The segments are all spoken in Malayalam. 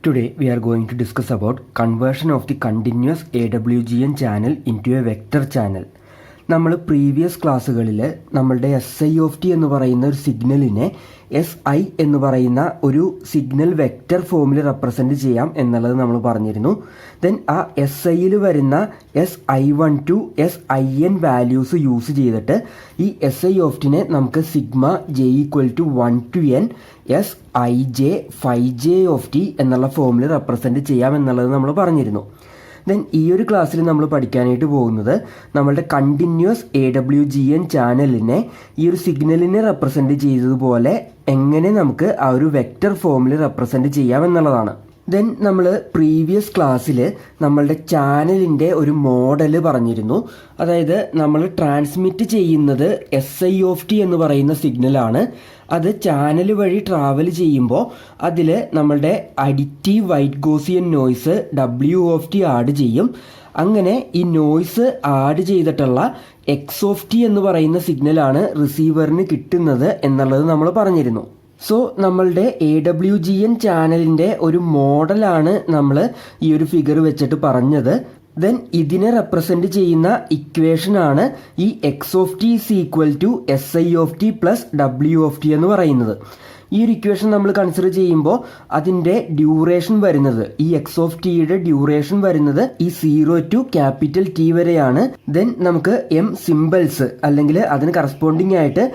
Today we are going to discuss about conversion of the continuous AWGN channel into a vector channel. നമ്മൾ പ്രീവിയസ് ക്ലാസ്സുകളിൽ നമ്മളുടെ SI എന്ന് പറയുന്ന ഒരു സിഗ്നലിനെ SI എന്ന് പറയുന്ന ഒരു സിഗ്നൽ വെക്റ്റർ ഫോമിൽ റെപ്രസെൻറ്റ് ചെയ്യാം എന്നുള്ളത് നമ്മൾ പറഞ്ഞിരുന്നു. ദെൻ ആ SIയിൽ വരുന്ന SI1 to SIN values use ചെയ്തിട്ട് ഈ SI നമുക്ക് sigma J = 1 to N Sij Φj എന്നുള്ള ഫോമിൽ റെപ്രസെൻറ്റ് ചെയ്യാം എന്നുള്ളത് നമ്മൾ പറഞ്ഞിരുന്നു. ദെൻ ഈ ഒരു ക്ലാസ്സിൽ നമ്മൾ പഠിക്കാനായിട്ട് പോകുന്നത് നമ്മളുടെ കണ്ടിന്യൂസ് AWGN ചാനലിനെ ഈ ഒരു സിഗ്നലിനെ റെപ്രസെൻറ്റ് ചെയ്തതുപോലെ എങ്ങനെ നമുക്ക് ആ ഒരു വെക്റ്റർ ഫോമിൽ റെപ്രസെൻറ്റ് ചെയ്യാം എന്നുള്ളതാണ്. ദെൻ നമ്മൾ പ്രീവിയസ് ക്ലാസ്സിൽ നമ്മളുടെ ചാനലിൻ്റെ ഒരു മോഡൽ പറഞ്ഞിരുന്നു. അതായത് നമ്മൾ ട്രാൻസ്മിറ്റ് ചെയ്യുന്നത് SI എന്ന് പറയുന്ന സിഗ്നലാണ്. അത് ചാനൽ വഴി ട്രാവൽ ചെയ്യുമ്പോൾ അതിൽ നമ്മളുടെ additive white Gaussian noise WT add ചെയ്യും. അങ്ങനെ ഈ നോയ്സ് ആഡ് ചെയ്തിട്ടുള്ള X എന്ന് പറയുന്ന സിഗ്നലാണ് റിസീവറിന് കിട്ടുന്നത് എന്നുള്ളത് നമ്മൾ പറഞ്ഞിരുന്നു. സോ നമ്മളുടെ AWGN ചാനലിൻ്റെ ഒരു മോഡലാണ് നമ്മൾ ഈ ഒരു ഫിഗർ വെച്ചിട്ട് പറഞ്ഞത്. ദെൻ ഇതിനെ റെപ്രസെൻറ്റ് ചെയ്യുന്ന ഇക്വേഷനാണ് ഈ X = SI പ്ലസ് WT എന്ന് പറയുന്നത്. ഈ ഒരു ഇക്വേഷൻ നമ്മൾ കൺസിഡർ ചെയ്യുമ്പോൾ അതിൻ്റെ ഡ്യൂറേഷൻ വരുന്നത് ഈ X ഡ്യൂറേഷൻ വരുന്നത് ഈ 0 to T വരെയാണ്. ദെൻ നമുക്ക് M സിമ്പിൾസ് അല്ലെങ്കിൽ അതിന് കറസ്പോണ്ടിങ് ആയിട്ട്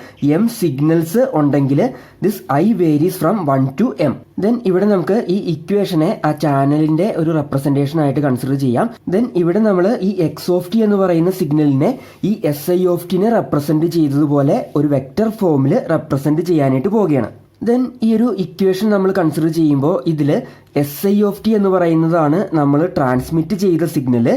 M സിഗ്നൽസ് ഉണ്ടെങ്കിൽ this I varies from 1 to M. Then ഇവിടെ നമുക്ക് ഈ ഇക്വേഷനെ ആ ചാനലിൻ്റെ ഒരു റെപ്രസെൻറ്റേഷൻ ആയിട്ട് കൺസിഡർ ചെയ്യാം. ദെൻ ഇവിടെ നമ്മൾ ഈ X എന്ന് പറയുന്ന സിഗ്നലിനെ ഈ SI റെപ്രസെൻറ്റ് ചെയ്തതുപോലെ ഒരു വെക്റ്റർ ഫോമിൽ റെപ്രസെൻറ്റ് ചെയ്യാനായിട്ട് പോവുകയാണ്. ദെൻ ഈ ഒരു ഇക്വേഷൻ നമ്മൾ കൺസിഡർ ചെയ്യുമ്പോൾ ഇതിൽ SI എന്ന് പറയുന്നതാണ് നമ്മൾ ട്രാൻസ്മിറ്റ് ചെയ്ത സിഗ്നൽ.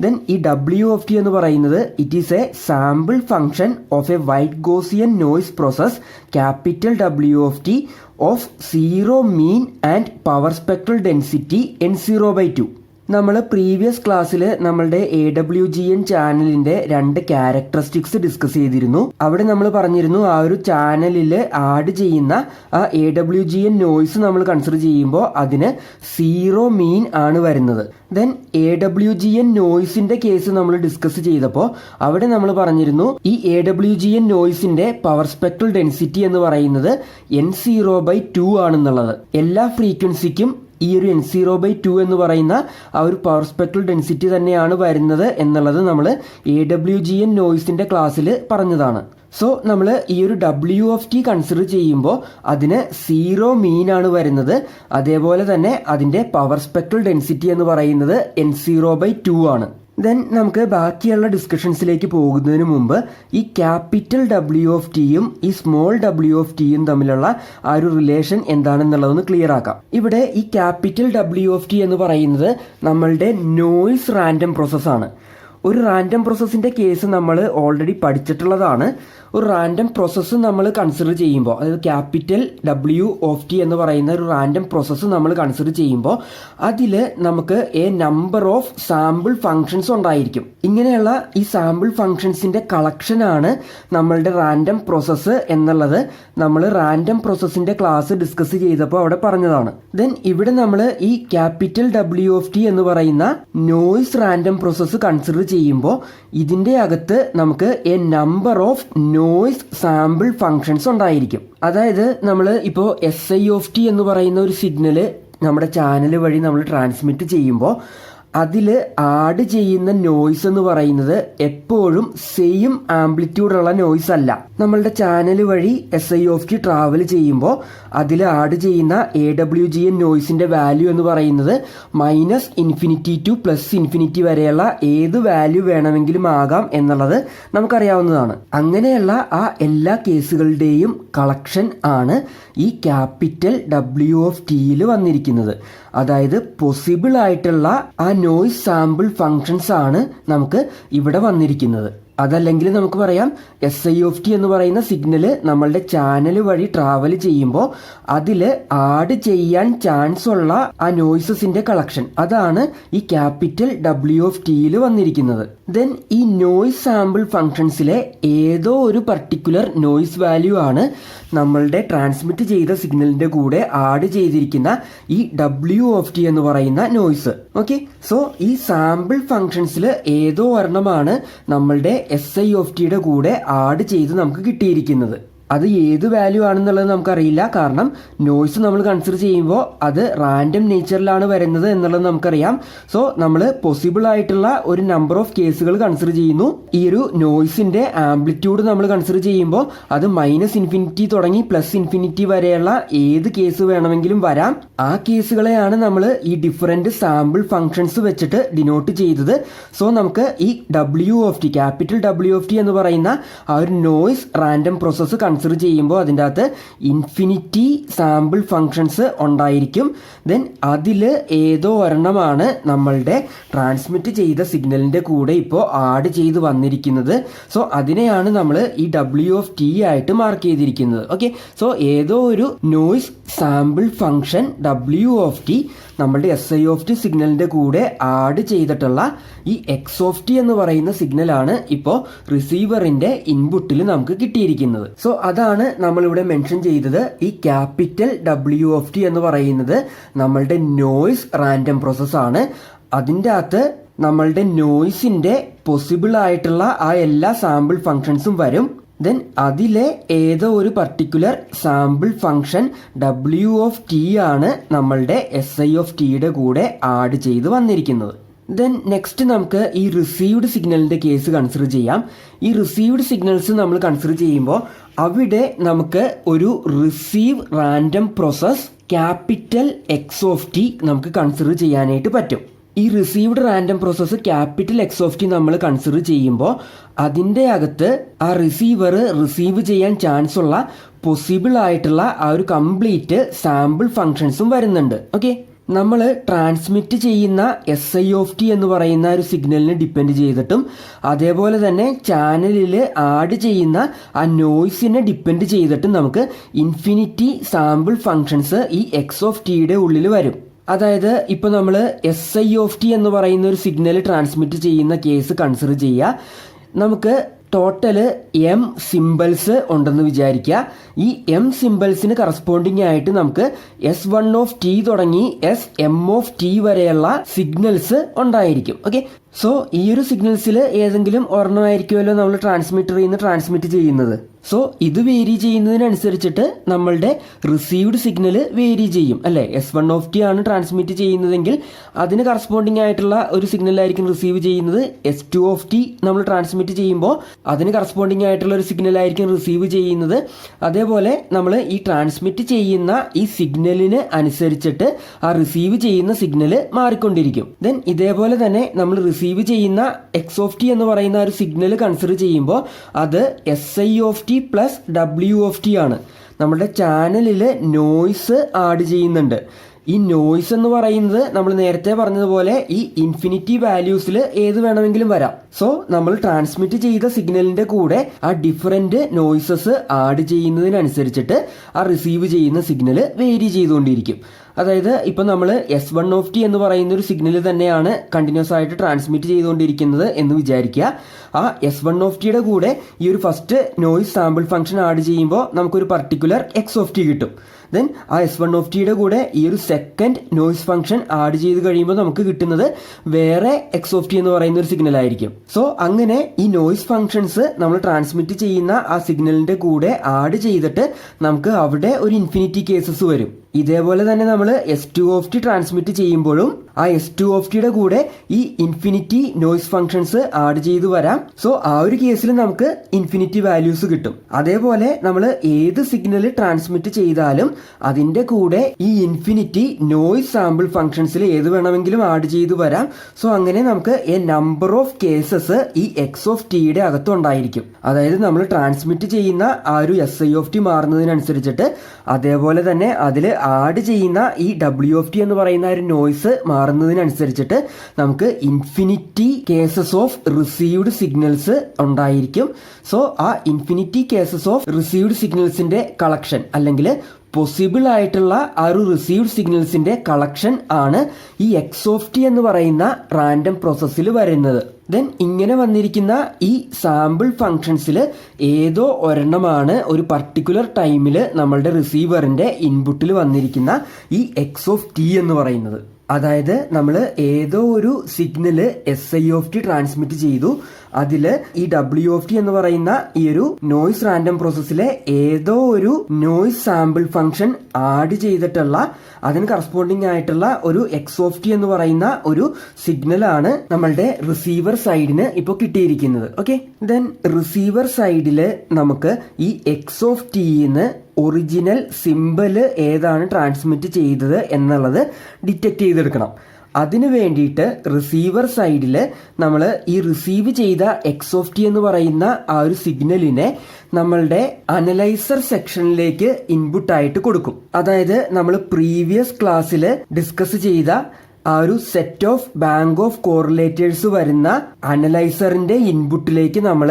ദെൻ ഈ WT എന്ന് പറയുന്നത് it is A sample function of A white Gaussian noise process WT of 0 mean and power spectral density N0/2. നമ്മൾ പ്രീവിയസ് ക്ലാസ്സിൽ നമ്മളുടെ AWGN ചാനലിൻ്റെ 2 ക്യാരക്ടറിസ്റ്റിക്സ് ഡിസ്കസ് ചെയ്തിരുന്നു. അവിടെ നമ്മൾ പറഞ്ഞിരുന്നു ആ ഒരു ചാനലിൽ ആഡ് ചെയ്യുന്ന ആ AWGN നോയ്സ് നമ്മൾ കൺസിഡർ ചെയ്യുമ്പോൾ അതിന് 0 മീൻ ആണ് വരുന്നത്. ദെൻ AWGN നോയ്സിൻ്റെ കേസ് നമ്മൾ ഡിസ്കസ് ചെയ്തപ്പോൾ അവിടെ നമ്മൾ പറഞ്ഞിരുന്നു ഈ AWGN നോയ്സിൻ്റെ പവർ സ്പെക്ട്രൽ ഡെൻസിറ്റി എന്ന് പറയുന്നത് N0/2 ആണെന്നുള്ളത്. എല്ലാ ഫ്രീക്വൻസിക്കും ഈ ഒരു N0/2 എന്ന് പറയുന്ന ആ ഒരു പവർ സ്പെക്ട്രൽ ഡെൻസിറ്റി തന്നെയാണ് വരുന്നത് എന്നുള്ളത് നമ്മൾ AWGN നോയ്സിൻ്റെ ക്ലാസ്സിൽ പറഞ്ഞതാണ്. സോ നമ്മൾ ഈ ഒരു WT കൺസിഡർ ചെയ്യുമ്പോൾ അതിന് 0 മീൻ ആണ് വരുന്നത്. അതേപോലെ തന്നെ അതിൻ്റെ പവർ സ്പെക്ട്രൽ ഡെൻസിറ്റി എന്ന് പറയുന്നത് N0/2 ആണ്. ദെൻ നമുക്ക് ബാക്കിയുള്ള ഡിസ്കഷൻസിലേക്ക് പോകുന്നതിന് മുമ്പ് ഈ ക്യാപിറ്റൽ WTയും ഈ സ്മോൾ WTയും തമ്മിലുള്ള ആ ഒരു റിലേഷൻ എന്താണെന്നുള്ളതൊന്ന് ക്ലിയർ ആക്കാം. ഇവിടെ ഈ ക്യാപിറ്റൽ WT എന്ന് പറയുന്നത് നമ്മളുടെ നോയ്സ് റാൻഡം പ്രോസസ്സാണ്. ഒരു റാൻഡം പ്രോസസ്സിൻ്റെ കേസ് നമ്മൾ ഓൾറെഡി പഠിച്ചിട്ടുള്ളതാണ്. ഒരു റാൻഡം പ്രോസസ്സ് നമ്മൾ കൺസിഡർ ചെയ്യുമ്പോൾ അതായത് ക്യാപിറ്റൽ WT എന്ന് പറയുന്ന ഒരു റാൻഡം പ്രോസസ്സ് നമ്മൾ കൺസിഡർ ചെയ്യുമ്പോൾ അതിൽ നമുക്ക് A number of sample functions ഉണ്ടായിരിക്കും. ഇങ്ങനെയുള്ള ഈ സാമ്പിൾ ഫങ്ഷൻസിൻ്റെ കളക്ഷനാണ് നമ്മളുടെ റാൻഡം പ്രോസസ്സ് എന്നുള്ളത് നമ്മൾ റാൻഡം പ്രോസസ്സിൻ്റെ ക്ലാസ് ഡിസ്കസ് ചെയ്തപ്പോൾ അവിടെ പറഞ്ഞതാണ്. ദെൻ ഇവിടെ നമ്മൾ ഈ ക്യാപിറ്റൽ WT എന്ന് പറയുന്ന നോയ്സ് റാൻഡം പ്രോസസ്സ് കൺസിഡർ ചെയ്യുമ്പോൾ ഇതിൻ്റെ അകത്ത് നമുക്ക് A number of noise sample functions ഉണ്ടായിരിക്കും. അതായത് നമ്മൾ ഇപ്പോൾ SI എന്ന് പറയുന്ന ഒരു സിഗ്നല് നമ്മുടെ ചാനൽ വഴി നമ്മൾ ട്രാൻസ്മിറ്റ് ചെയ്യുമ്പോൾ അതിൽ ആഡ് ചെയ്യുന്ന നോയ്സ് എന്ന് പറയുന്നത് എപ്പോഴും സെയിം ആംപ്ലിറ്റ്യൂഡുള്ള നോയ്സ് അല്ല. നമ്മളുടെ ചാനൽ വഴി SI ട്രാവൽ ചെയ്യുമ്പോൾ അതിൽ ആഡ് ചെയ്യുന്ന AWGN നോയ്സിൻ്റെ വാല്യൂ എന്ന് പറയുന്നത് -∞ to +∞ വരെയുള്ള ഏത് വാല്യൂ വേണമെങ്കിലും ആകാം എന്നുള്ളത് നമുക്കറിയാവുന്നതാണ്. അങ്ങനെയുള്ള ആ എല്ലാ കേസുകളുടെയും കളക്ഷൻ ആണ് ഈ ക്യാപിറ്റൽ WTയിൽ വന്നിരിക്കുന്നത്. അതായത് പോസിബിൾ ആയിട്ടുള്ള ആ നോയ്സ് സാമ്പിൾ ഫങ്ഷൻസ് ആണ് നമുക്ക് ഇവിടെ വന്നിരിക്കുന്നത്. അതല്ലെങ്കിൽ നമുക്ക് പറയാം SIOT എന്ന് പറയുന്ന സിഗ്നൽ നമ്മളുടെ ചാനൽ വഴി ട്രാവൽ ചെയ്യുമ്പോൾ അതിൽ ആഡ് ചെയ്യാൻ ചാൻസ് ഉള്ള ആ നോയ്സസിന്റെ കളക്ഷൻ, അതാണ് ഈ ക്യാപിറ്റൽ WFTയിൽ വന്നിരിക്കുന്നത്. ദെൻ ഈ നോയ്സ് സാമ്പിൾ ഫങ്ഷൻസിലെ ഏതോ ഒരു പർട്ടിക്കുലർ നോയ്സ് വാല്യൂ ആണ് നമ്മളുടെ ട്രാൻസ്മിറ്റ് ചെയ്ത സിഗ്നലിന്റെ കൂടെ ആഡ് ചെയ്തിരിക്കുന്ന ഈ WFT എന്ന് പറയുന്ന നോയ്സ്. ഓക്കെ, സോ ഈ സാമ്പിൾ ഫങ്ഷൻസിൽ ഏതോ ഒരെണ്ണമാണ് നമ്മളുടെ SIOTയുടെ കൂടെ ആഡ് ചെയ്ത് നമുക്ക് കിട്ടിയിരിക്കുന്നത്. അത് ഏത് വാല്യൂ ആണെന്നുള്ളത് നമുക്കറിയില്ല, കാരണം നോയ്സ് നമ്മൾ കൺസിഡർ ചെയ്യുമ്പോൾ അത് റാൻഡം നേച്ചറിലാണ് വരുന്നത് എന്നുള്ളത് നമുക്കറിയാം. സോ നമ്മൾ പോസിബിൾ ആയിട്ടുള്ള ഒരു നമ്പർ ഓഫ് കേസുകൾ കൺസിഡർ ചെയ്യുന്നു. ഈ ഒരു നോയ്സിന്റെ ആംപ്ലിറ്റ്യൂഡ് നമ്മൾ കൺസിഡർ ചെയ്യുമ്പോൾ അത് -∞ തുടങ്ങി +∞ വരെയുള്ള ഏത് കേസ് വേണമെങ്കിലും വരാം. ആ കേസുകളെയാണ് നമ്മൾ ഈ ഡിഫറെന്റ് സാമ്പിൾ ഫങ്ഷൻസ് വെച്ചിട്ട് ഡിനോട്ട് ചെയ്തത്. സോ നമുക്ക് ഈ WFT, ക്യാപിറ്റൽ WFT എന്ന് പറയുന്ന ആ ഒരു നോയ്സ് റാൻഡം പ്രോസസ്സ് കൺസിഡർ ചെയ്യുമ്പോൾ അതിൻ്റെ അകത്ത് ഇൻഫിനിറ്റി സാമ്പിൾ ഫങ്ഷൻസ് ഉണ്ടായിരിക്കും. ദെൻ അതിൽ ഏതോ ഒരെണ്ണമാണ് നമ്മളുടെ ട്രാൻസ്മിറ്റ് ചെയ്ത സിഗ്നലിൻ്റെ കൂടെ ഇപ്പോൾ ആഡ് ചെയ്ത് വന്നിരിക്കുന്നത്. സോ അതിനെയാണ് നമ്മൾ ഈ WFT ആയിട്ട് മാർക്ക് ചെയ്തിരിക്കുന്നത്. ഓക്കെ, സോ ഏതോ ഒരു നോയ്സ് സാമ്പിൾ ഫങ്ഷൻ WFT നമ്മളുടെ SIOT സിഗ്നലിൻ്റെ കൂടെ ആഡ് ചെയ്തിട്ടുള്ള ഈ XOT എന്ന് പറയുന്ന സിഗ്നലാണ് ഇപ്പോൾ റിസീവറിൻ്റെ ഇൻപുട്ടിൽ നമുക്ക് കിട്ടിയിരിക്കുന്നത്. സോ അതാണ് നമ്മളിവിടെ മെൻഷൻ ചെയ്തത്. ഈ ക്യാപിറ്റൽ WFT എന്ന് പറയുന്നത് നമ്മളുടെ നോയ്സ് റാൻഡം പ്രോസസ് ആണ്. അതിൻ്റെ അകത്ത് നമ്മളുടെ നോയ്സിൻ്റെ പോസിബിൾ ആയിട്ടുള്ള ആ എല്ലാ സാമ്പിൾ ഫങ്ഷൻസും വരും. ദെൻ അതിലെ ഏതോ ഒരു പർട്ടിക്കുലർ സാമ്പിൾ ഫങ്ഷൻ WFT ആണ് നമ്മളുടെ SIOTയുടെ കൂടെ ആഡ് ചെയ്ത് വന്നിരിക്കുന്നത്. ദെൻ നെക്സ്റ്റ് നമുക്ക് ഈ റിസീവ്ഡ് സിഗ്നലിൻ്റെ കേസ് കൺസിഡർ ചെയ്യാം. ഈ റിസീവ്ഡ് സിഗ്നൽസ് നമ്മൾ കൺസിഡർ ചെയ്യുമ്പോൾ അവിടെ നമുക്ക് ഒരു receive random process capital XOT നമുക്ക് കൺസിഡർ ചെയ്യാനായിട്ട് പറ്റും. ഈ received random process capital XOT നമ്മൾ കൺസിഡർ ചെയ്യുമ്പോൾ അതിൻ്റെ അകത്ത് ആ റിസീവർ റിസീവ് ചെയ്യാൻ ചാൻസ് ഉള്ള പോസിബിൾ ആയിട്ടുള്ള ആ ഒരു കംപ്ലീറ്റ് സാമ്പിൾ ഫങ്ഷൻസും വരുന്നുണ്ട്. ഓക്കെ, നമ്മൾ ട്രാൻസ്മിറ്റ് ചെയ്യുന്ന SIOT എന്ന് പറയുന്ന ഒരു സിഗ്നലിനെ ഡിപ്പെൻഡ് ചെയ്തിട്ടും അതേപോലെ തന്നെ ചാനലിൽ ആഡ് ചെയ്യുന്ന ആ നോയ്സിനെ ഡിപ്പെൻഡ് ചെയ്തിട്ടും നമുക്ക് ഇൻഫിനിറ്റി സാമ്പിൾ ഫങ്ഷൻസ് ഈ XOTയുടെ ഉള്ളിൽ വരും. അതായത് ഇപ്പോൾ നമ്മൾ SIOT എന്ന് പറയുന്ന ഒരു സിഗ്നൽ ട്രാൻസ്മിറ്റ് ചെയ്യുന്ന കേസ് കൺസിഡർ ചെയ്യുക. നമുക്ക് ടോട്ടല് M സിമ്പിൾസ് ഉണ്ടെന്ന് വിചാരിക്കുക. ഈ M സിമ്പിൾസിന് കറസ്പോണ്ടിങ് ആയിട്ട് നമുക്ക് S1 തുടങ്ങി SM വരെയുള്ള സിഗ്നൽസ് ഉണ്ടായിരിക്കും. ഓക്കെ, സോ ഈ ഒരു സിഗ്നൽസിൽ ഏതെങ്കിലും ഒരെണ്ണമായിരിക്കുമല്ലോ നമ്മൾ ട്രാൻസ്മിറ്ററിൽ നിന്ന് ട്രാൻസ്മിറ്റ് ചെയ്യുന്നത്. സോ ഇത് വേരി ചെയ്യുന്നതിനനുസരിച്ചിട്ട് നമ്മളുടെ റിസീവ്ഡ് സിഗ്നൽ വേരി ചെയ്യും അല്ലേ. S1 ആണ് ട്രാൻസ്മിറ്റ് ചെയ്യുന്നതെങ്കിൽ അതിന് കറസ്പോണ്ടിങ് ആയിട്ടുള്ള ഒരു സിഗ്നലായിരിക്കും റിസീവ് ചെയ്യുന്നത്. S2 നമ്മൾ ട്രാൻസ്മിറ്റ് ചെയ്യുമ്പോൾ അതിന് കറസ്പോണ്ടിങ് ആയിട്ടുള്ള ഒരു സിഗ്നലായിരിക്കും റിസീവ് ചെയ്യുന്നത്. അതേപോലെ നമ്മൾ ഈ ട്രാൻസ്മിറ്റ് ചെയ്യുന്ന ഈ സിഗ്നലിന് അനുസരിച്ചിട്ട് ആ റിസീവ് ചെയ്യുന്ന സിഗ്നൽ മാറിക്കൊണ്ടിരിക്കും. ദെൻ ഇതേപോലെ തന്നെ നമ്മൾ റിസീവ് ചെയ്യുന്ന XOT എന്ന് പറയുന്ന ഒരു സിഗ്നൽ കൺസിഡർ ചെയ്യുമ്പോൾ അത് SIOT പ്ലസ് WFT ആണ്. നമ്മുടെ ചാനലിൽ നോയ്സ് ആഡ് ചെയ്യുന്നുണ്ട്. ഈ നോയ്സ് എന്ന് പറയുന്നത് നമ്മൾ നേരത്തെ പറഞ്ഞതുപോലെ ഈ ഇൻഫിനിറ്റി വാല്യൂസിൽ ഏത് വേണമെങ്കിലും വരാം. സോ നമ്മൾ ട്രാൻസ്മിറ്റ് ചെയ്ത സിഗ്നലിന്റെ കൂടെ ആ ഡിഫറെന്റ് നോയ്സസ് ആഡ് ചെയ്യുന്നതിനനുസരിച്ചിട്ട് ആ റിസീവ് ചെയ്യുന്ന സിഗ്നൽ വേരി ചെയ്തുകൊണ്ടിരിക്കും. അതായത് ഇപ്പം നമ്മൾ S1 എന്ന് പറയുന്ന ഒരു സിഗ്നൽ തന്നെയാണ് കണ്ടിന്യൂസ് ആയിട്ട് ട്രാൻസ്മിറ്റ് ചെയ്തുകൊണ്ടിരിക്കുന്നത് എന്ന് വിചാരിക്കുക. ആ S1 കൂടെ ഈ ഒരു first noise sample function add ചെയ്യുമ്പോൾ നമുക്കൊരു പർട്ടിക്കുലർ XOT കിട്ടും. ദെൻ ആ S1 കൂടെ ഈ ഒരു സെക്കൻഡ് നോയ്സ് ഫംഗ്ഷൻ ആഡ് ചെയ്ത് കഴിയുമ്പോൾ നമുക്ക് കിട്ടുന്നത് വേറെ XOT എന്ന് പറയുന്ന ഒരു സിഗ്നൽ ആയിരിക്കും. സോ അങ്ങനെ ഈ നോയ്സ് ഫംഗ്ഷൻസ് നമ്മൾ ട്രാൻസ്മിറ്റ് ചെയ്യുന്ന ആ സിഗ്നലിന്റെ കൂടെ ആഡ് ചെയ്തിട്ട് നമുക്ക് അവിടെ ഒരു ഇൻഫിനിറ്റി കേസസ് വരും. ഇതേപോലെ തന്നെ നമ്മൾ S2 ട്രാൻസ്മിറ്റ് ചെയ്യുമ്പോഴും ആ S2 കൂടെ ഈ ഇൻഫിനിറ്റി നോയ്സ് ഫംഗ്ഷൻസ് ആഡ് ചെയ്ത് വരാം. സോ ആ ഒരു കേസിൽ നമുക്ക് ഇൻഫിനിറ്റി വാല്യൂസ് കിട്ടും. അതേപോലെ നമ്മൾ ഏത് സിഗ്നൽ ട്രാൻസ്മിറ്റ് ചെയ്താലും അതിന്റെ കൂടെ ഈ ഇൻഫിനിറ്റി നോയ്സ് സാമ്പിൾ ഫംഗ്ഷൻസിൽ ഏത് വേണമെങ്കിലും ആഡ് ചെയ്ത് വരാം. സോ അങ്ങനെ നമുക്ക് എ നമ്പർ ഓഫ് കേസസ് ഈ XOTയുടെ അകത്തുണ്ടായിരിക്കും. അതായത് നമ്മൾ ട്രാൻസ്മിറ്റ് ചെയ്യുന്ന ആ ഒരു SIOT മാറുന്നതിനനുസരിച്ചിട്ട് അതേപോലെ തന്നെ അതിൽ ആഡ് ചെയ്യുന്ന ഈ WOFT എന്ന് പറയുന്ന ഒരു നോയ്സ് മാറുന്നതിനനുസരിച്ചിട്ട് നമുക്ക് infinity cases of received signals ഉണ്ടായിരിക്കും. സോ ആ ഇൻഫിനിറ്റി കേസസ് ഓഫ് റിസീവ്ഡ് സിഗ്നൽസിന്റെ കളക്ഷൻ അല്ലെങ്കിൽ പോസിബിൾ ആയിട്ടുള്ള ആ ഒരു റിസീവ്ഡ് സിഗ്നൽസിന്റെ കളക്ഷൻ ആണ് ഈ XOFT എന്ന് പറയുന്ന റാൻഡം പ്രോസസ്സിൽ വരുന്നത്. ദെൻ ഇങ്ങനെ വന്നിരിക്കുന്ന ഈ സാമ്പിൾ ഫങ്ഷൻസിൽ ഏതോ ഒരെണ്ണമാണ് ഒരു പർട്ടിക്കുലർ ടൈമിൽ നമ്മളുടെ റിസീവറിന്റെ ഇൻപുട്ടിൽ വന്നിരിക്കുന്ന ഈ XOFT എന്ന് പറയുന്നത്. അതായത് നമ്മൾ ഏതോ ഒരു സിഗ്നല് SIOFT ട്രാൻസ്മിറ്റ് ചെയ്തു, അതിൽ ഈ WOFT എന്ന് പറയുന്ന ഈ ഒരു നോയ്സ് റാൻഡം പ്രോസസ്സിലെ ഏതോ ഒരു നോയ്സ് സാമ്പിൾ ഫംഗ്ഷൻ ആഡ് ചെയ്തിട്ടുള്ള അതിന് കറസ്പോണ്ടിങ് ആയിട്ടുള്ള ഒരു XOFT എന്ന് പറയുന്ന ഒരു സിഗ്നലാണ് നമ്മളുടെ റിസീവർ സൈഡിന് ഇപ്പോൾ കിട്ടിയിരിക്കുന്നത്. ഓക്കെ, ദെൻ റിസീവർ സൈഡില് നമുക്ക് ഈ XOFTന്ന് ഒറിജിനൽ സിമ്പല് ഏതാണ് ട്രാൻസ്മിറ്റ് ചെയ്തത് എന്നുള്ളത് ഡിറ്റക്ട് ചെയ്തെടുക്കണം. അതിനു വേണ്ടിയിട്ട് റിസീവർ സൈഡിൽ നമ്മൾ ഈ റിസീവ് ചെയ്ത XOFT എന്ന് പറയുന്ന ആ ഒരു സിഗ്നലിനെ നമ്മളുടെ അനലൈസർ സെക്ഷനിലേക്ക് ഇൻപുട്ടായിട്ട് കൊടുക്കും. അതായത് നമ്മൾ പ്രീവിയസ് ക്ലാസ്സിൽ ഡിസ്കസ് ചെയ്ത ആ ഒരു സെറ്റ് ഓഫ് ബാങ്ക് ഓഫ് കോറിലേറ്റേഴ്സ് വരുന്ന അനലൈസറിന്റെ ഇൻപുട്ടിലേക്ക് നമ്മൾ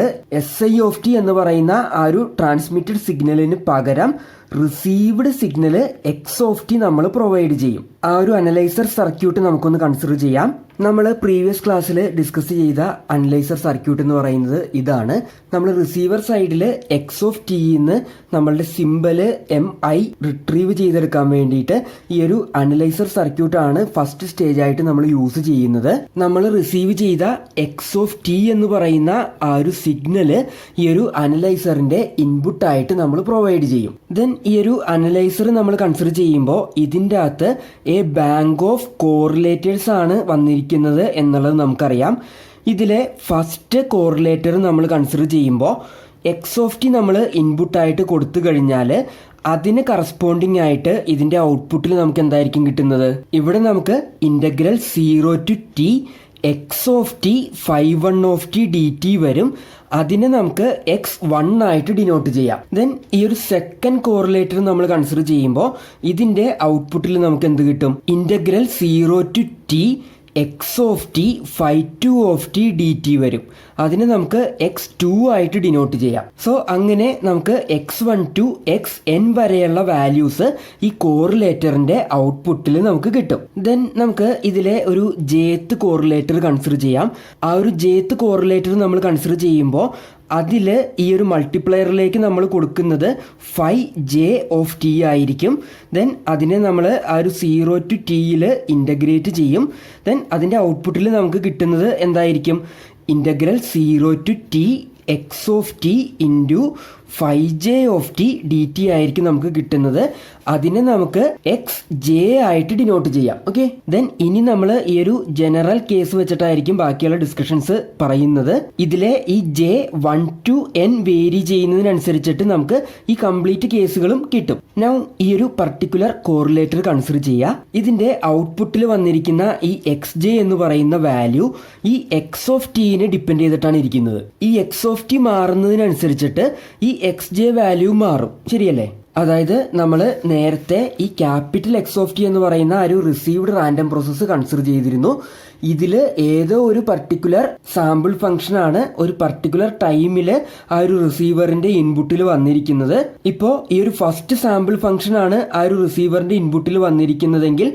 SIOFT എന്ന് പറയുന്ന ആ ഒരു ട്രാൻസ്മിറ്റഡ് സിഗ്നലിന് പകരം റിസീവ്ഡ് സിഗ്നല് XOFT നമ്മൾ പ്രൊവൈഡ് ചെയ്യും. ആ ഒരു അനലൈസർ സർക്യൂട്ട് നമുക്കൊന്ന് കൺസിഡർ ചെയ്യാം. നമ്മൾ പ്രീവിയസ് ക്ലാസ്സിൽ ഡിസ്കസ് ചെയ്ത അനലൈസർ സർക്യൂട്ട് എന്ന് പറയുന്നത് ഇതാണ്. നമ്മൾ റിസീവർ സൈഡിൽ XOFTന്ന് നമ്മളുടെ സിമ്പല് MI റിട്രീവ് ചെയ്തെടുക്കാൻ വേണ്ടിയിട്ട് ഈ ഒരു അനലൈസർ സർക്യൂട്ടാണ് ഫസ്റ്റ് സ്റ്റേജ് ആയിട്ട് നമ്മൾ യൂസ് ചെയ്യുന്നത്. നമ്മൾ റിസീവ് ചെയ്ത XOFT എന്ന് പറയുന്ന ആ ഒരു സിഗ്നല് ഈ ഒരു അനലൈസറിന്റെ ഇൻപുട്ടായിട്ട് നമ്മൾ പ്രൊവൈഡ് ചെയ്യും. ദെൻ ഈ ഒരു അനലൈസർ നമ്മൾ കൺസിഡർ ചെയ്യുമ്പോൾ ഇതിൻ്റെ അകത്ത് ബാങ്ക് ഓഫ് കോറിലേറ്റേഴ്സ് ആണ് വന്നിരിക്കുന്നത് എന്നുള്ളത് നമുക്കറിയാം. ഇതിലെ ഫസ്റ്റ് കോറിലേറ്റർ നമ്മൾ കൺസിഡർ ചെയ്യുമ്പോൾ XOFT നമ്മൾ ഇൻപുട്ടായിട്ട് കൊടുത്തു കഴിഞ്ഞാൽ അതിന് കറസ്പോണ്ടിങ് ആയിട്ട് ഇതിൻ്റെ ഔട്ട്പുട്ടിൽ നമുക്ക് എന്തായിരിക്കും കിട്ടുന്നത്? ഇവിടെ നമുക്ക് integral 0 to t XOFT phi1 dt വരും. അതിനെ നമുക്ക് x1 ആയിട്ട് ഡിനോട്ട് ചെയ്യാം. ദെൻ ഈ ഒരു സെക്കൻഡ് കോറിലേറ്റർ നമ്മൾ കൺസിഡർ ചെയ്യുമ്പോൾ ഇതിന്റെ ഔട്ട്പുട്ടിൽ നമുക്ക് എന്ത് കിട്ടും? Integral 0 to t XOFT phi2 dt വരും. അതിനെ നമുക്ക് x2 ആയിട്ട് ഡിനോട്ട് ചെയ്യാം. സോ അങ്ങനെ നമുക്ക് x1 to xn വരെയുള്ള വാല്യൂസ് ഈ കോറിലേറ്ററിന്റെ ഔട്ട്പുട്ടിൽ നമുക്ക് കിട്ടും. ദെൻ നമുക്ക് ഇതിലെ ഒരു jth കോറിലേറ്റർ കൺസിഡർ ചെയ്യാം. ആ ഒരു jth കോറിലേറ്റർ നമ്മൾ കൺസിഡർ ചെയ്യുമ്പോൾ അതിൽ ഈ ഒരു മൾട്ടിപ്ലയറിലേക്ക് നമ്മൾ കൊടുക്കുന്നത് phi_j ആയിരിക്കും. ദെൻ അതിനെ നമ്മൾ ആ ഒരു 0 to tയിൽ ഇൻ്റഗ്രേറ്റ് ചെയ്യും. ദെൻ അതിൻ്റെ ഔട്ട്പുട്ടിൽ നമുക്ക് കിട്ടുന്നത് എന്തായിരിക്കും? Integral 0 to t XOFT into phi_j dt ആയിരിക്കും നമുക്ക് കിട്ടുന്നത്. അതിനെ നമുക്ക് xj ആയിട്ട് ഡിനോട്ട് ചെയ്യാം. ഓക്കെ, ദെൻ ഇനി നമ്മൾ ഈ ഒരു ജനറൽ കേസ് വെച്ചിട്ടായിരിക്കും ബാക്കിയുള്ള ഡിസ്കഷൻസ് പറയുന്നത്. ഇതിലെ ഈ j1 to n വേരി ചെയ്യുന്നതിനനുസരിച്ചിട്ട് നമുക്ക് ഈ കംപ്ലീറ്റ് കേസുകളും കിട്ടും. നൗ ഈ ഒരു പർട്ടിക്കുലർ കോറിലേറ്റർ കൺസിഡർ ചെയ്യുക. ഇതിന്റെ ഔട്ട്പുട്ടിൽ വന്നിരിക്കുന്ന ഈ xj എന്ന് പറയുന്ന വാല്യൂ ഈ XOFTനെ ഡിപ്പെൻഡ് ചെയ്തിട്ടാണ് ഇരിക്കുന്നത്. ഈ XOFT മാറുന്നതിനനുസരിച്ചിട്ട് ഈ xj വാല്യൂ മാറും. ശരിയല്ലേ? അതായത് നമ്മൾ നേരത്തെ ഈ ക്യാപിറ്റൽ XOFT എന്ന് പറയുന്ന ഒരു റിസീവ്ഡ് റാൻഡം പ്രോസസ്സ് കൺസിഡർ ചെയ്തിരുന്നു. ഇതിൽ ഏതോ ഒരു പർട്ടിക്കുലർ സാമ്പിൾ ഫംഗ്ഷൻ ആണ് ഒരു പർട്ടിക്കുലർ ടൈമിൽ ആ ഒരു റിസീവറിന്റെ ഇൻപുട്ടിൽ വന്നിരിക്കുന്നത്. ഇപ്പോൾ ഈ ഒരു ഫസ്റ്റ് സാമ്പിൾ ഫംഗ്ഷൻ ആണ് ആ ഒരു റിസീവറിന്റെ ഇൻപുട്ടിൽ വന്നിരിക്കുന്നതെങ്കിൽ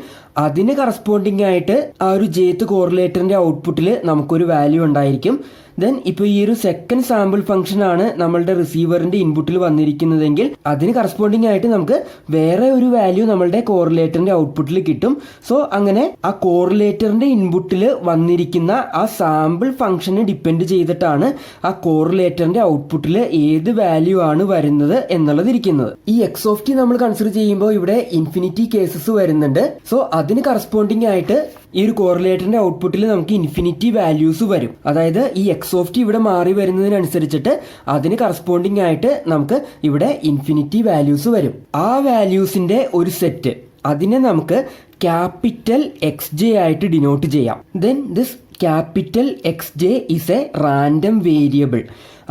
അതിന് കറസ്പോണ്ടിങ് ആയിട്ട് ആ ഒരു jth കോറിലേറ്ററിന്റെ ഔട്ട്പുട്ടിൽ നമുക്കൊരു വാല്യൂ ഉണ്ടായിരിക്കും. ദെൻ ഇപ്പോൾ ഈ ഒരു സെക്കൻഡ് സാമ്പിൾ ഫംഗ്ഷൻ ആണ് നമ്മളുടെ റിസീവറിന്റെ ഇൻപുട്ടിൽ വന്നിരിക്കുന്നതെങ്കിൽ അതിന് കറസ്പോണ്ടിങ് ആയിട്ട് നമുക്ക് വേറെ ഒരു വാല്യൂ നമ്മളുടെ കോറിലേറ്ററിന്റെ ഔട്ട്പുട്ടിൽ കിട്ടും. സോ അങ്ങനെ ആ കോറിലേറ്ററിന്റെ ഇൻപുട്ടിൽ വന്നിരിക്കുന്ന ആ സാമ്പിൾ ഫംഗ്ഷനെ ഡിപ്പെൻഡ് ചെയ്തിട്ടാണ് ആ കോറിലേറ്ററിന്റെ ഔട്ട്പുട്ടിൽ ഏത് വാല്യൂ ആണ് വരുന്നത് എന്നുള്ളത് ഇരിക്കുന്നത്. ഈ XOFT നമ്മൾ കൺസിഡർ ചെയ്യുമ്പോൾ ഇവിടെ ഇൻഫിനിറ്റി കേസസ് വരുന്നുണ്ട്. സോ അതിന് കറസ്പോണ്ടിങ് ആയിട്ട് ഈ ഒരു കോറിലേറ്ററിന്റെ ഔട്ട്പുട്ടിൽ നമുക്ക് ഇൻഫിനിറ്റി വാല്യൂസ് വരും. അതായത് ഈ XOFT ഇവിടെ മാറി വരുന്നതിനനുസരിച്ചിട്ട് അതിന് കറസ്പോണ്ടിങ് ആയിട്ട് നമുക്ക് ഇവിടെ ഇൻഫിനിറ്റി വാല്യൂസ് വരും. ആ വാല്യൂസിന്റെ ഒരു സെറ്റ് അതിനെ നമുക്ക് ക്യാപിറ്റൽ XJ ആയിട്ട് ഡിനോട്ട് ചെയ്യാം. Then this capital XJ is A random variable.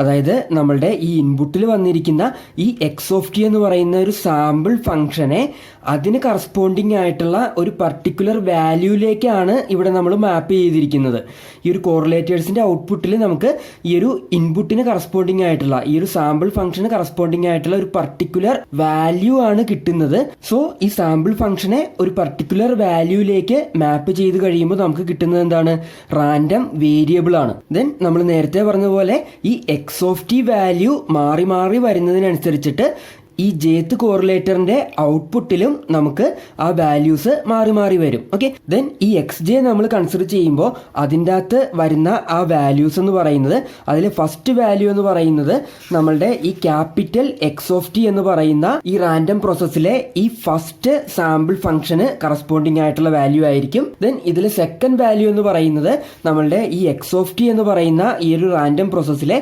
അതായത് നമ്മളുടെ ഈ ഇൻപുട്ടിൽ വന്നിരിക്കുന്ന ഈ എക്സ് ഓഫ് ടി എന്ന് പറയുന്ന ഒരു സാമ്പിൾ ഫംഗ്ഷനെ അതിന് കറസ്പോണ്ടിങ് ആയിട്ടുള്ള ഒരു പർട്ടിക്കുലർ വാല്യൂയിലേക്കാണ് ഇവിടെ നമ്മൾ മാപ്പ് ചെയ്തിരിക്കുന്നത്. ഈ ഒരു കോറിലേറ്റേഴ്സിന്റെ ഔട്ട്പുട്ടിൽ നമുക്ക് ഈ ഒരു ഇൻപുട്ടിന് കറസ്പോണ്ടിങ് ആയിട്ടുള്ള ഈ ഒരു സാമ്പിൾ ഫംഗ്ഷന് കറസ്പോണ്ടിങ് ആയിട്ടുള്ള ഒരു പർട്ടിക്കുലർ വാല്യൂ ആണ് കിട്ടുന്നത്. സോ ഈ സാമ്പിൾ ഫംഗ്ഷനെ ഒരു പർട്ടിക്കുലർ വാല്യൂയിലേക്ക് മാപ്പ് ചെയ്ത് കഴിയുമ്പോൾ നമുക്ക് കിട്ടുന്നത് എന്താണ്? റാൻഡം വേരിയബിൾ ആണ്. ദെൻ നമ്മൾ നേരത്തെ പറഞ്ഞതുപോലെ ഈ എക്സ് ഓഫ് ടി വാല്യൂ മാറി മാറി വരുന്നതിനനുസരിച്ചിട്ട് ഈ ജേത്ത് കോറിലേറ്ററിന്റെ ഔട്ട്പുട്ടിലും നമുക്ക് ആ വാല്യൂസ് മാറി മാറി വരും. ഓക്കെ, ദെൻ ഈ എക്സ് ജെ നമ്മൾ കൺസിഡർ ചെയ്യുമ്പോൾ അതിൻ്റെ അകത്ത് വരുന്ന ആ വാല്യൂസ് എന്ന് പറയുന്നത്, അതിലെ ഫസ്റ്റ് വാല്യൂ എന്ന് പറയുന്നത് നമ്മളുടെ ഈ ക്യാപിറ്റൽ എക്സ് ഓഫ് ടി എന്ന് പറയുന്ന ഈ റാൻഡം പ്രോസസ്സിലെ ഈ ഫസ്റ്റ് സാമ്പിൾ ഫംഗ്ഷന് കറസ്പോണ്ടിങ് ആയിട്ടുള്ള വാല്യൂ ആയിരിക്കും. ദെൻ ഇതിലെ സെക്കൻഡ് വാല്യൂ എന്ന് പറയുന്നത് നമ്മളുടെ ഈ എക്സ് ഓഫ് ടി എന്ന് പറയുന്ന ഈ ഒരു റാൻഡം പ്രോസസ്സിലെ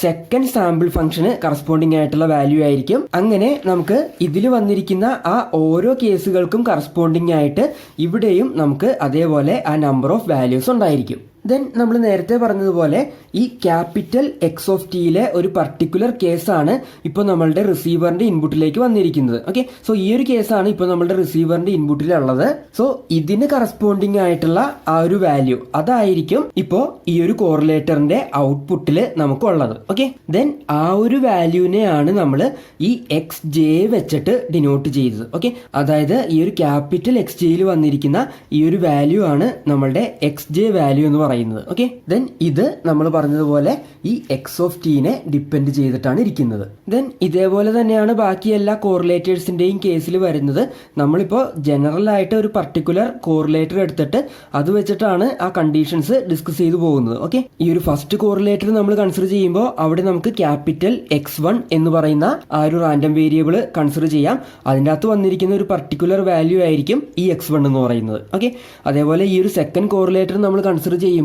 സെക്കൻഡ് സാമ്പിൾ ഫംഗ്ഷന് കറസ്പോണ്ടിങ് ആയിട്ടുള്ള വാല്യൂ ആയിരിക്കും. അങ്ങനെ നമുക്ക് ഇതിൽ വന്നിരിക്കുന്ന ആ ഓരോ കേസുകൾക്കും കറസ്പോണ്ടിങ് ആയിട്ട് ഇവിടെയും നമുക്ക് അതേപോലെ ആ നമ്പർ ഓഫ് വാല്യൂസ് ഉണ്ടായിരിക്കും. ദെൻ നമ്മൾ നേരത്തെ പറഞ്ഞതുപോലെ ഈ ക്യാപിറ്റൽ എക്സ് ഓഫ് ടിയിലെ ഒരു പർട്ടിക്കുലർ കേസാണ് ഇപ്പോൾ നമ്മളുടെ റിസീവറിന്റെ ഇൻപുട്ടിലേക്ക് വന്നിരിക്കുന്നത്. ഓക്കെ, സോ ഈ ഒരു കേസാണ് ഇപ്പോൾ നമ്മളുടെ റിസീവറിന്റെ ഇൻപുട്ടിലുള്ളത്. സോ ഇതിന് കറസ്പോണ്ടിങ് ആയിട്ടുള്ള ആ ഒരു വാല്യൂ അതായിരിക്കും ഇപ്പോൾ ഈ ഒരു കോറിലേറ്ററിന്റെ ഔട്ട്പുട്ടിൽ നമുക്കുള്ളത്. ഓക്കെ, ദെൻ ആ ഒരു വാല്യൂവിനെയാണ് നമ്മൾ ഈ എക്സ് ജെ വെച്ചിട്ട് ഡിനോട്ട് ചെയ്തത്. ഓക്കെ, അതായത് ഈ ഒരു ക്യാപിറ്റൽ എക്സ് ജെയിൽ വന്നിരിക്കുന്ന ഈ ഒരു വാല്യൂ ആണ് നമ്മളുടെ എക്സ് ജെ വാല്യൂ എന്ന് പറയുന്നത്. ഓക്കെ, ദെൻ ഇത് നമ്മൾ പറഞ്ഞതുപോലെ ഈ എക്സ് ഓഫ് ടീനെ ഡിപ്പെൻഡ് ചെയ്തിട്ടാണ് ഇരിക്കുന്നത്. ദെൻ ഇതേപോലെ തന്നെയാണ് ബാക്കി എല്ലാ കോറിലേറ്റേഴ്സിന്റെയും കേസിൽ വരുന്നത്. നമ്മളിപ്പോൾ ജനറൽ ആയിട്ട് ഒരു പർട്ടിക്കുലർ കോറിലേറ്റർ എടുത്തിട്ട് അത് വെച്ചിട്ടാണ് ആ കണ്ടീഷൻസ് ഡിസ്കസ് ചെയ്തു പോകുന്നത്. ഓക്കെ, ഈ ഒരു ഫസ്റ്റ് കോറിലേറ്റർ നമ്മൾ കൺസിഡർ ചെയ്യുമ്പോൾ അവിടെ നമുക്ക് ക്യാപിറ്റൽ എക്സ് വൺ എന്ന് പറയുന്ന ആ ഒരു റാൻഡം വേരിയബിൾ കൺസിഡർ ചെയ്യാം. അതിൻ്റെ അകത്ത് വന്നിരിക്കുന്ന ഒരു പർട്ടിക്കുലർ വാല്യൂ ആയിരിക്കും ഈ എക്സ് വൺ എന്ന് പറയുന്നത്. ഓക്കെ, അതേപോലെ ഈ ഒരു സെക്കൻഡ് കോറിലേറ്റർ നമ്മൾ കൺസിഡർ ചെയ്യുമ്പോൾ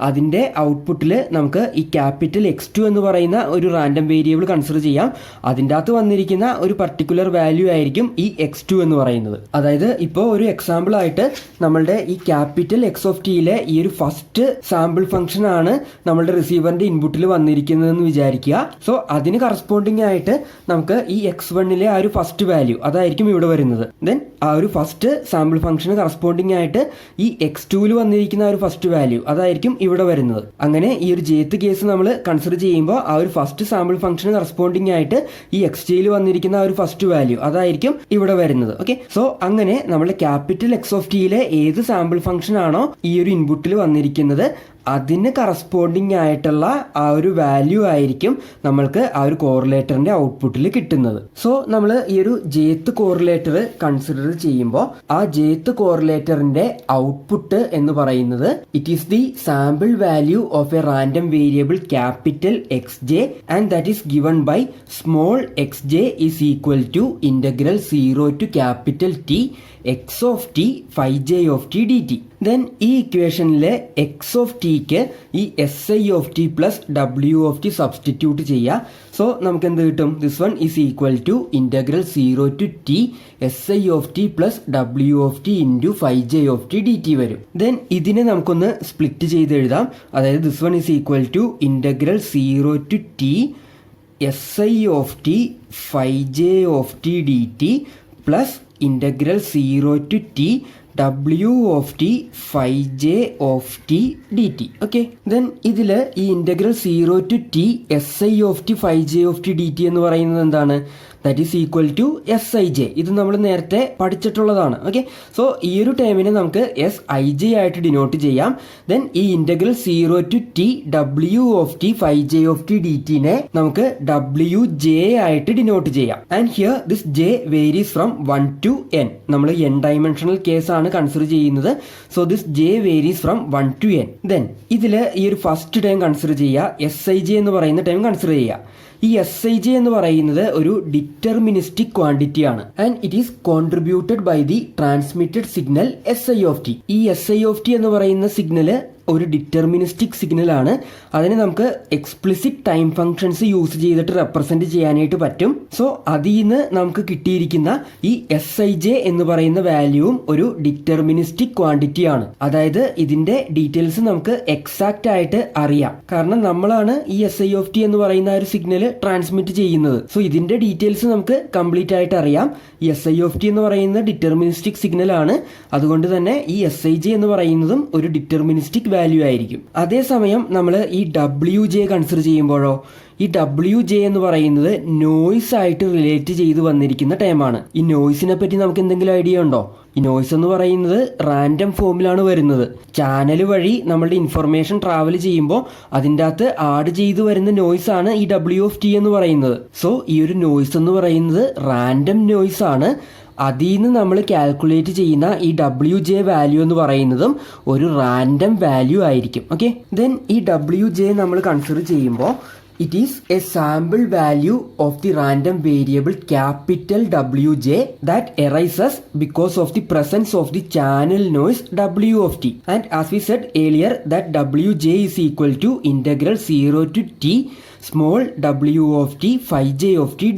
അതിന്റെ ഔട്ട്പുട്ടിൽ നമുക്ക് ഈ ക്യാപിറ്റൽ എക്സ് ടു എന്ന് പറയുന്ന ഒരു റാൻഡം വേരിയബിൾ കൺസിഡർ ചെയ്യാം. അതിൻ്റെ അകത്ത് വന്നിരിക്കുന്ന ഒരു പർട്ടിക്കുലർ വാല്യൂ ആയിരിക്കും ഈ എക്സ് ടു എന്ന് പറയുന്നത്. അതായത് ഇപ്പോൾ ഒരു എക്സാമ്പിൾ ആയിട്ട് നമ്മളുടെ ഈ ക്യാപിറ്റൽ എക്സ് ഓഫ് ടിയിലെ ഈ ഒരു ഫസ്റ്റ് സാമ്പിൾ ഫംഗ്ഷൻ ആണ് നമ്മളുടെ റിസീവറിന്റെ ഇൻപുട്ടിൽ വന്നിരിക്കുന്നതെന്ന് വിചാരിക്കുക. സോ അതിന് കറസ്പോണ്ടിങ് ആയിട്ട് നമുക്ക് ഈ എക്സ് വണ്ണിലെ ആ ഒരു ഫസ്റ്റ് വാല്യൂ അതായിരിക്കും ഇവിടെ വരുന്നത്. ദെൻ ആ ഒരു ഫസ്റ്റ് സാമ്പിൾ ഫംഗ്ഷന് കറസ്പോണ്ടിങ് ആയിട്ട് ഈ എക്സ് ടുവിൽ വന്നിരിക്കുന്ന ആ ഒരു ഫസ്റ്റ് വാല്യൂ അതായിരിക്കും ഇവിടെ വരുന്നത്. അങ്ങനെ ഈ ഒരു ജേത്ത് കേസ് നമ്മൾ കൺസിഡർ ചെയ്യുമ്പോൾ ആ ഒരു ഫസ്റ്റ് സാമ്പിൾ ഫംഗ്ഷന് കറസ്പോണ്ടിങ് ആയിട്ട് ഈ എക്സ് ജിയിൽ വന്നിരിക്കുന്ന ആ ഒരു ഫസ്റ്റ് വാല്യൂ അതായിരിക്കും ഇവിടെ വരുന്നത്. ഓക്കെ, സോ അങ്ങനെ നമ്മുടെ ക്യാപിറ്റൽ എക്സ് ഓഫ് ടിയിലെ ഏത് സാമ്പിൾ ഫംഗ്ഷൻ ആണോ ഈ ഒരു ഇൻപുട്ടിൽ വന്നിരിക്കുന്നത് അതിന് കറസ്പോണ്ടിങ് ആയിട്ടുള്ള ആ ഒരു വാല്യൂ ആയിരിക്കും നമ്മൾക്ക് ആ ഒരു കോറിലേറ്ററിന്റെ ഔട്ട്പുട്ടിൽ കിട്ടുന്നത്. സോ നമ്മൾ ഈ ഒരു ജേത്ത് കോറിലേറ്റർ കൺസിഡർ ചെയ്യുമ്പോൾ ആ ജേത്ത് കോറിലേറ്ററിന്റെ ഔട്ട്പുട്ട് എന്ന് പറയുന്നത് it is the sample value of a random variable capital X J and that is given by small X J is equal to integral 0 to capital T X of T phi J of T D T. Then ഈ ഇക്വേഷനിലെ എക്സ് ഓഫ് ടിക്ക് ഈ S I of T plus W of T substitute ചെയ്യുക. സോ നമുക്ക് എന്ത് കിട്ടും? This one is equal to integral 0 to T S I of T plus W of T into phi J of T D T വരും. ദെൻ ഇതിനെ നമുക്കൊന്ന് സ്പ്ലിറ്റ് ചെയ്ത് എഴുതാം. അതായത് this one is equal to integral 0 to T S I of T phi J of T D T plus integral 0 to T W of T phi J of T D T. Okay, then ഇതിൽ ഈ integral 0 to T S I of T phi J of T D T എന്ന് പറയുന്നത് എന്താണ്? That is equal to S I J. ഇത് നമ്മൾ നേരത്തെ പഠിച്ചിട്ടുള്ളതാണ്. ഓക്കെ, സോ ഈ ഒരു ടേമിനെ നമുക്ക് എസ് ഐ ജെ ആയിട്ട് ഡിനോട്ട് ചെയ്യാം. ദെൻ ഈ integral 0 to T W of T phi J of T D ടിനെ നമുക്ക് ഡബ്ല്യു ജെ ആയിട്ട് ഡിനോട്ട് ചെയ്യാം. And here this J varies from 1 to n. നമ്മൾ n ഡയമെൻഷണൽ കേസാണ് കൺസിഡർ ചെയ്യുന്നത്. So this J varies from 1 to n. Then ഇതിൽ ഈ ഒരു ഫസ്റ്റ് ടൈം കൺസിഡർ ചെയ്യുക, എസ് ഐ ജെ എന്ന് പറയുന്ന ടൈം കൺസിഡർ ചെയ്യുക. ഈ എസ് ഐ ജെ എന്ന് പറയുന്നത് ഒരു ഡിറ്റർമിനിസ്റ്റിക് ക്വാണ്ടിറ്റി ആണ് and it is contributed by the transmitted signal S I of T. ഈ എസ് ഐ ഓഫ് ടി എന്ന് പറയുന്ന സിഗ്നല് ഒരു ഡിറ്റർമിനിസ്റ്റിക് സിഗ്നലാണ്. അതിന് നമുക്ക് എക്സ്പ്ലിസിറ്റ് ടൈം ഫങ്ഷൻസ് യൂസ് ചെയ്തിട്ട് റെപ്രസെന്റ് ചെയ്യാനായിട്ട് പറ്റും. സോ അതിൽ നിന്ന് നമുക്ക് കിട്ടിയിരിക്കുന്ന ഈ SIJ എന്ന് പറയുന്ന വാല്യൂവും ഒരു ഡിറ്റർമിനിസ്റ്റിക് ക്വാണ്ടിറ്റി ആണ്. അതായത് ഇതിന്റെ ഡീറ്റെയിൽസ് നമുക്ക് എക്സാക്റ്റ് ആയിട്ട് അറിയാം. കാരണം നമ്മളാണ് ഈ SI എന്ന് പറയുന്ന ഒരു സിഗ്നൽ ട്രാൻസ്മിറ്റ് ചെയ്യുന്നത്. സോ ഇതിന്റെ ഡീറ്റെയിൽസ് നമുക്ക് കംപ്ലീറ്റ് ആയിട്ട് അറിയാം. ഈ SI എന്ന് പറയുന്ന ഡിറ്റർമിനിസ്റ്റിക് സിഗ്നൽ ആണ്. അതുകൊണ്ട് തന്നെ ഈ SIJ എന്ന് പറയുന്നതും ഒരു ഡിറ്റർമിനിസ്റ്റിക് വാല്യൂ ആയിരിക്കും. അതേസമയം നമ്മൾ ഈ WJ കൺസിഡർ ചെയ്യുമ്പോഴോ, ഈ WJ എന്ന് പറയുന്നത് നോയ്സ് ആയിട്ട് റിലേറ്റ് ചെയ്ത് വന്നിരിക്കുന്ന ടൈമാണ്. ഈ നോയ്സിനെ പറ്റി നമുക്ക് എന്തെങ്കിലും ഐഡിയ ഉണ്ടോ? ഈ നോയ്സ് എന്ന് പറയുന്നത് റാൻഡം ഫോമിലാണ് വരുന്നത്. ചാനൽ വഴി നമ്മളുടെ ഇൻഫർമേഷൻ ട്രാവൽ ചെയ്യുമ്പോൾ അതിൻ്റെ അകത്ത് ആഡ് ചെയ്ത് വരുന്ന നോയ്സ് ആണ് ഈ WT എന്ന് പറയുന്നത്. സോ ഈ ഒരു നോയ്സ് എന്ന് പറയുന്നത് റാൻഡം നോയ്സ് ആണ്. അതിൽ നിന്ന് നമ്മൾ കാൽക്കുലേറ്റ് ചെയ്യുന്ന ഈ WJ വാല്യൂ എന്ന് പറയുന്നതും ഒരു റാൻഡം വാല്യൂ ആയിരിക്കും. ഓക്കെ, ദെൻ ഈ WJ നമ്മൾ കൺസിഡർ ചെയ്യുമ്പോൾ it is a sample value of the random variable capital WJ that arises because of the presence of the channel noise WT. And as we said earlier that WJ is equal to integral 0 to t small WT 5J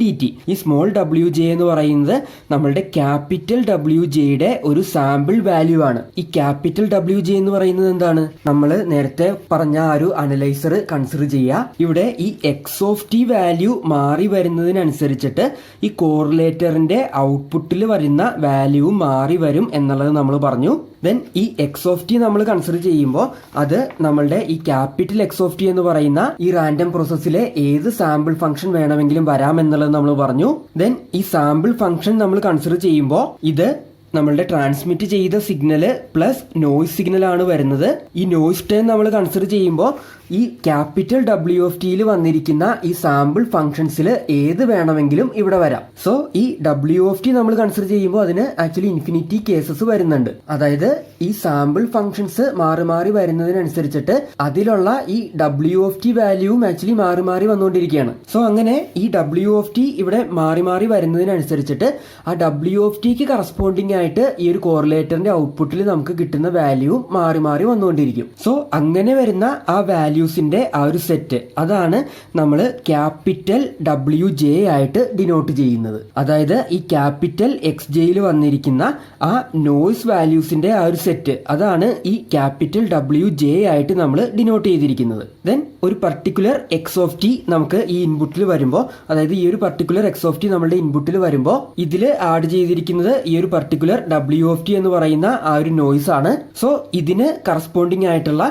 dt. ഈ സ്മോൾ WJ എന്ന് പറയുന്നത് നമ്മളുടെ ക്യാപിറ്റൽ WJയുടെ ഒരു സാമ്പിൾ വാല്യൂ ആണ്. ഈ ക്യാപിറ്റൽ WJ എന്ന് പറയുന്നത് എന്താണ്? നമ്മൾ നേരത്തെ പറഞ്ഞ ആ ഒരു അനലൈസർ കൺസിഡർ ചെയ്യുക. ഇവിടെ ഈ XT വാല്യൂ മാറി വരുന്നതിനനുസരിച്ചിട്ട് ഈ കോറിലേറ്ററിന്റെ ഔട്ട്പുട്ടിൽ വരുന്ന വാല്യൂ മാറി വരും എന്നുള്ളത് നമ്മൾ പറഞ്ഞു. ദെൻ ഈ XT നമ്മൾ കൺസിഡർ ചെയ്യുമ്പോൾ അത് നമ്മളുടെ ഈ ക്യാപിറ്റൽ XT എന്ന് പറയുന്ന ഈ റാൻഡം പ്രോസസ്സിലെ ഏത് സാമ്പിൾ ഫംഗ്ഷൻ വേണമെങ്കിലും വരാം എന്നുള്ളത് നമ്മൾ പറഞ്ഞു. ദെൻ ഈ സാമ്പിൾ ഫംഗ്ഷൻ നമ്മൾ കൺസിഡർ ചെയ്യുമ്പോൾ ഇത് നമ്മളുടെ ട്രാൻസ്മിറ്റ് ചെയ്ത സിഗ്നല് പ്ലസ് നോയ്സ് സിഗ്നൽ ആണ് വരുന്നത്. ഈ നോയ്സ് ടേം നമ്മൾ കൺസിഡർ ചെയ്യുമ്പോൾ ഈ ക്യാപിറ്റൽ WTയിൽ വന്നിരിക്കുന്ന ഈ സാമ്പിൾ ഫംഗ്ഷൻസിൽ ഏത് വേണമെങ്കിലും ഇവിടെ വരാം. സോ ഈ WT നമ്മൾ കൺസിഡർ ചെയ്യുമ്പോൾ അതിന് ആക്ച്വലി ഇൻഫിനിറ്റി കേസസ് വരുന്നുണ്ട്. അതായത് ഈ സാമ്പിൾ ഫംഗ്ഷൻസ് മാറി മാറി വരുന്നതിനനുസരിച്ചിട്ട് അതിലുള്ള ഈ WT വാല്യൂവും ആക്ച്വലി മാറി മാറി വന്നുകൊണ്ടിരിക്കുകയാണ്. സോ അങ്ങനെ ഈ WT ഇവിടെ മാറി മാറി വരുന്നതിനനുസരിച്ചിട്ട് ആ WTക്ക് കറസ്പോണ്ടിങ് ആയിട്ട് ഈ ഒരു കോറിലേറ്ററിന്റെ ഔട്ട്പുട്ടിൽ നമുക്ക് കിട്ടുന്ന വാല്യൂ മാറി മാറി വന്നുകൊണ്ടിരിക്കും. സോ അങ്ങനെ വരുന്ന ആ വാല്യൂസിന്റെ ആ ഒരു സെറ്റ് അതാണ് നമ്മൾ ക്യാപിറ്റൽ WJ ആയിട്ട് ഡിനോട്ട് ചെയ്യുന്നത്. അതായത് ഈ ക്യാപിറ്റൽ XJയിൽ വന്നിരിക്കുന്ന ആ നോയ്സ് വാല്യൂസിന്റെ ആ ഒരു സെറ്റ് അതാണ് ഈ ക്യാപിറ്റൽ WJ ആയിട്ട് നമ്മൾ ഡിനോട്ട് ചെയ്തിരിക്കുന്നത്. ദെൻ ഒരു പർട്ടിക്കുലർ XT നമുക്ക് ഈ ഇൻപുട്ടിൽ വരുമ്പോൾ, അതായത് ഈ ഒരു പർട്ടിക്കുലർ XT നമ്മുടെ ഇൻപുട്ടിൽ വരുമ്പോൾ ഇതിൽ ആഡ് ചെയ്തിരിക്കുന്നത് ഈ ഒരു പർട്ടിക്കുലർ WT എന്ന് പറയുന്ന ആ ഒരു നോയ്സ് ആണ്. സോ ഇതിന് കറസ്പോണ്ടിങ് ആയിട്ടുള്ള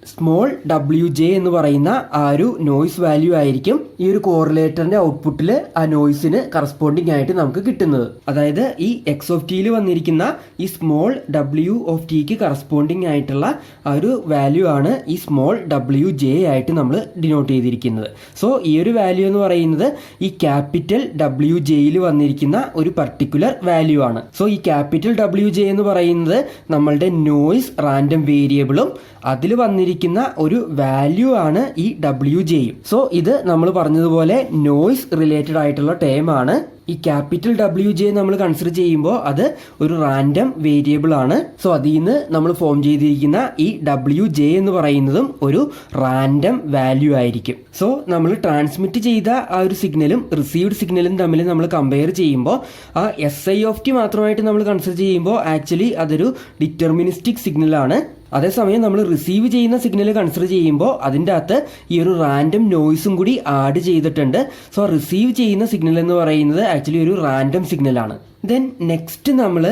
സ്മോൾ WJ എന്ന് പറയുന്ന ആ ഒരു നോയ്സ് വാല്യൂ ആയിരിക്കും ഈ ഒരു കോറിലേറ്ററിന്റെ ഔട്ട്പുട്ടിൽ ആ നോയ്സിന് കറസ്പോണ്ടിങ് ആയിട്ട് നമുക്ക് കിട്ടുന്നത്. അതായത് ഈ XTയിൽ വന്നിരിക്കുന്ന ഈ സ്മോൾ WTക്ക് കറസ്പോണ്ടിങ് ആയിട്ടുള്ള ആ ഒരു വാല്യൂ ആണ് ഈ സ്മോൾ WJ ആയിട്ട് നമ്മൾ ഡിനോട്ട് ചെയ്തിരിക്കുന്നത്. സോ ഈ ഒരു വാല്യൂ എന്ന് പറയുന്നത് ഈ ക്യാപിറ്റൽ WJയിൽ വന്നിരിക്കുന്ന ഒരു പർട്ടിക്കുലർ വാല്യൂ ആണ്. സോ ഈ ക്യാപിറ്റൽ WJ എന്ന് പറയുന്നത് നമ്മളുടെ നോയ്സ് റാൻഡം വേരിയബിളും അതിൽ വന്നിരിക്കുന്ന ഒരു വാല്യൂ ആണ് ഈ WJയും. സോ ഇത് നമ്മൾ പറഞ്ഞതുപോലെ നോയ്സ് റിലേറ്റഡ് ആയിട്ടുള്ള ടേം ആണ്. ഈ ക്യാപിറ്റൽ WJ നമ്മൾ കൺസിഡർ ചെയ്യുമ്പോൾ അത് ഒരു റാൻഡം വേരിയബിൾ ആണ്. സോ അതിൽ നിന്ന് നമ്മൾ ഫോം ചെയ്തിരിക്കുന്ന ഈ WJ എന്ന് പറയുന്നതും ഒരു റാൻഡം വാല്യൂ ആയിരിക്കും. സോ നമ്മൾ ട്രാൻസ്മിറ്റ് ചെയ്ത ആ ഒരു സിഗ്നലും റിസീവ്ഡ് സിഗ്നലും തമ്മിൽ നമ്മൾ കമ്പയർ ചെയ്യുമ്പോൾ ആ SI മാത്രമായിട്ട് നമ്മൾ കൺസിഡർ ചെയ്യുമ്പോൾ ആക്ച്വലി അതൊരു ഡിറ്റർമിനിസ്റ്റിക് സിഗ്നലാണ്. അതേസമയം നമ്മൾ റിസീവ് ചെയ്യുന്ന സിഗ്നൽ കൺസിഡർ ചെയ്യുമ്പോൾ അതിൻ്റെ അകത്ത് ഈ ഒരു റാൻഡം നോയ്സും കൂടി ആഡ് ചെയ്തിട്ടുണ്ട്. സോ റിസീവ് ചെയ്യുന്ന സിഗ്നൽ എന്ന് പറയുന്നത് ആക്ച്വലി ഒരു റാൻഡം സിഗ്നലാണ്. ദെൻ നെക്സ്റ്റ് നമ്മൾ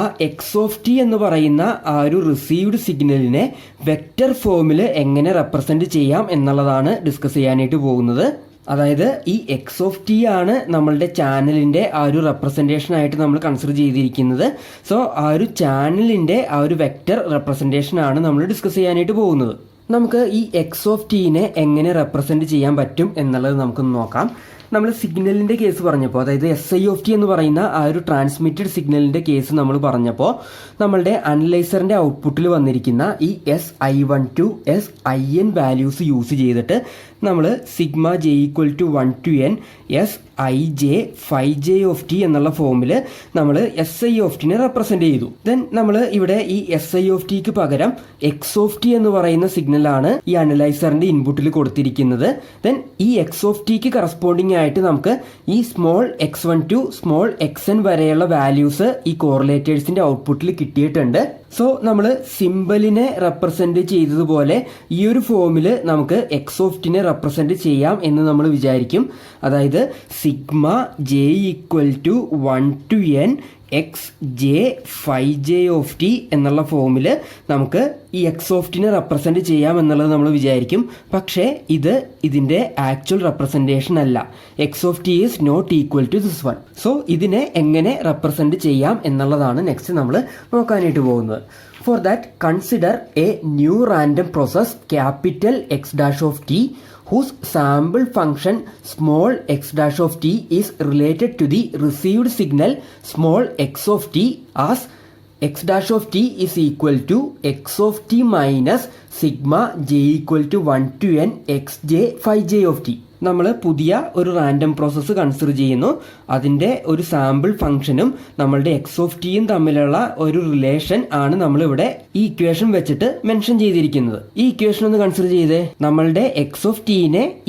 ആ XT എന്ന് പറയുന്ന ആ ഒരു റിസീവ്ഡ് സിഗ്നലിനെ വെക്റ്റർ ഫോമിൽ എങ്ങനെ റെപ്രസെൻറ്റ് ചെയ്യാം എന്നുള്ളതാണ് ഡിസ്കസ് ചെയ്യാനായിട്ട് പോകുന്നത്. അതായത് ഈ XT ആണ് നമ്മളുടെ ചാനലിൻ്റെ ആ ഒരു റെപ്രസെൻറ്റേഷൻ ആയിട്ട് നമ്മൾ കൺസിഡർ ചെയ്തിരിക്കുന്നത്. സോ ആ ഒരു ചാനലിൻ്റെ ആ ഒരു വെക്റ്റർ റെപ്രസെൻറ്റേഷൻ ആണ് നമ്മൾ ഡിസ്കസ് ചെയ്യാനായിട്ട് പോകുന്നത്. നമുക്ക് ഈ XTനെ എങ്ങനെ റെപ്രസെൻറ്റ് ചെയ്യാൻ പറ്റും എന്നുള്ളത് നമുക്കൊന്ന് നോക്കാം. നമ്മൾ സിഗ്നലിൻ്റെ കേസ് പറഞ്ഞപ്പോൾ, അതായത് SI എന്ന് പറയുന്ന ആ ഒരു ട്രാൻസ്മിറ്റഡ് സിഗ്നലിൻ്റെ കേസ് നമ്മൾ പറഞ്ഞപ്പോൾ, നമ്മളുടെ അനലൈസറിൻ്റെ ഔട്ട്പുട്ടിൽ വന്നിരിക്കുന്ന ഈ SI12 SIN വാല്യൂസ് യൂസ് ചെയ്തിട്ട് നമ്മൾ sigma J = 1 to n Sij 5J എന്നുള്ള ഫോമിൽ നമ്മൾ SI റെപ്രസെൻ്റ് ചെയ്തു. ദെൻ നമ്മൾ ഇവിടെ ഈ SI പകരം X എന്ന് പറയുന്ന സിഗ്നലാണ് ഈ അനലൈസറിൻ്റെ ഇൻപുട്ടിൽ കൊടുത്തിരിക്കുന്നത്. ദെൻ ഈ X കറസ്പോണ്ടിങ് ആയിട്ട് നമുക്ക് ഈ small x1 to small xn വരെയുള്ള വാല്യൂസ് ഈ കോറിലേറ്റേഴ്സിൻ്റെ ഔട്ട്പുട്ടിൽ കിട്ടിയിട്ടുണ്ട്. സോ നമ്മൾ സിംബലിനെ റെപ്രസെൻ്റ് ചെയ്തതുപോലെ ഈ ഒരു ഫോമിൽ നമുക്ക് X റെപ്രസെൻ്റ് ചെയ്യാം എന്ന് നമ്മൾ വിചാരിക്കും. അതായത് sigma J = 1 to n Xj 5J എന്നുള്ള ഫോമിൽ നമുക്ക് ഈ X റെപ്രസെൻ്റ് ചെയ്യാം എന്നുള്ളത് നമ്മൾ വിചാരിക്കും. പക്ഷേ ഇതിൻ്റെ ആക്ച്വൽ റെപ്രസെൻറ്റേഷൻ അല്ല. X is not equal to this one. So ഇതിനെ എങ്ങനെ റെപ്രസെൻ്റ് ചെയ്യാം എന്നുള്ളതാണ് നെക്സ്റ്റ് നമ്മൾ നോക്കാനായിട്ട് പോകുന്നത്. For that consider a new random process capital X' whose sample function small x' is related to the received signal small x as x' is equal to x minus sigma J = 1 to n Xj 5J. നമ്മൾ പുതിയ ഒരു റാൻഡം പ്രോസസ്സ് കൺസിഡർ ചെയ്യുന്നു. അതിൻ്റെ ഒരു സാമ്പിൾ ഫംഗ്ഷനും നമ്മളുടെ X തമ്മിലുള്ള ഒരു റിലേഷൻ ആണ് നമ്മളിവിടെ ഈ ഇക്വേഷൻ വെച്ചിട്ട് മെൻഷൻ ചെയ്തിരിക്കുന്നത്. ഈ ഇക്വേഷൻ ഒന്ന് കൺസിഡർ ചെയ്തേ. നമ്മളുടെ X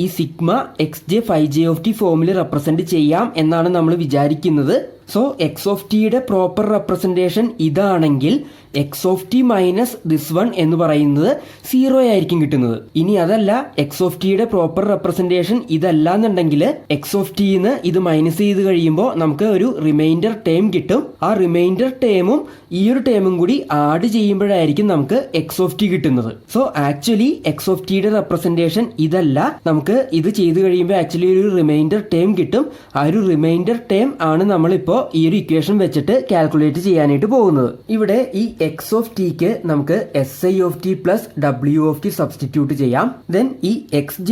ഈ സിഗ്മ Xj 5J ഫോമിൽ റെപ്രസെന്റ് ചെയ്യാം എന്നാണ് നമ്മൾ വിചാരിക്കുന്നത്. സോ X പ്രോപ്പർ റെപ്രസെൻറ്റേഷൻ ഇതാണെങ്കിൽ X മൈനസ് ദിസ് വൺ എന്ന് പറയുന്നത് 0 ആയിരിക്കും കിട്ടുന്നത്. ഇനി അതല്ല, X പ്രോപ്പർ റെപ്രസെൻറ്റേഷൻ ഇതല്ല എന്നുണ്ടെങ്കിൽ X ഇത് മൈനസ് ചെയ്ത് കഴിയുമ്പോൾ നമുക്ക് ഒരു റിമൈൻഡർ ടേം കിട്ടും. ആ റിമൈൻഡർ ടേമും ഈ ഒരു ടേമും കൂടി ആഡ് ചെയ്യുമ്പോഴായിരിക്കും നമുക്ക് X കിട്ടുന്നത്. സോ ആക്ച്വലി X റെപ്രസെൻറ്റേഷൻ ഇതല്ല. നമുക്ക് ഇത് ചെയ്ത് കഴിയുമ്പോൾ ആക്ച്വലി ഒരു റിമൈൻഡർ ടേം കിട്ടും. ആ ഒരു റിമൈൻഡർ ടേം ആണ് നമ്മളിപ്പോൾ ഈ ഒരു ഇക്വേഷൻ വെച്ചിട്ട് കാൽക്കുലേറ്റ് ചെയ്യാനായിട്ട് പോകുന്നത്. ഇവിടെ ഈ X നമുക്ക് SI പ്ലസ് W സബ്സ്റ്റിറ്റ്യൂട്ട് ചെയ്യാം. ദെൻ ഈ XJ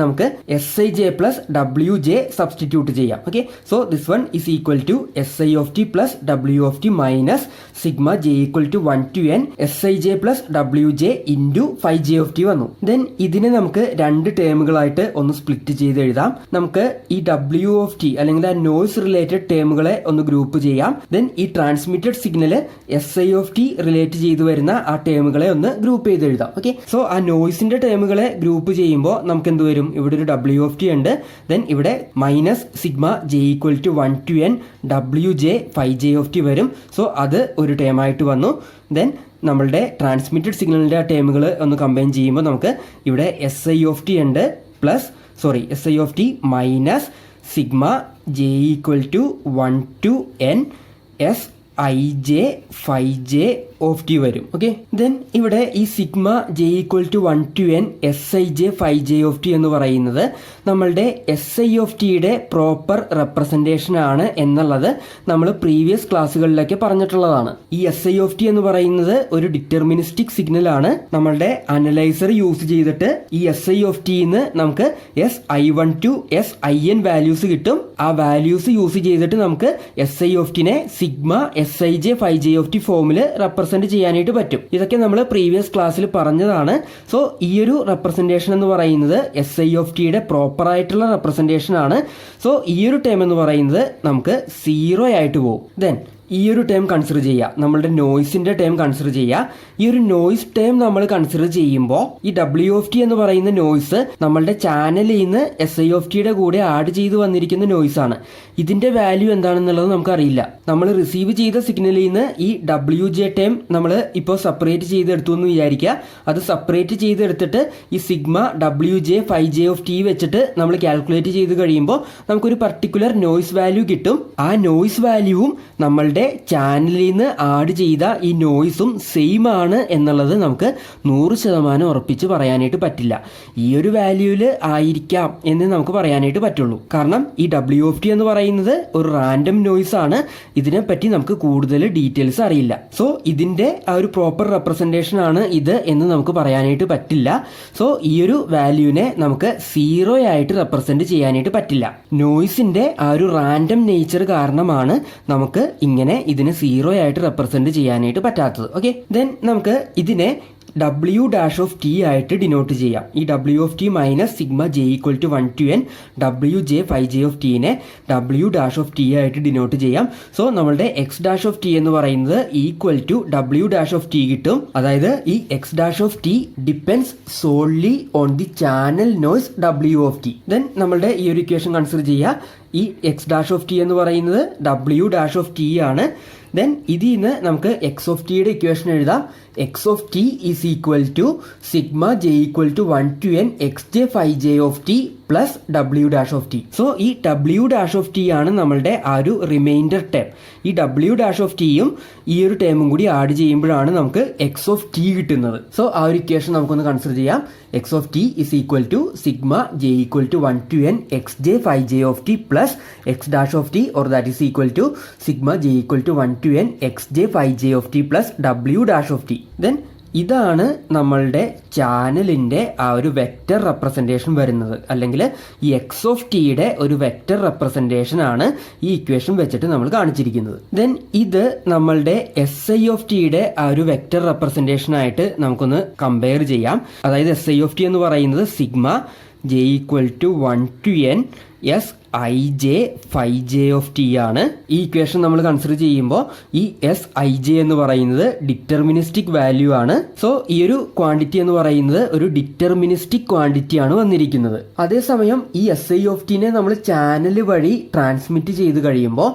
നമുക്ക് Sij പ്ലസ് WJ സബ്സ്റ്റിറ്റ്യൂട്ട് ചെയ്യാം. Okay, so this one is equal to SI plus W minus sigma J = 1 to n Sij plus WJ into 5J വന്നു. ദെൻ ഇതിനെ നമുക്ക് രണ്ട് ടേമുകളായിട്ട് ഒന്ന് സ്പ്ലിറ്റ് ചെയ്ത് എഴുതാം. നമുക്ക് ഈ W അല്ലെങ്കിൽ ആ നോയ്സ് റിലേറ്റഡ് ടേമുകളെ ഒന്ന് ഗ്രൂപ്പ് ചെയ്യാം. ദെൻ ഈ ട്രാൻസ്മിറ്റഡ് സിഗ്നല് SI റിലേറ്റ് ചെയ്ത് വരുന്ന ആ ടേമുകളെ ഒന്ന് ഗ്രൂപ്പ് ചെയ്ത് എഴുതാം. ഓക്കെ, സോ ആ നോയ്സിന്റെ ടേമുകളെ ഗ്രൂപ്പ് ചെയ്യുമ്പോൾ നമുക്ക് എന്ത് വരും? ഇവിടെ ഒരു W ഉണ്ട്. ദെൻ ഇവിടെ minus sigma J = 1 to n WJ 5J വരും. സോ അത് ഒരു ടേമായിട്ട് വന്നു. ദെൻ നമ്മളുടെ ട്രാൻസ്മിറ്റഡ് സിഗ്നലിൻ്റെ ആ ടേമുകൾ ഒന്ന് കമ്പൈൻ ചെയ്യുമ്പോൾ നമുക്ക് ഇവിടെ SI ഉണ്ട് plus SI minus sigma J = 1 to n Sij 5J വരും. ഓക്കെ, ദെൻ ഇവിടെ ഈ sigma J = 1 to n Sij 5J എന്ന് പറയുന്നത് നമ്മളുടെ SI പ്രോപ്പർ റെപ്രസെൻറ്റേഷൻ ആണ് എന്നുള്ളത് നമ്മൾ പ്രീവിയസ് ക്ലാസ്സുകളിലൊക്കെ പറഞ്ഞിട്ടുള്ളതാണ്. ഈ SI എന്ന് പറയുന്നത് ഒരു ഡിറ്റർമിനിസ്റ്റിക് സിഗ്നൽ ആണ്. നമ്മളുടെ അനലൈസർ യൂസ് ചെയ്തിട്ട് ഈ SI നമുക്ക് SI1 to SIN വാല്യൂസ് കിട്ടും. ആ വാല്യൂസ് യൂസ് ചെയ്തിട്ട് നമുക്ക് SI സിഗ്മ Sij 5J ഫോമിൽ റെപ്രസെന്റ് ചെയ്യാനായിട്ട് പറ്റും. ഇതൊക്കെ നമ്മൾ പ്രീവിയസ് ക്ലാസ്സിൽ പറഞ്ഞതാണ്. സോ ഈ ഒരു റെപ്രസെൻറ്റേഷൻ എന്ന് പറയുന്നത് SI പ്രോപ്പർ ആയിട്ടുള്ള റെപ്രസെൻറ്റേഷൻ ആണ്. സോ ഈ ഒരു ടേം എന്ന് പറയുന്നത് നമുക്ക് 0 ആയിട്ട് പോകും. ദെൻ ഈ ഒരു ടേം കൺസിഡർ ചെയ്യുക, നമ്മളുടെ നോയ്സിൻ്റെ ടേം കൺസിഡർ ചെയ്യുക. ഈ ഒരു നോയ്സ് ടേം നമ്മൾ കൺസിഡർ ചെയ്യുമ്പോൾ ഈ W എന്ന് പറയുന്ന നോയ്സ് നമ്മളുടെ ചാനലിൽ നിന്ന് SI കൂടെ ആഡ് ചെയ്ത് വന്നിരിക്കുന്ന നോയ്സ് ആണ്. ഇതിൻ്റെ വാല്യൂ എന്താണെന്നുള്ളത് നമുക്കറിയില്ല. നമ്മൾ റിസീവ് ചെയ്ത സിഗ്നലിൽ നിന്ന് ഈ WJ ടേം നമ്മൾ ഇപ്പോൾ സെപ്പറേറ്റ് ചെയ്തെടുത്തു എന്ന് വിചാരിക്കുക. അത് സെപ്പറേറ്റ് ചെയ്തെടുത്തിട്ട് ഈ സിഗ്മ WJ 5J വെച്ചിട്ട് നമ്മൾ കാൽക്കുലേറ്റ് ചെയ്ത് കഴിയുമ്പോൾ നമുക്കൊരു പർട്ടിക്കുലർ നോയ്സ് വാല്യൂ കിട്ടും. ആ നോയ്സ് വാല്യൂവും നമ്മളുടെ നമ്മളുടെ ചാനലിൽ നിന്ന് ആഡ് ചെയ്ത ഈ നോയ്സും സെയിം ആണ് എന്നുള്ളത് നമുക്ക് 100% ഉറപ്പിച്ച് പറയാനായിട്ട് പറ്റില്ല. ഈ ഒരു വാല്യൂവിൽ ആയിരിക്കാം എന്ന് നമുക്ക് പറയാനായിട്ട് പറ്റുള്ളൂ. കാരണം ഈ WFT എന്ന് പറയുന്നത് ഒരു റാൻഡം നോയ്സ് ആണ്. ഇതിനെപ്പറ്റി നമുക്ക് കൂടുതൽ ഡീറ്റെയിൽസ് അറിയില്ല. സോ ഇതിൻ്റെ ആ ഒരു പ്രോപ്പർ റെപ്രസെൻറ്റേഷൻ ആണ് ഇത് എന്ന് നമുക്ക് പറയാനായിട്ട് പറ്റില്ല. സോ ഈ ഒരു വാല്യൂവിനെ നമുക്ക് 0 ആയിട്ട് റെപ്രസെൻറ്റ് ചെയ്യാനായിട്ട് പറ്റില്ല. നോയ്സിൻ്റെ ആ ഒരു റാൻഡം നേച്ചർ കാരണമാണ് നമുക്ക് ഇങ്ങനെ ഇതിനെ 0 ആയിട്ട് റെപ്രസെന്റ് ചെയ്യാനായിട്ട് പറ്റാത്തത്. ഓക്കെ, ദെൻ നമുക്ക് ഇതിനെ W' ആയിട്ട് ഡിനോട്ട് ചെയ്യാം. ഈ WT minus sigma J = 1 to n WJ 5J നെ W' ആയിട്ട് ഡിനോട്ട് ചെയ്യാം. സോ നമ്മളുടെ X' എന്ന് പറയുന്നത് ഈക്വൽ ടു W' കിട്ടും. അതായത് ഈ X' depends solely on the channel noise WT. Then നമ്മളുടെ ഈ ഒരു ഇക്വേഷൻ കൺസിഡർ ചെയ്യുക. ഈ X' എന്ന് പറയുന്നത് W' ആണ്. ദെൻ ഇതിൽ നിന്ന് നമുക്ക് X(t)യുടെ ഇക്വേഷൻ എഴുതാം. X(t) is equal to sigma J = 1 to n XJ 5J plus W'. So ഈ W' ആണ് നമ്മളുടെ ആ ഒരു റിമൈൻഡർ ടേം. ഈ W'യും ഈ ഒരു ടേമും കൂടി ആഡ് ചെയ്യുമ്പോഴാണ് നമുക്ക് X(t) കിട്ടുന്നത്. സോ ആ ഒരു ഇക്വേഷൻ നമുക്കൊന്ന് കൺസിഡർ ചെയ്യാം. X(t) is equal to sigma J = 1 to n XJ 5J plus X' or that is equal to sigma J = 1 to n XJ 5J plus W'. Then ഇതാണ് നമ്മളുടെ ചാനലിൻ്റെ ആ ഒരു വെക്റ്റർ റെപ്രസെൻറ്റേഷൻ വരുന്നത്. അല്ലെങ്കിൽ ഈ X(t)യുടെ ഒരു വെക്റ്റർ റെപ്രസെൻറ്റേഷൻ ആണ് ഈ ഇക്വേഷൻ വെച്ചിട്ട് നമ്മൾ കാണിച്ചിരിക്കുന്നത്. ദെൻ ഇത് നമ്മളുടെ SI(t)യുടെ ആ ഒരു വെക്റ്റർ റെപ്രസെൻറ്റേഷൻ ആയിട്ട് നമുക്കൊന്ന് കമ്പയർ ചെയ്യാം. അതായത് SI(t) എന്ന് പറയുന്നത് sigma J = 1 to n Sij 5J ആണ്. ഈ ഇക്വേഷൻ നമ്മൾ കൺസിഡർ ചെയ്യുമ്പോൾ ഈ Sij എന്ന് പറയുന്നത് ഡിറ്റർമിനിസ്റ്റിക് വാല്യൂ ആണ്. സോ ഈ ഒരു ക്വാണ്ടിറ്റി എന്ന് പറയുന്നത് ഒരു ഡിറ്റർമിനിസ്റ്റിക് ക്വാണ്ടിറ്റി ആണ് വന്നിരിക്കുന്നത്. അതേസമയം ഈ SI(t)നെ നമ്മൾ ചാനൽ വഴി ട്രാൻസ്മിറ്റ് ചെയ്ത് കഴിയുമ്പോൾ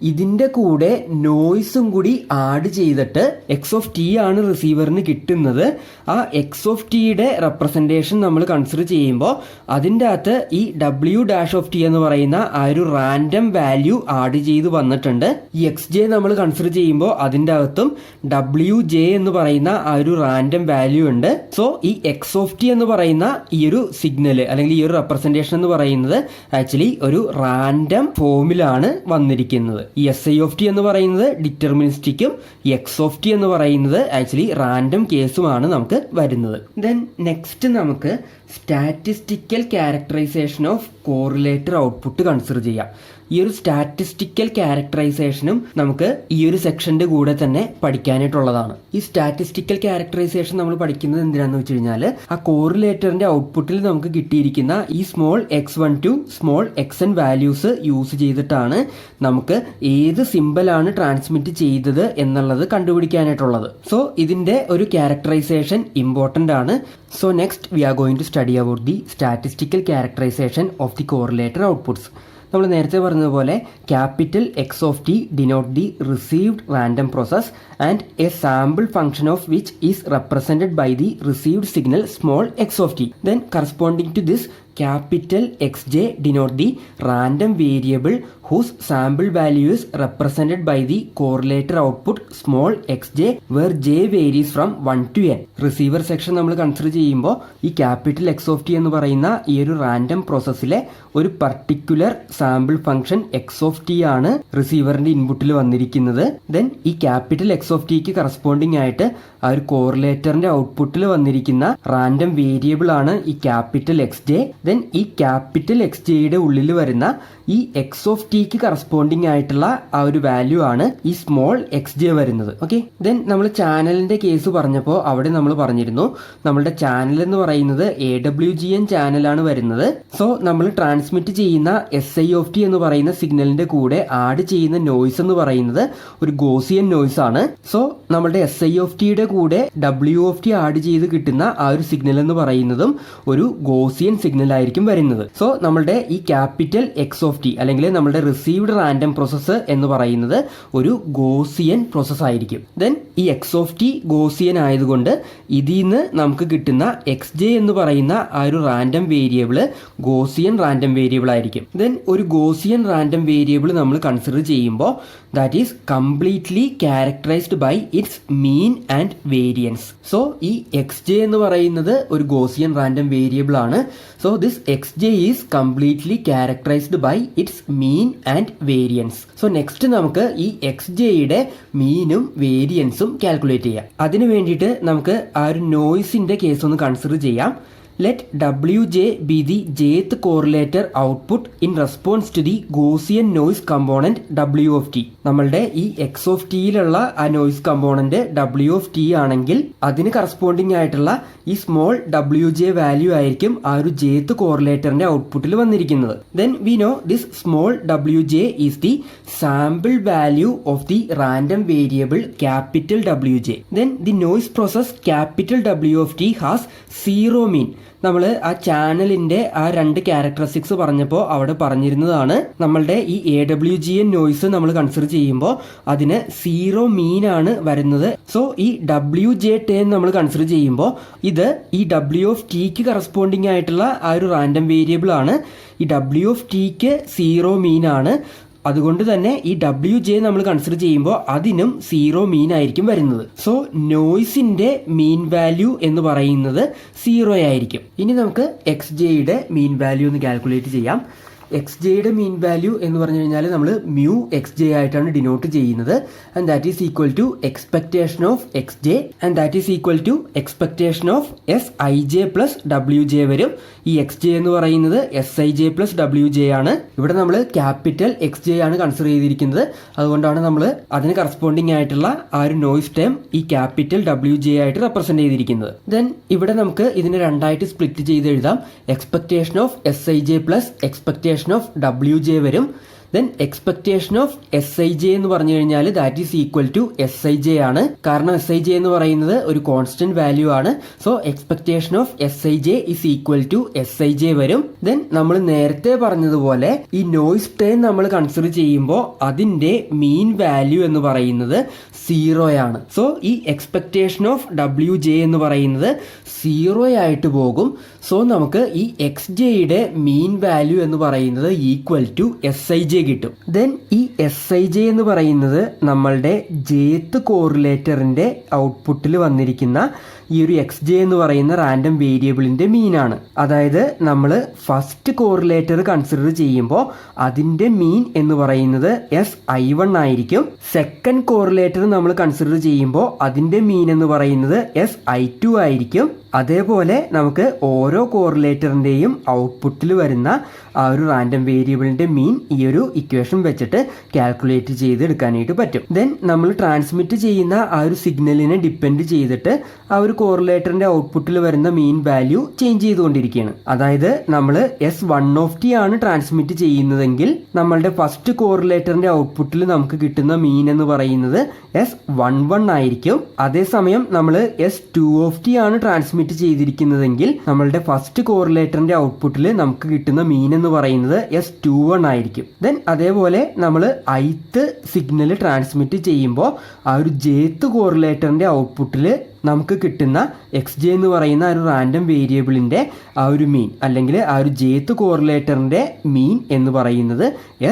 ഇതിൻ്റെ കൂടെ നോയ്സും കൂടി ആഡ് ചെയ്തിട്ട് X(t) ആണ് റിസീവറിന് കിട്ടുന്നത്. ആ X(t)യുടെ റെപ്രസെൻറ്റേഷൻ നമ്മൾ കൺസിഡർ ചെയ്യുമ്പോൾ അതിൻ്റെ അകത്ത് ഈ W' എന്ന് പറയുന്ന ആ ഒരു റാൻഡം വാല്യൂ ആഡ് ചെയ്ത് വന്നിട്ടുണ്ട്. ഈ XJ നമ്മൾ കൺസിഡർ ചെയ്യുമ്പോൾ അതിൻ്റെ അകത്തും WJ എന്ന് പറയുന്ന ആ ഒരു റാൻഡം വാല്യൂ ഉണ്ട്. സോ ഈ X(t) എന്ന് പറയുന്ന ഈ ഒരു സിഗ്നൽ അല്ലെങ്കിൽ ഈ ഒരു റെപ്രസെൻറ്റേഷൻ എന്ന് പറയുന്നത് ആക്ച്വലി ഒരു റാൻഡം ഫോമിലാണ് വന്നിരിക്കുന്നത്. ഈ SI(t) എന്ന് പറയുന്നത് ഡിറ്റർമിനിസ്റ്റിക്കും X(t) എന്ന് പറയുന്നത് ആക്ച്വലി റാൻഡം കേസുമാണ് നമുക്ക് വരുന്നത്. ദെൻ നെക്സ്റ്റ് നമുക്ക് statistical characterization of correlator output consider ചെയ്യാം. ഈ ഒരു സ്റ്റാറ്റിസ്റ്റിക്കൽ ക്യാരക്ടറൈസേഷനും നമുക്ക് ഈ ഒരു സെക്ഷൻ്റെ കൂടെ തന്നെ പഠിക്കാനായിട്ടുള്ളതാണ്. ഈ സ്റ്റാറ്റിസ്റ്റിക്കൽ ക്യാരക്ടറൈസേഷൻ നമ്മൾ പഠിക്കുന്നത് എന്തിനാന്ന് വെച്ച് കഴിഞ്ഞാൽ ആ കോറിലേറ്ററിന്റെ ഔട്ട്പുട്ടിൽ നമുക്ക് കിട്ടിയിരിക്കുന്ന ഈ small x1 to small xn values use ചെയ്തിട്ടാണ് നമുക്ക് ഏത് സിമ്പലാണ് ട്രാൻസ്മിറ്റ് ചെയ്തത് എന്നുള്ളത് കണ്ടുപിടിക്കാനായിട്ടുള്ളത്. സോ ഇതിന്റെ ഒരു ക്യാരക്ടറൈസേഷൻ ഇമ്പോർട്ടൻ്റ് ആണ്. So next we are going to study about the statistical characterization of the correlator outputs. നമ്മൾ നേരത്തെ പറഞ്ഞതുപോലെ capital X(t) denote the received random process and a sample function of which is represented by the received signal small x(t). Then corresponding to this capital Xj denote the random variable whose sample value is represented by the correlator output small xj where j varies from 1 to n. Receiver section നമ്മൾ കൺസിഡർ ചെയ്യുമ്പോൾ ഈ ക്യാപിറ്റൽ X(t) എന്ന് പറയുന്ന ഈ ഒരു റാൻഡം പ്രോസസ്സിലെ ഒരു പർട്ടിക്കുലർ സാമ്പിൾ ഫംഗ്ഷൻ X(t) ആണ് റിസീവറിന്റെ ഇൻപുട്ടിൽ വന്നിരിക്കുന്നത്. ദെൻ ഈ ക്യാപിറ്റൽ X(t)ക്ക് കറസ്പോണ്ടിങ് ആയിട്ട് ആ ഒരു കോറിലേറ്ററിന്റെ ഔട്ട്പുട്ടിൽ വന്നിരിക്കുന്ന റാൻഡം വേരിയബിൾ ആണ് ഈ ക്യാപിറ്റൽ Xj. ദെൻ ഈ ക്യാപിറ്റൽ Xjയുടെ ഉള്ളിൽ വരുന്ന ഈ X(tക്ക് കറസ്പോണ്ടിങ് ആയിട്ടുള്ള ആ ഒരു വാല്യൂ ആണ് ഈ സ്മോൾ xj വരുന്നത്. ഓക്കെ, ദെൻ നമ്മൾ ചാനലിന്റെ കേസ് പറഞ്ഞപ്പോൾ അവിടെ നമ്മൾ പറഞ്ഞിരുന്നു നമ്മളുടെ ചാനൽ എന്ന് പറയുന്നത് AWGN ചാനലാണ് വരുന്നത്. സോ നമ്മൾ ട്രാൻസ്മിറ്റ് ചെയ്യുന്ന SI(t) എന്ന് പറയുന്ന സിഗ്നലിന്റെ കൂടെ ആഡ് ചെയ്യുന്ന നോയ്സ് എന്ന് പറയുന്നത് ഒരു ഗോസിയൻ നോയ്സ് ആണ്. സോ നമ്മളുടെ SI കൂടെ WT ആഡ് ചെയ്ത് കിട്ടുന്ന ആ ഒരു സിഗ്നൽ എന്ന് പറയുന്നതും ഒരു ഗോസിയൻ സിഗ്നൽ ആയിരിക്കും വരുന്നത്. സോ നമ്മളുടെ ഈ ക്യാപിറ്റൽ XT അല്ലെങ്കിൽ നമ്മളുടെ റിസീവ്ഡ് റാൻഡം പ്രോസസ്സ് എന്ന് പറയുന്നത് ഒരു ഗോസിയൻ പ്രോസസ് ആയിരിക്കും. ദെൻ ഈ XT ഗോസിയൻ ആയതുകൊണ്ട് ഇതിൽ നിന്ന് നമുക്ക് കിട്ടുന്ന XJ എന്ന് പറയുന്ന ആ ഒരു random variable Gaussian random variable ആയിരിക്കും. ദെൻ ഒരു ഗോസിയൻ റാൻഡം വേരിയബിൾ നമ്മൾ കൺസിഡർ ചെയ്യുമ്പോൾ that is completely characterized by its mean and variance. So ഈ XJ എന്ന് പറയുന്നത് ഒരു ഗോസിയൻ റാൻഡം വേരിയബിൾ ആണ്. So this XJ is completely characterized by its mean and variance. So next നമുക്ക് ഈ XJയുടെ മീനും വേരിയൻസും കാൽക്കുലേറ്റ് ചെയ്യാം. അതിനു വേണ്ടിയിട്ട് നമുക്ക് ആ ഒരു നോയ്സിന്റെ കേസ് ഒന്ന് കൺസിഡർ ചെയ്യാം. Let Wj be the jth correlator output in response to the Gaussian noise component W(t). നമ്മളുടെ ഈ X(t)യിലുള്ള ആ നോയ്സ് കമ്പോണന്റ് W(t) ആണെങ്കിൽ അതിന് കറസ്പോണ്ടിങ് ആയിട്ടുള്ള ഈ സ്മോൾ Wj വാല്യൂ ആയിരിക്കും ആ ഒരു jth കോറിലേറ്ററിന്റെ ഔട്ട്പുട്ടിൽ വന്നിരിക്കുന്നത്. Then we know this small Wj is the sample value of the random variable capital Wj. Then the noise process capital W(t) has zero mean. നമ്മൾ ആ ചാനലിന്റെ ആ രണ്ട് ക്യാരക്ടറിസ്റ്റിക്സ് പറഞ്ഞപ്പോൾ അവിടെ പറഞ്ഞിരുന്നതാണ് നമ്മളുടെ ഈ AWGN നോയ്സ് നമ്മൾ കൺസിഡർ ചെയ്യുമ്പോൾ അതിന് സീറോ മീൻ ആണ് വരുന്നത്. സോ ഈ WJ10 നമ്മൾ കൺസിഡർ ചെയ്യുമ്പോൾ ഇത് ഈ W(t)ക്ക് കറസ്പോണ്ടിങ് ആയിട്ടുള്ള ആ ഒരു റാൻഡം വേരിയബിൾ ആണ്. ഈ W(t)ക്ക് സീറോ മീൻ ആണ്. അതുകൊണ്ട് തന്നെ ഈ WJ നമ്മൾ കൺസിഡർ ചെയ്യുമ്പോൾ അതിനും സീറോ മീൻ ആയിരിക്കും വരുന്നത്. സോ നോയ്സിന്റെ മീൻ വാല്യൂ എന്ന് പറയുന്നത് സീറോ ആയിരിക്കും. ഇനി നമുക്ക് XJയുടെ മീൻ വാല്യൂ ഒന്ന് കാൽക്കുലേറ്റ് ചെയ്യാം. XJയുടെ മീൻ വാല്യൂ എന്ന് പറഞ്ഞു കഴിഞ്ഞാൽ നമ്മൾ മ്യൂ XJ ആയിട്ടാണ് ഡിനോട്ട് ചെയ്യുന്നത്. And that is equal to expectation of XJ and that is equal to expectation of SIJ plus WJ വരും. ഈ XJ എന്ന് പറയുന്നത് SIJ പ്ലസ് WJ ആണ്. ഇവിടെ നമ്മൾ ക്യാപിറ്റൽ XJ ആണ് കൺസിഡർ ചെയ്തിരിക്കുന്നത്. അതുകൊണ്ടാണ് നമ്മൾ അതിന് കറസ്പോണ്ടിങ് ആയിട്ടുള്ള ആ ഒരു നോയ്സ് ടേം ഈ ക്യാപിറ്റൽ WJ ആയിട്ട് റെപ്രസെന്റ് ചെയ്തിരിക്കുന്നത്. ദെൻ ഇവിടെ നമുക്ക് ഇതിനെ രണ്ടായിട്ട് സ്പ്ലിറ്റ് ചെയ്ത് എഴുതാം. Expectation of SIJ plus expectation of WJ വരും. ദെൻ എക്സ്പെക്ടേഷൻ ഓഫ് SIJ എന്ന് പറഞ്ഞു കഴിഞ്ഞാൽ that is equal to SIJ ആണ്. കാരണം SIJ എന്ന് പറയുന്നത് ഒരു കോൺസ്റ്റന്റ് വാല്യൂ ആണ്. So expectation of SIJ is equal to SIJ വരും. ദെൻ നമ്മൾ നേരത്തെ പറഞ്ഞതുപോലെ ഈ നോയ്സ് ടേം നമ്മൾ കൺസിഡർ ചെയ്യുമ്പോൾ അതിന്റെ മീൻ വാല്യൂ എന്ന് പറയുന്നത് സീറോ ആണ്. സോ ഈ എക്സ്പെക്ടേഷൻ ഓഫ് WJ എന്ന് പറയുന്നത് സീറോ ആയിട്ട് പോകും. സോ നമുക്ക് ഈ XJയുടെ മീൻ വാല്യൂ എന്ന് പറയുന്നത് ഈക്വൽ ടു SIJ കിട്ടും. ദെൻ ഈ SIJ എന്ന് പറയുന്നത് നമ്മളുടെ jth കോറിലേറ്ററിന്റെ ഔട്ട്പുട്ടിൽ വന്നിരിക്കുന്ന ഈ ഒരു XJ എന്ന് പറയുന്ന റാൻഡം വേരിയബിളിന്റെ മീൻ ആണ്. അതായത് നമ്മൾ ഫസ്റ്റ് കോറിലേറ്റർ കൺസിഡർ ചെയ്യുമ്പോൾ അതിന്റെ മീൻ എന്ന് പറയുന്നത് SI1 ആയിരിക്കും. സെക്കൻഡ് കോറിലേറ്റർ നമ്മൾ കൺസിഡർ ചെയ്യുമ്പോൾ അതിന്റെ മീൻ എന്ന് പറയുന്നത് SI2 ആയിരിക്കും. അതേപോലെ നമുക്ക് ഓരോ കോറിലേറ്ററിന്റെയും ഔട്ട്പുട്ടിൽ വരുന്ന ആ ഒരു റാൻഡം വേരിയബിളിന്റെ മീൻ ഈ ഒരു ഇക്വേഷൻ വെച്ചിട്ട് കാൽക്കുലേറ്റ് ചെയ്തെടുക്കാനായിട്ട് പറ്റും. ദെൻ നമ്മൾ ട്രാൻസ്മിറ്റ് ചെയ്യുന്ന ആ ഒരു സിഗ്നലിനെ ഡിപ്പെൻഡ് ചെയ്തിട്ട് ആ ഒരു കോറിലേറ്ററിന്റെ ഔട്ട്പുട്ടിൽ വരുന്ന മീൻ വാല്യൂ ചേഞ്ച് ചെയ്തുകൊണ്ടിരിക്കുകയാണ്. അതായത് നമ്മൾ S1(t) ആണ് ട്രാൻസ്മിറ്റ് ചെയ്യുന്നതെങ്കിൽ നമ്മളുടെ ഫസ്റ്റ് കോറിലേറ്ററിന്റെ ഔട്ട്പുട്ടിൽ നമുക്ക് കിട്ടുന്ന മീൻ എന്ന് പറയുന്നത് S11 ആയിരിക്കും. അതേസമയം നമ്മൾ S2(t) ആണ് ട്രാൻസ്മിറ്റ് ചെയ്തിരിക്കുന്നതെങ്കിൽ നമ്മളുടെ ഫസ്റ്റ് കോറിലേറ്ററിന്റെ ഔട്ട്പുട്ടിൽ നമുക്ക് കിട്ടുന്ന മീൻ എന്ന് പറയുന്നത് S21 ആയിരിക്കും. ദെൻ അതേപോലെ നമ്മൾ ith സിഗ്നൽ ട്രാൻസ്മിറ്റ് ചെയ്യുമ്പോൾ ആ ഒരു jth കോറിലേറ്ററിന്റെ ഔട്ട്പുട്ടിൽ നമുക്ക് കിട്ടുന്ന XJ എന്ന് പറയുന്ന ഒരു റാൻഡം വേരിയബിളിന്റെ ആ ഒരു മീൻ അല്ലെങ്കിൽ ആ ഒരു jth കോറിലേറ്ററിന്റെ മീൻ എന്ന് പറയുന്നത്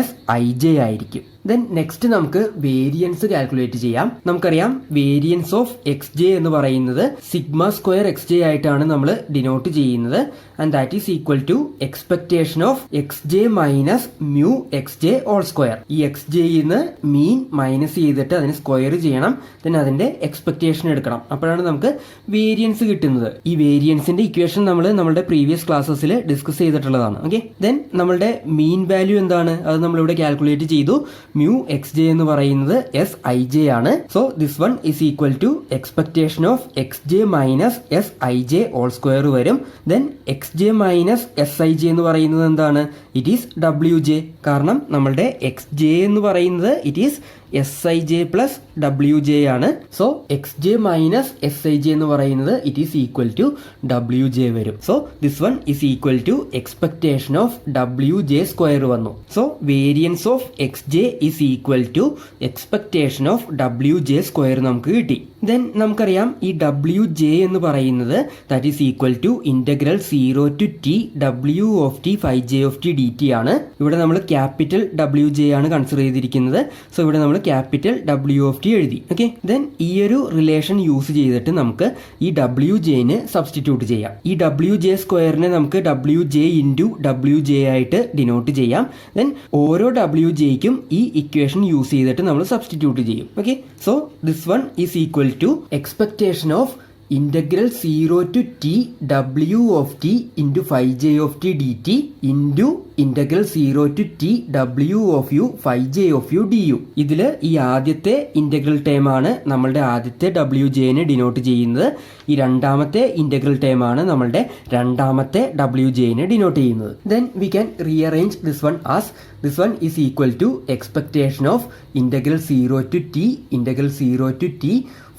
SIJ ആയിരിക്കും. ദെൻ നെക്സ്റ്റ് നമുക്ക് വേരിയൻസ് കാൽക്കുലേറ്റ് ചെയ്യാം. നമുക്കറിയാം വേരിയൻസ് ഓഫ് XJ എന്ന് പറയുന്നത് സിഗ്മ സ്ക്വയർ XJ ആയിട്ടാണ് നമ്മൾ ഡിനോട്ട് ചെയ്യുന്നത്. And that is equal to expectation of XJ minus mu XJ all square. ഈ XJന്ന് മീൻ മൈനസ് ചെയ്തിട്ട് അതിന് സ്ക്വയർ ചെയ്യണം. ദെൻ അതിന്റെ എക്സ്പെക്ടേഷൻ എടുക്കണം. അപ്പോഴാണ് നമുക്ക് വേരിയൻസ് കിട്ടുന്നത്. ഈ വേരിയൻസിന്റെ ഇക്വേഷൻ നമ്മൾ നമ്മുടെ പ്രീവിയസ് ക്ലാസ്സസിൽ ഡിസ്കസ് ചെയ്തിട്ടുള്ളതാണ്. ഓക്കെ, ദെൻ നമ്മളുടെ മീൻ വാല്യൂ എന്താണ് അത് നമ്മളിവിടെ കാൽക്കുലേറ്റ് ചെയ്തു. മ്യൂ XJ എന്ന് പറയുന്നത് SIJ ആണ്. So this one is equal to expectation of XJ minus SIJ all square വരും. ദെൻ XJ മൈനസ് SIJ എന്ന് പറയുന്നത് എന്താണ്? It is WJ. കാരണം നമ്മളുടെ XJ എന്ന് പറയുന്നത് it is S I J plus W J ആണ്. So X J minus S I J എന്ന് പറയുന്നത് it is equal to W J വരും. So this one is equal to expectation of W J square വന്നു. So variance of X J is equal to expectation of W J square നമുക്ക് കിട്ടി. ദെൻ നമുക്കറിയാം ഈ ഡബ്ല്യു ജെ എന്ന് പറയുന്നത് that is equal to integral 0 to T W of T phi J of T D T ആണ്. ഇവിടെ നമ്മൾ ക്യാപിറ്റൽ ഡബ്ല്യു ജെ ആണ് കൺസിഡർ ചെയ്തിരിക്കുന്നത്. സോ ഇവിടെ നമ്മൾ ക്യാപിറ്റൽ ഡബ്ല്യു ഓഫ് ടി എഴുതി. ഓക്കെ, ദെൻ ഈ ഒരു റിലേഷൻ യൂസ് ചെയ്തിട്ട് നമുക്ക് ഈ ഡബ്ല്യു ജെന് സബ്സ്റ്റിറ്റ്യൂട്ട് ചെയ്യാം. ഈ ഡബ്ല്യു ജെ സ്ക്വയറിനെ നമുക്ക് W J into W J ആയിട്ട് ഡിനോട്ട് ചെയ്യാം. ദെൻ ഓരോ ഡബ്ല്യു ജെക്കും ഈ ഇക്വേഷൻ യൂസ് ചെയ്തിട്ട് നമ്മൾ സബ്സ്റ്റിറ്റ്യൂട്ട് ചെയ്യും. Okay, so this one is equal to expectation of integral 0 to T W of T into phi J of T D T into integral 0 to T W of U phi J of U D U. ഇതിൽ ഈ ആദ്യത്തെ ഇന്റഗ്രൽ ടേം ആണ് നമ്മളുടെ ആദ്യത്തെ ഡബ്ല്യു ജെനെ ഡിനോട്ട് ചെയ്യുന്നത്. ഈ രണ്ടാമത്തെ ഇന്റഗ്രൽ ടേം ആണ് നമ്മളുടെ രണ്ടാമത്തെ ഡബ്ല്യു ജെനെ ഡിനോട്ട് ചെയ്യുന്നത്. Then we can rearrange this one as this one is equal to expectation of integral 0 to t integral 0 to t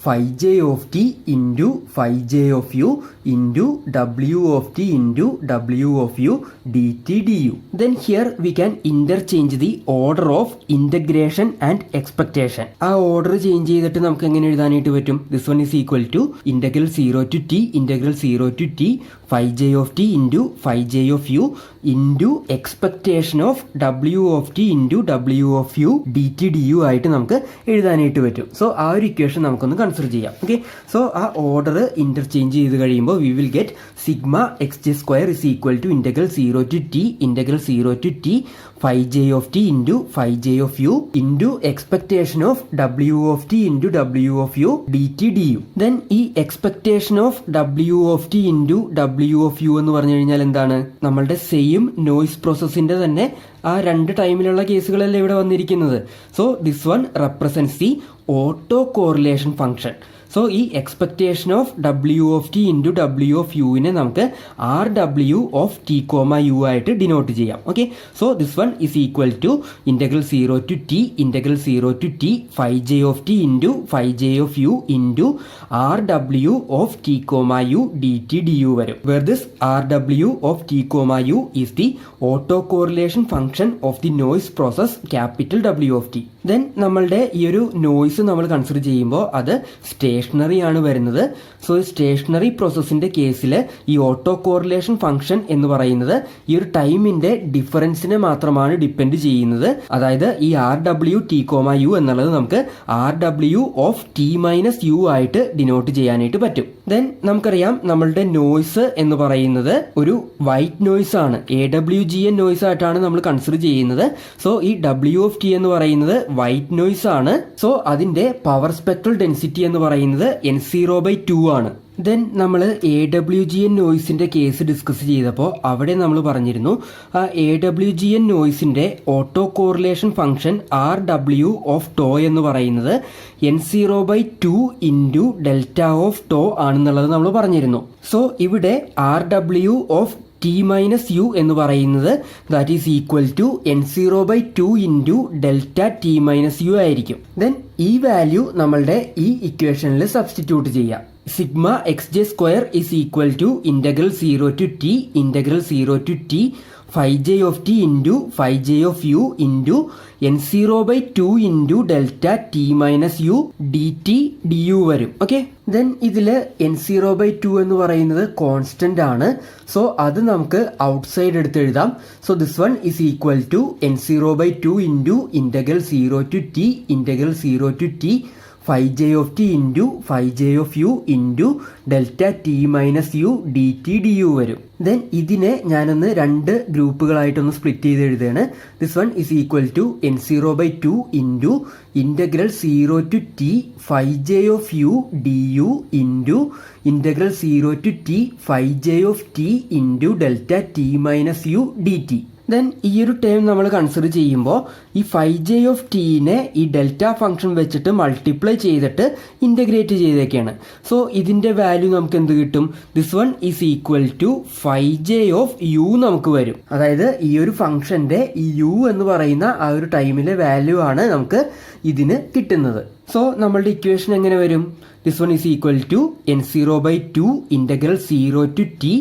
phi j of t into phi j of u into w of t into w of u dt du. Then here we can interchange the order of integration and expectation. ആ ഓർഡർ ചേഞ്ച് ചെയ്തിട്ട് നമുക്ക് എങ്ങനെ എഴുതാനായിട്ട് പറ്റും? this one is equal to integral 0 to t integral 0 to t phi j of t into phi j of u into expectation of w of t into w of u dt du ആയിട്ട് നമുക്ക് എഴുതാനായിട്ട് പറ്റും. സോ ആ ഒരു ഇക്വേഷൻ നമുക്കൊന്ന് കൺസിഡർ ചെയ്യാം. ഓക്കെ, സോ ആ ഓർഡർ ഇന്റർചേഞ്ച് ചെയ്ത് കഴിയുമ്പോൾ we will get sigma X J square is equal to integral 0 to T integral 0 to T phi j of t into phi j of u into expectation of w of t into w of u dt du. Then ഈ expectation of w of t into w of u എന്ന് പറഞ്ഞു കഴിഞ്ഞാൽ എന്താണ്? നമ്മളുടെ സെയിം നോയ്സ് പ്രോസസ്സിന്റെ തന്നെ ആ രണ്ട് ടൈമിലുള്ള കേസുകളല്ലേ ഇവിടെ വന്നിരിക്കുന്നത്. So this one represents the auto correlation function. So ഈ expectation of W of T into W of യുവിനെ നമുക്ക് R W of T comma U ആയിട്ട് ഡിനോട്ട് ചെയ്യാം. Okay, so this one is equal to integral 0 to T integral 0 to T phi J of T into phi J of U into R W of T comma U D T D U വരും. Were this R W of T comma U is the auto correlation function of the noise process capital W of T. Then നമ്മളുടെ ഈ ഒരു നോയ്സ് നമ്മൾ കൺസിഡർ ചെയ്യുമ്പോൾ അത് സ്റ്റേഷനറി ആണ് വരുന്നത്. സോ സ്റ്റേഷനറി പ്രോസസ്സിന്റെ കേസിൽ ഈ ഓട്ടോ കോറിലേഷൻ ഫംഗ്ഷൻ എന്ന് പറയുന്നത് ഈ ഒരു ടൈമിന്റെ ഡിഫറൻസിനെ മാത്രമാണ് ഡിപ്പെൻഡ് ചെയ്യുന്നത്. അതായത് ഈ R W T comma U എന്നുള്ളത് നമുക്ക് R W of T minus U ആയിട്ട് ഡിനോട്ട് ചെയ്യാനായിട്ട് പറ്റും. ദെൻ നമുക്കറിയാം നമ്മളുടെ നോയ്സ് എന്ന് പറയുന്നത് ഒരു വൈറ്റ് നോയ്സ് ആണ്, AWGN നോയ്സ് ആയിട്ടാണ് നമ്മൾ കൺസിഡർ ചെയ്യുന്നത്. സോ ഈ ഡബ്ല്യു ഓഫ് ടി എന്ന് പറയുന്നത് വൈറ്റ് നോയ്സ് ആണ്. സോ അതിന്റെ പവർ സ്പെക്ട്രൽ ഡെൻസിറ്റി എന്ന് പറയുന്നത് N0/2 ആണ്. ദെൻ നമ്മൾ AWGN നോയ്സിന്റെ കേസ് ഡിസ്കസ് ചെയ്തപ്പോൾ അവിടെ നമ്മൾ പറഞ്ഞിരുന്നു ആ AWGN നോയ്സിന്റെ auto correlation function R W of tau എന്ന് പറയുന്നത് N0/2 into delta of tau ആണെന്നുള്ളത് നമ്മൾ പറഞ്ഞിരുന്നു. സോ ഇവിടെ R W of T minus U എന്ന് പറയുന്നത് that is equal to N0/2 into delta T minus U ആയിരിക്കും. ദെൻ ഈ വാല്യൂ നമ്മളുടെ ഈ ഇക്വേഷനിൽ സബ്സ്റ്റിറ്റ്യൂട്ട് ചെയ്യാം. Sigma X J square is equal to integral 0 to T integral 0 to T phi J of T into phi J of U into N0/2 into delta T minus U D T D U വരും. ഓക്കെ, ദെൻ ഇതിൽ N0/2 എന്ന് പറയുന്നത് കോൺസ്റ്റന്റ് ആണ്. സോ അത് നമുക്ക് ഔട്ട്സൈഡ് എടുത്ത് എഴുതാം. So this one is equal to N0/2 into integral 0 to T integral 0 to T phi J of T into phi J of U into delta T minus U D T D U വരും. ദെൻ ഇതിനെ ഞാനൊന്ന് രണ്ട് ഗ്രൂപ്പുകളായിട്ടൊന്ന് സ്പ്ലിറ്റ് ചെയ്ത് എഴുതുകയാണ്. This one is equal to N0/2 into integral 0 to T phi J of U D U into integral 0 to T phi J of T into delta T minus U D T. Then ഈ ഒരു ടേം നമ്മൾ കൺസിഡർ ചെയ്യുമ്പോൾ ഈ ഫൈ ജെ ഓഫ് ടീനെ ഈ ഡെൽറ്റ ഫംഗ്ഷൻ വെച്ചിട്ട് മൾട്ടിപ്ലൈ ചെയ്തിട്ട് ഇൻ്റഗ്രേറ്റ് ചെയ്തേക്കാണ്. സോ ഇതിൻ്റെ വാല്യൂ നമുക്ക് എന്ത് കിട്ടും? This one is equal to phi J of U നമുക്ക് വരും. അതായത് ഈ ഒരു ഫംഗ്ഷൻ്റെ ഈ യു എന്ന് പറയുന്ന ആ ഒരു ടൈമിലെ വാല്യൂ ആണ് നമുക്ക് ഇതിന് കിട്ടുന്നത്. സോ നമ്മളുടെ ഇക്വേഷൻ എങ്ങനെ വരും? This one is equal to n0/2 integral 0 to t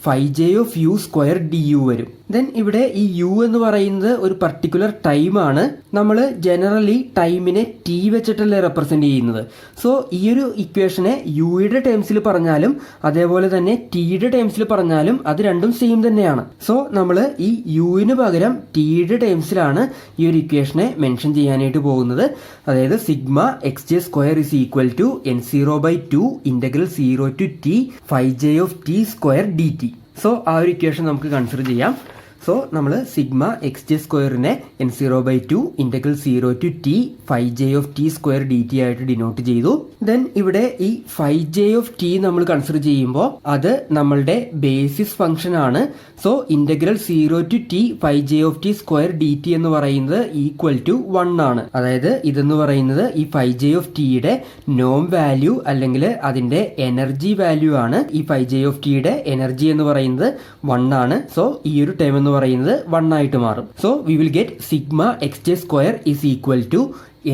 5j of u square du വരും. ദെൻ ഇവിടെ ഈ u എന്ന് പറയുന്നത് ഒരു പർട്ടിക്കുലർ ടൈമാണ്. നമ്മൾ ജനറലി ടൈമിനെ t വെച്ചിട്ടല്ലേ റെപ്രസെന്റ് ചെയ്യുന്നത്. സോ ഈ ഒരു ഇക്വേഷനെ യുടെ ടേംസിൽ പറഞ്ഞാലും അതേപോലെ തന്നെ ടിയുടെ ടേംസിൽ പറഞ്ഞാലും അത് രണ്ടും സെയിം തന്നെയാണ്. സോ നമ്മൾ ഈ യുവിന് പകരം ടിയുടെ ടേംസിലാണ് ഈ ഒരു ഇക്വേഷനെ മെൻഷൻ ചെയ്യാനായിട്ട് പോകുന്നത്. അതായത് sigma X J square is equal to n0/2 integral 0 to t 5j of t square dt. So ആ ഒരു ഇക്വേഷൻ നമുക്ക് കൺസിഡർ ചെയ്യാം. സോ നമ്മൾ സിഗ്മ എക്സ് ജെ സ്ക്വയറിനെ n0/2 integral 0 to t 5j of t square dt ആയിട്ട് ഡിനോട്ട് ചെയ്തു. ദെൻ ഇവിടെ ഈ 5j of t നമ്മൾ കൺസിഡർ ചെയ്യുമ്പോൾ അത് നമ്മളുടെ ബേസിസ് ഫംഗ്ഷൻ ആണ്. So integral 0 to t 5j of t square dt എന്ന് പറയുന്നത് ഈക്വൽ ടു 1 ആണ്. അതായത് ഇതെന്ന് പറയുന്നത് ഈ 5j of tയുടെ നോം വാല്യൂ അല്ലെങ്കിൽ അതിന്റെ എനർജി വാല്യൂ ആണ്. ഈ 5j of tയുടെ എനർജി എന്ന് പറയുന്നത് 1 ആണ്. സോ ഈ ഒരു ടൈം എന്ന് പറയുന്നത് 1 ആയിട്ട് മാറും. So we will get sigma X J square is equal to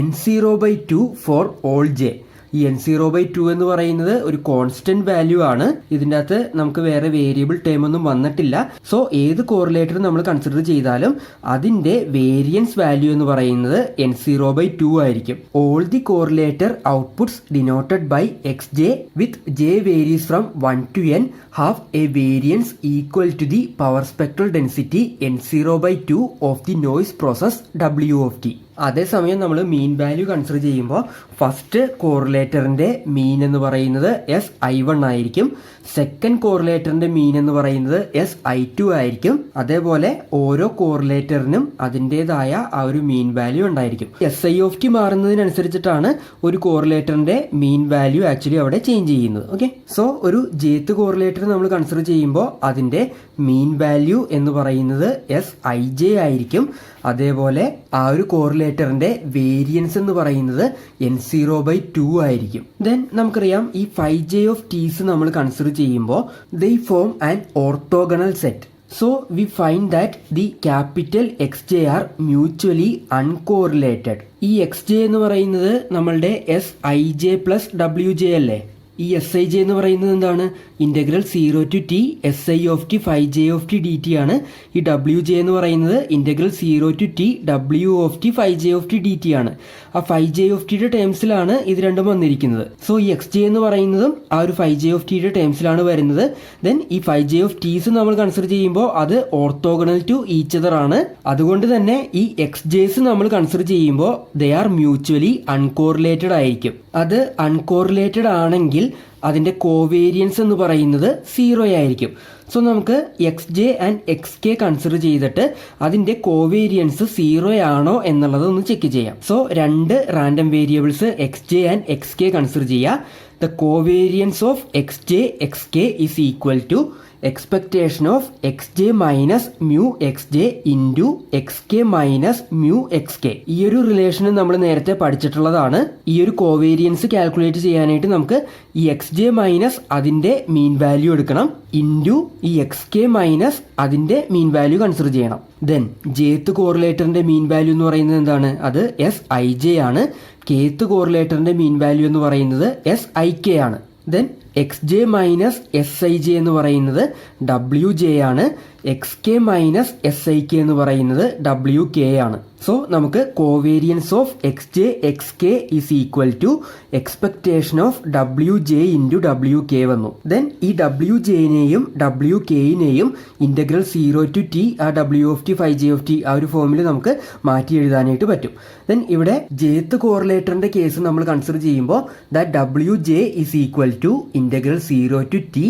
n0/2 for all J. ഈ n0/2 എന്ന് പറയുന്നത് ഒരു കോൺസ്റ്റന്റ് വാല്യൂ ആണ്. ഇതിൻ്റെ അകത്ത് നമുക്ക് വേറെ വേരിയബിൾ ടേം ഒന്നും വന്നിട്ടില്ല. സോ ഏത് കോറിലേറ്റർ നമ്മൾ കൺസിഡർ ചെയ്താലും അതിന്റെ വേരിയൻസ് വാല്യൂ എന്ന് പറയുന്നത് n0/2 ആയിരിക്കും. All the correlator outputs denoted by X J with J varies from 1 to n have a variance equal to the power spectral density n0/2 of the noise process w of t. അതേസമയം നമ്മൾ മീൻ വാല്യൂ കൺസിഡർ ചെയ്യുമ്പോൾ ഫസ്റ്റ് കോറിലേറ്ററിന്റെ മീൻ എന്ന് പറയുന്നത് SI1 ആയിരിക്കും. സെക്കൻഡ് കോറിലേറ്ററിന്റെ മീൻ എന്ന് പറയുന്നത് SI2 ആയിരിക്കും. അതേപോലെ ഓരോ കോറിലേറ്ററിനും അതിൻ്റെതായ ആ ഒരു മീൻ വാല്യൂ ഉണ്ടായിരിക്കും. SI of t മാറുന്നതിനനുസരിച്ചിട്ടാണ് ഒരു കോറിലേറ്ററിന്റെ മീൻ വാല്യൂ ആക്ച്വലി അവിടെ ചേഞ്ച് ചെയ്യുന്നത്. ഓക്കെ, സോ ഒരു jth കോറിലേറ്റർ നമ്മൾ കൺസിഡർ ചെയ്യുമ്പോൾ അതിന്റെ മീൻ വാല്യൂ എന്ന് പറയുന്നത് Sij ആയിരിക്കും. അതേപോലെ ആ ഒരു കോറിലേറ്ററിന്റെ വേരിയൻസ് എന്ന് പറയുന്നത് n0/2 ആയിരിക്കും. ദെൻ നമുക്കറിയാം ഈ 5j of t's നമ്മൾ കൺസിഡർ ചെയ്യുമ്പോൾ they form an orthogonal set. So we find that the capital Xj are mutually uncorrelated. ഈ Xj എന്ന് പറയുന്നത് നമ്മളുടെ Sij പ്ലസ് Wj അല്ലേ? ഈ Sij എന്ന് പറയുന്നത് എന്താണ്? Integral 0 to t si of t 5j of t dt ആണ്. ഈ Wj എന്ന് പറയുന്നത് integral 0 to t w of t 5j of t dt ആണ്. ആ 5j of t യുടെ ടേംസിലാണ് ഇത് രണ്ടും വന്നിരിക്കുന്നത്. സോ ഈ Xj എന്ന് പറയുന്നതും ആ ഒരു 5j of t യുടെ ടേംസിലാണ് വരുന്നത്. ദെൻ ഈ 5j of t's നമ്മൾ കൺസിഡർ ചെയ്യുമ്പോൾ അത് ഓർത്തോഗണൽ ടു ഈച്ച് അതർ ആണ്. അതുകൊണ്ട് തന്നെ ഈ Xj's നമ്മൾ കൺസിഡർ ചെയ്യുമ്പോൾ ദേ ആർ മ്യൂച്വലി അൺകോറിലേറ്റഡ് ആയിരിക്കും. അത് അൺകോറിലേറ്റഡ് ആണെങ്കിൽ അതിന്റെ കോവേരിയൻസ് എന്ന് പറയുന്നത് 0 ആയിരിക്കും. സോ നമുക്ക് X J and X K consider ചെയ്തിട്ട് അതിന്റെ കോവേരിയൻസ് 0 ആണോ എന്നുള്ളത് ഒന്ന് ചെക്ക് ചെയ്യാം. സോ രണ്ട് random variables X J and X K consider ചെയ്യുക. The covariance of X J X K is equal to expectation of xj minus mu xj into xk minus mu xk. ഈ ഒരു റിലേഷൻ നമ്മൾ നേരത്തെ പഠിച്ചിട്ടുള്ളതാണ്. ഈ ഒരു കോവേരിയൻസ് കാൽക്കുലേറ്റ് ചെയ്യാനായിട്ട് നമുക്ക് ഈ xj മൈനസ് അതിന്റെ മീൻ വാല്യൂ എടുക്കണം ഇൻറ്റു ഈ xk മൈനസ് അതിന്റെ മീൻ വാല്യൂ കൺസിഡർ ചെയ്യണം. ദെൻ jth കോറിലേറ്ററിന്റെ മീൻ വാല്യൂ എന്ന് പറയുന്നത് എന്താണ്? അത് Sij ആണ്. kth കോറിലേറ്ററിന്റെ മീൻ വാല്യൂ എന്ന് പറയുന്നത് Sik ആണ്. Then X J minus S I J എന്ന് പറയുന്നത് ഡബ്ല്യു ജെ ആണ്. X K minus S I K എന്ന് പറയുന്നത് ഡബ്ല്യു കെ ആണ്. സോ നമുക്ക് covariance of X J X K is equal to expectation of W J into W K വന്നു. ദെൻ ഈ ഡബ്ല്യു ജെനെയും ഡബ്ല്യു കെയിനെയും ഇന്റഗ്രൽ 0 to t ആ W of T 5j of t ആ ഒരു ഫോമിൽ നമുക്ക് മാറ്റി എഴുതാനായിട്ട് പറ്റും. ദെൻ ഇവിടെ jth കോറിലേറ്ററിന്റെ കേസ് നമ്മൾ കൺസിഡർ ചെയ്യുമ്പോൾ that W J is equal to integral 0 to t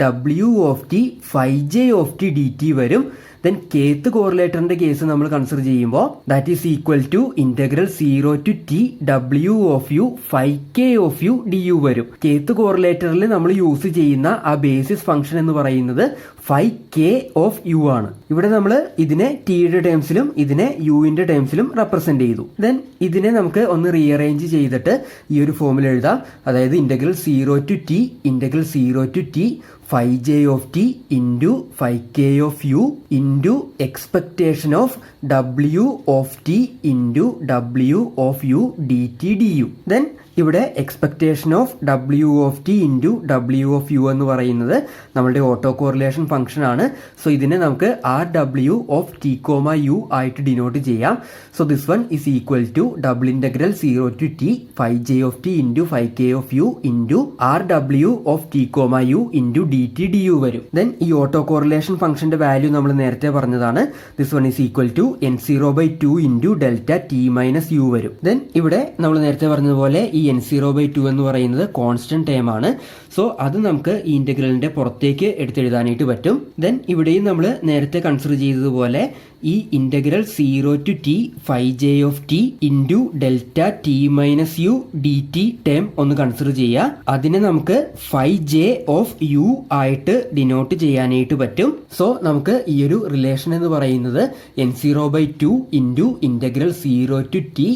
w of t 5j of t dt വരും. ദെൻ kth കോറിലേറ്ററിന്റെ കേസ് നമ്മൾ കൺസിഡർ ചെയ്യുമ്പോൾ that is equal to integral 0 to t w of u 5k of u du വരും. kth കോറിലേറ്ററിൽ നമ്മൾ യൂസ് ചെയ്യുന്ന ആ ബേസിസ് ഫംഗ്ഷൻ എന്ന് പറയുന്നത് 5k of u ആണ്. ഇവിടെ നമ്മൾ ഇതിനെ ടിയുടെ ടേംസിലും ഇതിനെ യുവിന്റെ ടേംസിലും റെപ്രസെന്റ് ചെയ്തു. ദെൻ ഇതിനെ നമുക്ക് ഒന്ന് റീഅറേഞ്ച് ചെയ്തിട്ട് ഈ ഒരു ഫോമിൽ എഴുതാം. അതായത് integral 0 to t integral 0 to t 5j of t into 5k of u into expectation of w of t into w of u dt du. Then ഇവിടെ expectation of W of T into W of U എന്ന് പറയുന്നത് നമ്മളുടെ ഓട്ടോ കോറിലേഷൻ ഫംഗ്ഷൻ ആണ്. സോ ഇതിനെ നമുക്ക് R W of T comma U ആയിട്ട് ഡിനോട്ട് ചെയ്യാം. So this one is equal to double integral 0 to T 5j of T into 5k of U into R W of T comma U into D T D U വരും. ദെൻ ഈ ഓട്ടോ കോറിലേഷൻ ഫംഗ്ഷന്റെ വാല്യൂ നമ്മൾ നേരത്തെ പറഞ്ഞതാണ്. This one is equal to n0/2 into delta T minus U വരും. ദെൻ ഇവിടെ നമ്മൾ നേരത്തെ പറഞ്ഞതുപോലെ ഈ n0/2 എന്ന് പറയുന്നത് കോൺസ്റ്റന്റ് ടേം ആണ്. സോ അത് നമുക്ക് ഈ ഇന്റഗ്രലിന്റെ പുറത്തേക്ക് എടുത്തെഴുതാനായിട്ട് പറ്റും. ദെൻ ഇവിടെയും നമ്മൾ നേരത്തെ കൺസിഡർ ചെയ്തതുപോലെ ഈ integral 0 to T 5j of T into delta T minus U D T term ഒന്ന് കൺസിഡർ ചെയ്യുക. അതിനെ നമുക്ക് 5j ഓഫ് യു ആയിട്ട് ഡിനോട്ട് ചെയ്യാനായിട്ട് പറ്റും. സോ നമുക്ക് ഈ ഒരു റിലേഷൻ എന്ന് പറയുന്നത് n0/2 into integral 0 to T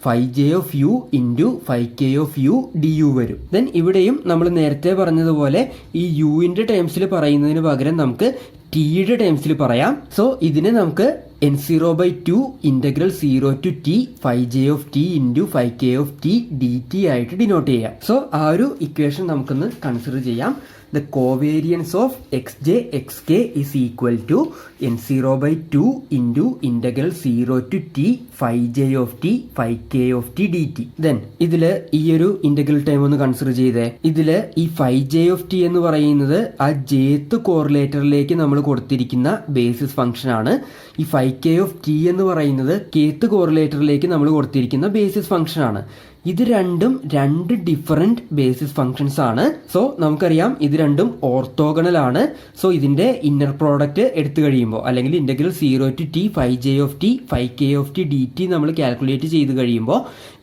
5j of U into 5k of U D U വരും. ദെൻ ഇവിടെയും നമ്മൾ നേരത്തെ പറഞ്ഞതുപോലെ ഈ യുവിൻ്റെ ടേംസിൽ പറയുന്നതിന് പകരം നമുക്ക് ടിയുടെ ടേംസിൽ പറയാം. സോ ഇതിനെ നമുക്ക് n0/2 integral 0 to T 5j of T into 5k of T D T ആയിട്ട് ഡിനോട്ട് ചെയ്യാം. സോ ആ ഒരു ഇക്വേഷൻ നമുക്കൊന്ന് കൺസിഡർ ചെയ്യാം. The covariance of xj xk is equal to n0/2 into integral 0 to t 5j of t 5k of t dt. Then ഇതില് ഈ ഒരു ഇന്റഗ്രൽ ടൈം ഒന്ന് കൺസിഡർ ചെയ്തേ. ഇതില് ഈ 5j of t എന്ന് പറയുന്നത് ആ jth കോറിലേറ്ററിലേക്ക് നമ്മൾ കൊടുത്തിരിക്കുന്ന ബേസിസ് ഫംഗ്ഷൻ ആണ്. ഈ 5k of t എന്ന് പറയുന്നത് kth കോറിലേറ്ററിലേക്ക് നമ്മൾ കൊടുത്തിരിക്കുന്ന ബേസിസ് ഫംഗ്ഷൻ ആണ്. ഇത് രണ്ടും രണ്ട് ഡിഫറെന്റ് ബേസിസ് ഫംഗ്ഷൻസ് ആണ്. സോ നമുക്കറിയാം ഇത് രണ്ടും ഓർത്തോഗണൽ ആണ്. സോ ഇതിന്റെ ഇന്നർ പ്രോഡക്റ്റ് എടുത്തു കഴിയുമ്പോൾ അല്ലെങ്കിൽ integral 0 to T 5j of T 5k of T D T നമ്മൾ കാൽക്കുലേറ്റ് ചെയ്ത് കഴിയുമ്പോൾ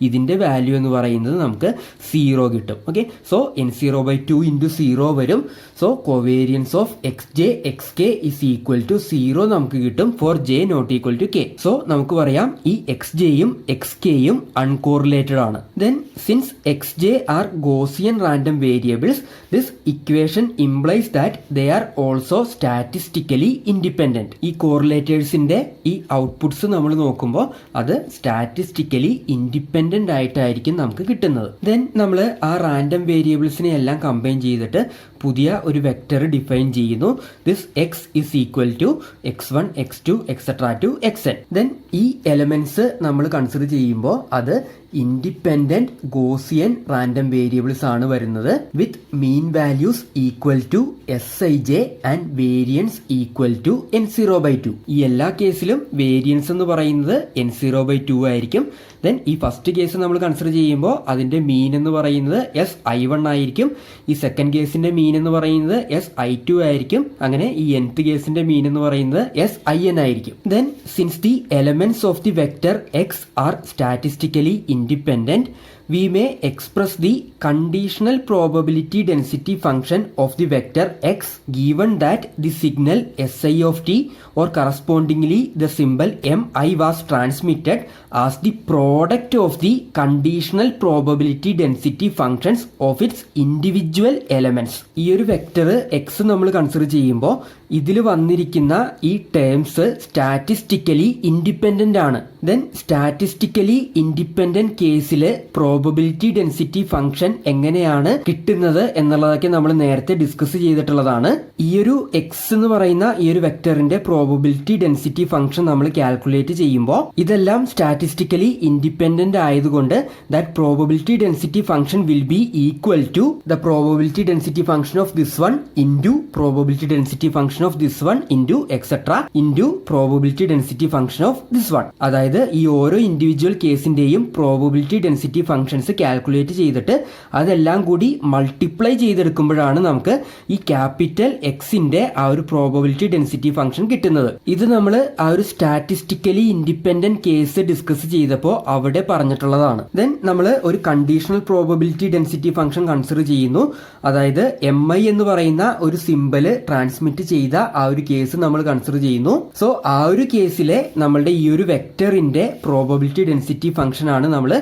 ഇതിന്റെ വാല്യൂ എന്ന് പറയുന്നത് നമുക്ക് 0 കിട്ടും. ഓക്കെ, സോ n0/2 ഇൻറ്റു 0 വരും. So covariance of xj xk is equal to 0 നമുക്ക് കിട്ടും for j not equal to k. So നമുക്ക് പറയാം ഈ xjയും xkയും അൺകോറിലേറ്റഡ് ആണ്. Then since xj are Gaussian random variables, this equation implies that they are also statistically independent. ഈ കോറിലേറ്റേഴ്സിന്റെ ഈ ഔട്ട്പുട്ട്സ് നമ്മൾ നോക്കുമ്പോൾ അത് സ്റ്റാറ്റിസ്റ്റിക്കലി ഇൻഡിപെൻഡന്റ് ആയിട്ടായിരിക്കും നമുക്ക് കിട്ടുന്നത്. ദെൻ നമ്മൾ ആ റാൻഡം വേരിയബിൾസിനെ എല്ലാം കമ്പൈൻ ചെയ്തിട്ട് പുതിയ ഒരു വെക്ടർ ഡിഫൈൻ ചെയ്യുന്നു. This X is equal to x1 x2 etcetera to xn. Then ഈ എലമെന്റ്സ് നമ്മൾ കൺസിഡർ ചെയ്യുമ്പോൾ അത് ഇൻഡിപെൻഡന്റ് ഗോസിയൻ റാൻഡം വേരിയബിൾസ് ആണ് വരുന്നത് with mean values equal to Sij and variance equal to n0/2. ഈ എല്ലാ കേസിലും വേരിയൻസ് എന്ന് പറയുന്നത് n0/2 ആയിരിക്കും. ദെൻ ഈ ഫസ്റ്റ് കേസ് നമ്മൾ കൺസിഡർ ചെയ്യുമ്പോൾ അതിന്റെ മീൻ എന്ന് പറയുന്നത് Si1 ആയിരിക്കും. ഈ സെക്കൻഡ് കേസിന്റെ മീൻ എന്ന് പറയുന്നത് Si2 ആയിരിക്കും. അങ്ങനെ ഈ nth കേസിന്റെ മീൻ എന്ന് പറയുന്നത് Sin ആയിരിക്കും. Then since the elements of the vector x are statistically independent, we may express the conditional probability density function of the vector x given that the signal Si of t or correspondingly the symbol mi was transmitted as the product of the conditional probability density functions of its individual elements. ഈ ഒരു വെക്ടർ x നമ്മൾ കൺസിഡർ ചെയ്യുമ്പോൾ ഇതിൽ വന്നിരിക്കുന്ന ഈ ടേംസ് സ്റ്റാറ്റിസ്റ്റിക്കലി ഇൻഡിപെൻഡന്റ് ആണ്. ദെൻ സ്റ്റാറ്റിസ്റ്റിക്കലി ഇൻഡിപെൻഡന്റ് കേസിൽ പ്രോബബിലിറ്റി ഡെൻസിറ്റി ഫംഗ്ഷൻ എങ്ങനെയാണ് കിട്ടുന്നത് എന്നുള്ളതൊക്കെ നമ്മൾ നേരത്തെ ഡിസ്കസ് ചെയ്തിട്ടുള്ളതാണ്. ഈ ഒരു എക്സ് എന്ന് പറയുന്ന ഈ ഒരു വെക്ടറിന്റെ പ്രോബബിലിറ്റി ഡെൻസിറ്റി ഫംഗ്ഷൻ നമ്മൾ കാൽക്കുലേറ്റ് ചെയ്യുമ്പോൾ ഇതെല്ലാം സ്റ്റാറ്റിസ്റ്റിക്കലി ഇൻഡിപെൻഡന്റ് ആയതുകൊണ്ട് that probability density function will be equal to the probability density function of this one into probability density function of this one into etcetera into probability density function of this one. അതായത് ഈ ഓരോ ഇൻഡിവിജ്വൽ കേസിന്റെയും പ്രോബബിലിറ്റി ഡെൻസിറ്റി ഫംഗ്ഷൻസ് കാൽക്കുലേറ്റ് ചെയ്തിട്ട് അതെല്ലാം കൂടി മൾട്ടിപ്ലൈ ചെയ്തെടുക്കുമ്പോഴാണ് നമുക്ക് ഈ ക്യാപിറ്റൽ എക്സിന്റെ ആ ഒരു പ്രോബബിലിറ്റി ഡെൻസിറ്റി ഫംഗ്ഷൻ കിട്ടുന്നത്. ഇത് നമ്മൾ ആ ഒരു സ്റ്റാറ്റിസ്റ്റിക്കലി ഇൻഡിപെൻഡന്റ് കേസ് ഡിസ്കസ് ചെയ്തപ്പോൾ അവിടെ പറഞ്ഞിട്ടുള്ളതാണ്. ദെൻ നമ്മൾ ഒരു conditional probability density function consider ചെയ്യുന്നു. അതായത് mi എന്ന് പറയുന്ന ഒരു സിമ്പല് ട്രാൻസ്മിറ്റ് ചെയ്ത ആ ഒരു കേസ് നമ്മൾ കൺസിഡർ ചെയ്യുന്നു. സോ ആ ഒരു കേസിലെ നമ്മളുടെ ഈ ഒരു വെക്ടറിന്റെ പ്രോബബിലിറ്റി ഡെൻസിറ്റി ഫംഗ്ഷൻ ആണ് നമ്മൾ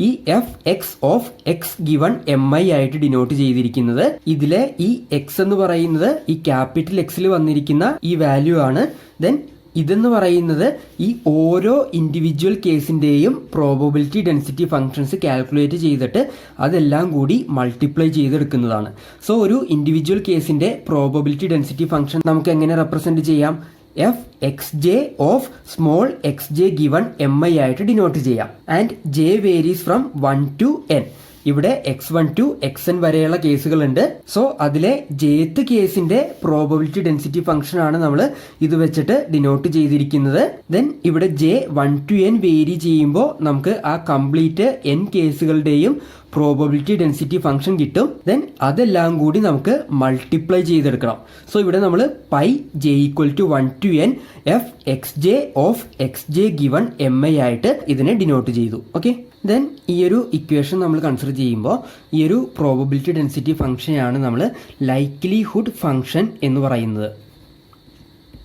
ഈ F X of X given M I ആയിട്ട് ഡിനോട്ട് ചെയ്തിരിക്കുന്നത്. ഇതിലെ ഈ എക്സ് എന്ന് പറയുന്നത് ഈ ക്യാപിറ്റൽ എക്സിൽ വന്നിരിക്കുന്ന ഈ വാല്യൂ ആണ്. ദെൻ ഇതെന്ന് പറയുന്നത് ഈ ഓരോ ഇൻഡിവിജ്വൽ കേസിന്റെയും പ്രോബബിലിറ്റി ഡെൻസിറ്റി ഫംഗ്ഷൻസ് കാൽക്കുലേറ്റ് ചെയ്തിട്ട് അതെല്ലാം കൂടി മൾട്ടിപ്ലൈ ചെയ്തെടുക്കുന്നതാണ്. സോ ഒരു ഇൻഡിവിജ്വൽ കേസിന്റെ പ്രോബബിലിറ്റി ഡെൻസിറ്റി ഫംഗ്ഷൻ നമുക്ക് എങ്ങനെ റെപ്രസെന്റ് ചെയ്യാം? F X J of small X J given M I ആയിട്ട് ഡിനോട്ട് ചെയ്യാം. And J varies from 1 to n. ഇവിടെ x1 to xn വരെയുള്ള കേസുകളുണ്ട്. സോ അതിലെ jth കേസിന്റെ പ്രോബബിലിറ്റി ഡെൻസിറ്റി ഫംഗ്ഷൻ ആണ് നമ്മൾ ഇത് വെച്ചിട്ട് ഡിനോട്ട് ചെയ്തിരിക്കുന്നത്. ദെൻ ഇവിടെ j 1 to n വേരി ചെയ്യുമ്പോൾ നമുക്ക് ആ കംപ്ലീറ്റ് n കേസുകളുടെയും പ്രോബബിലിറ്റി ഡെൻസിറ്റി ഫംഗ്ഷൻ കിട്ടും. ദെൻ അതെല്ലാം കൂടി നമുക്ക് മൾട്ടിപ്ലൈ ചെയ്തെടുക്കണം. സോ ഇവിടെ നമ്മൾ pi j = 1 to n F X J of X J given M I ആയിട്ട് ഇതിനെ ഡിനോട്ട് ചെയ്തു. ഓക്കെ, ദെൻ ഈ ഒരു ഇക്വേഷൻ നമ്മൾ കൺസിഡർ ചെയ്യുമ്പോൾ ഈ ഒരു പ്രോബബിലിറ്റി ഡെൻസിറ്റി ഫംഗ്ഷനെയാണ് നമ്മൾ ലൈക്ലിഹുഡ് ഫംഗ്ഷൻ എന്ന് പറയുന്നത്.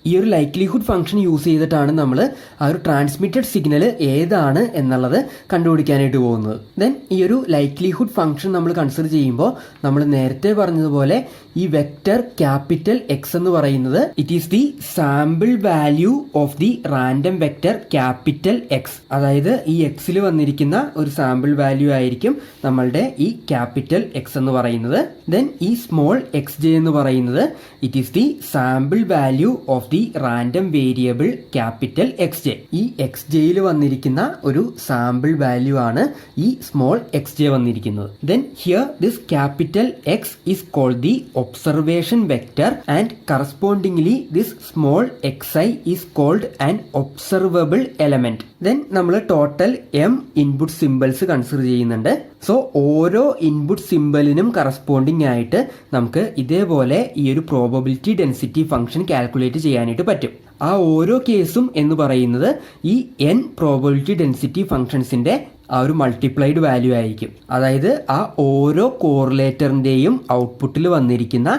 ഈ ഒരു ലൈക്ലിഹുഡ് ഫംഗ്ഷൻ യൂസ് ചെയ്തിട്ടാണ് നമ്മൾ ആ ഒരു ട്രാൻസ്മിറ്റഡ് സിഗ്നൽ ഏതാണ് എന്നുള്ളത് കണ്ടുപിടിക്കാനായിട്ട് പോകുന്നത്. ദെൻ ഈ ഒരു ലൈക്ലിഹുഡ് ഫംഗ്ഷൻ നമ്മൾ കൺസിഡർ ചെയ്യുമ്പോൾ നമ്മൾ നേരത്തെ പറഞ്ഞതുപോലെ ഈ വെക്റ്റർ ക്യാപിറ്റൽ എക്സ് എന്ന് പറയുന്നത് it is the sample value of the random vector capital X. അതായത് ഈ എക്സിൽ വന്നിരിക്കുന്ന ഒരു സാമ്പിൾ വാല്യൂ ആയിരിക്കും നമ്മളുടെ ഈ ക്യാപിറ്റൽ എക്സ് എന്ന് പറയുന്നത്. ദെൻ ഈ സ്മോൾ എക്സ് ജെ എന്ന് പറയുന്നത് it is the sample value of the random variable capital X J. ഈ എക്സ് ജെയിൽ വന്നിരിക്കുന്ന ഒരു സാമ്പിൾ വാല്യൂ ആണ് ഈ സ്മോൾ എക്സ് ജെ വന്നിരിക്കുന്നത്. Then here this capital X is called the observation vector and correspondingly this small X I is called an observable element. ദെൻ നമ്മൾ total M input symbols consider ചെയ്യുന്നുണ്ട്. സോ ഓരോ ഇൻപുട്ട് സിമ്പിളിനും കറസ്പോണ്ടിങ് ആയിട്ട് നമുക്ക് ഇതേപോലെ ഈ ഒരു പ്രോബബിലിറ്റി ഡെൻസിറ്റി ഫംഗ്ഷൻ കാൽക്കുലേറ്റ് ചെയ്യാനായിട്ട് പറ്റും. ആ ഓരോ കേസും എന്ന് പറയുന്നത് ഈ n പ്രോബബിലിറ്റി ഡെൻസിറ്റി ഫംഗ്ഷൻസിന്റെ ആ ഒരു മൾട്ടിപ്ലൈഡ് വാല്യൂ ആയിരിക്കും. അതായത് ആ ഓരോ കോറിലേറ്ററിന്റെയും ഔട്ട്പുട്ടിൽ വന്നിരിക്കുന്ന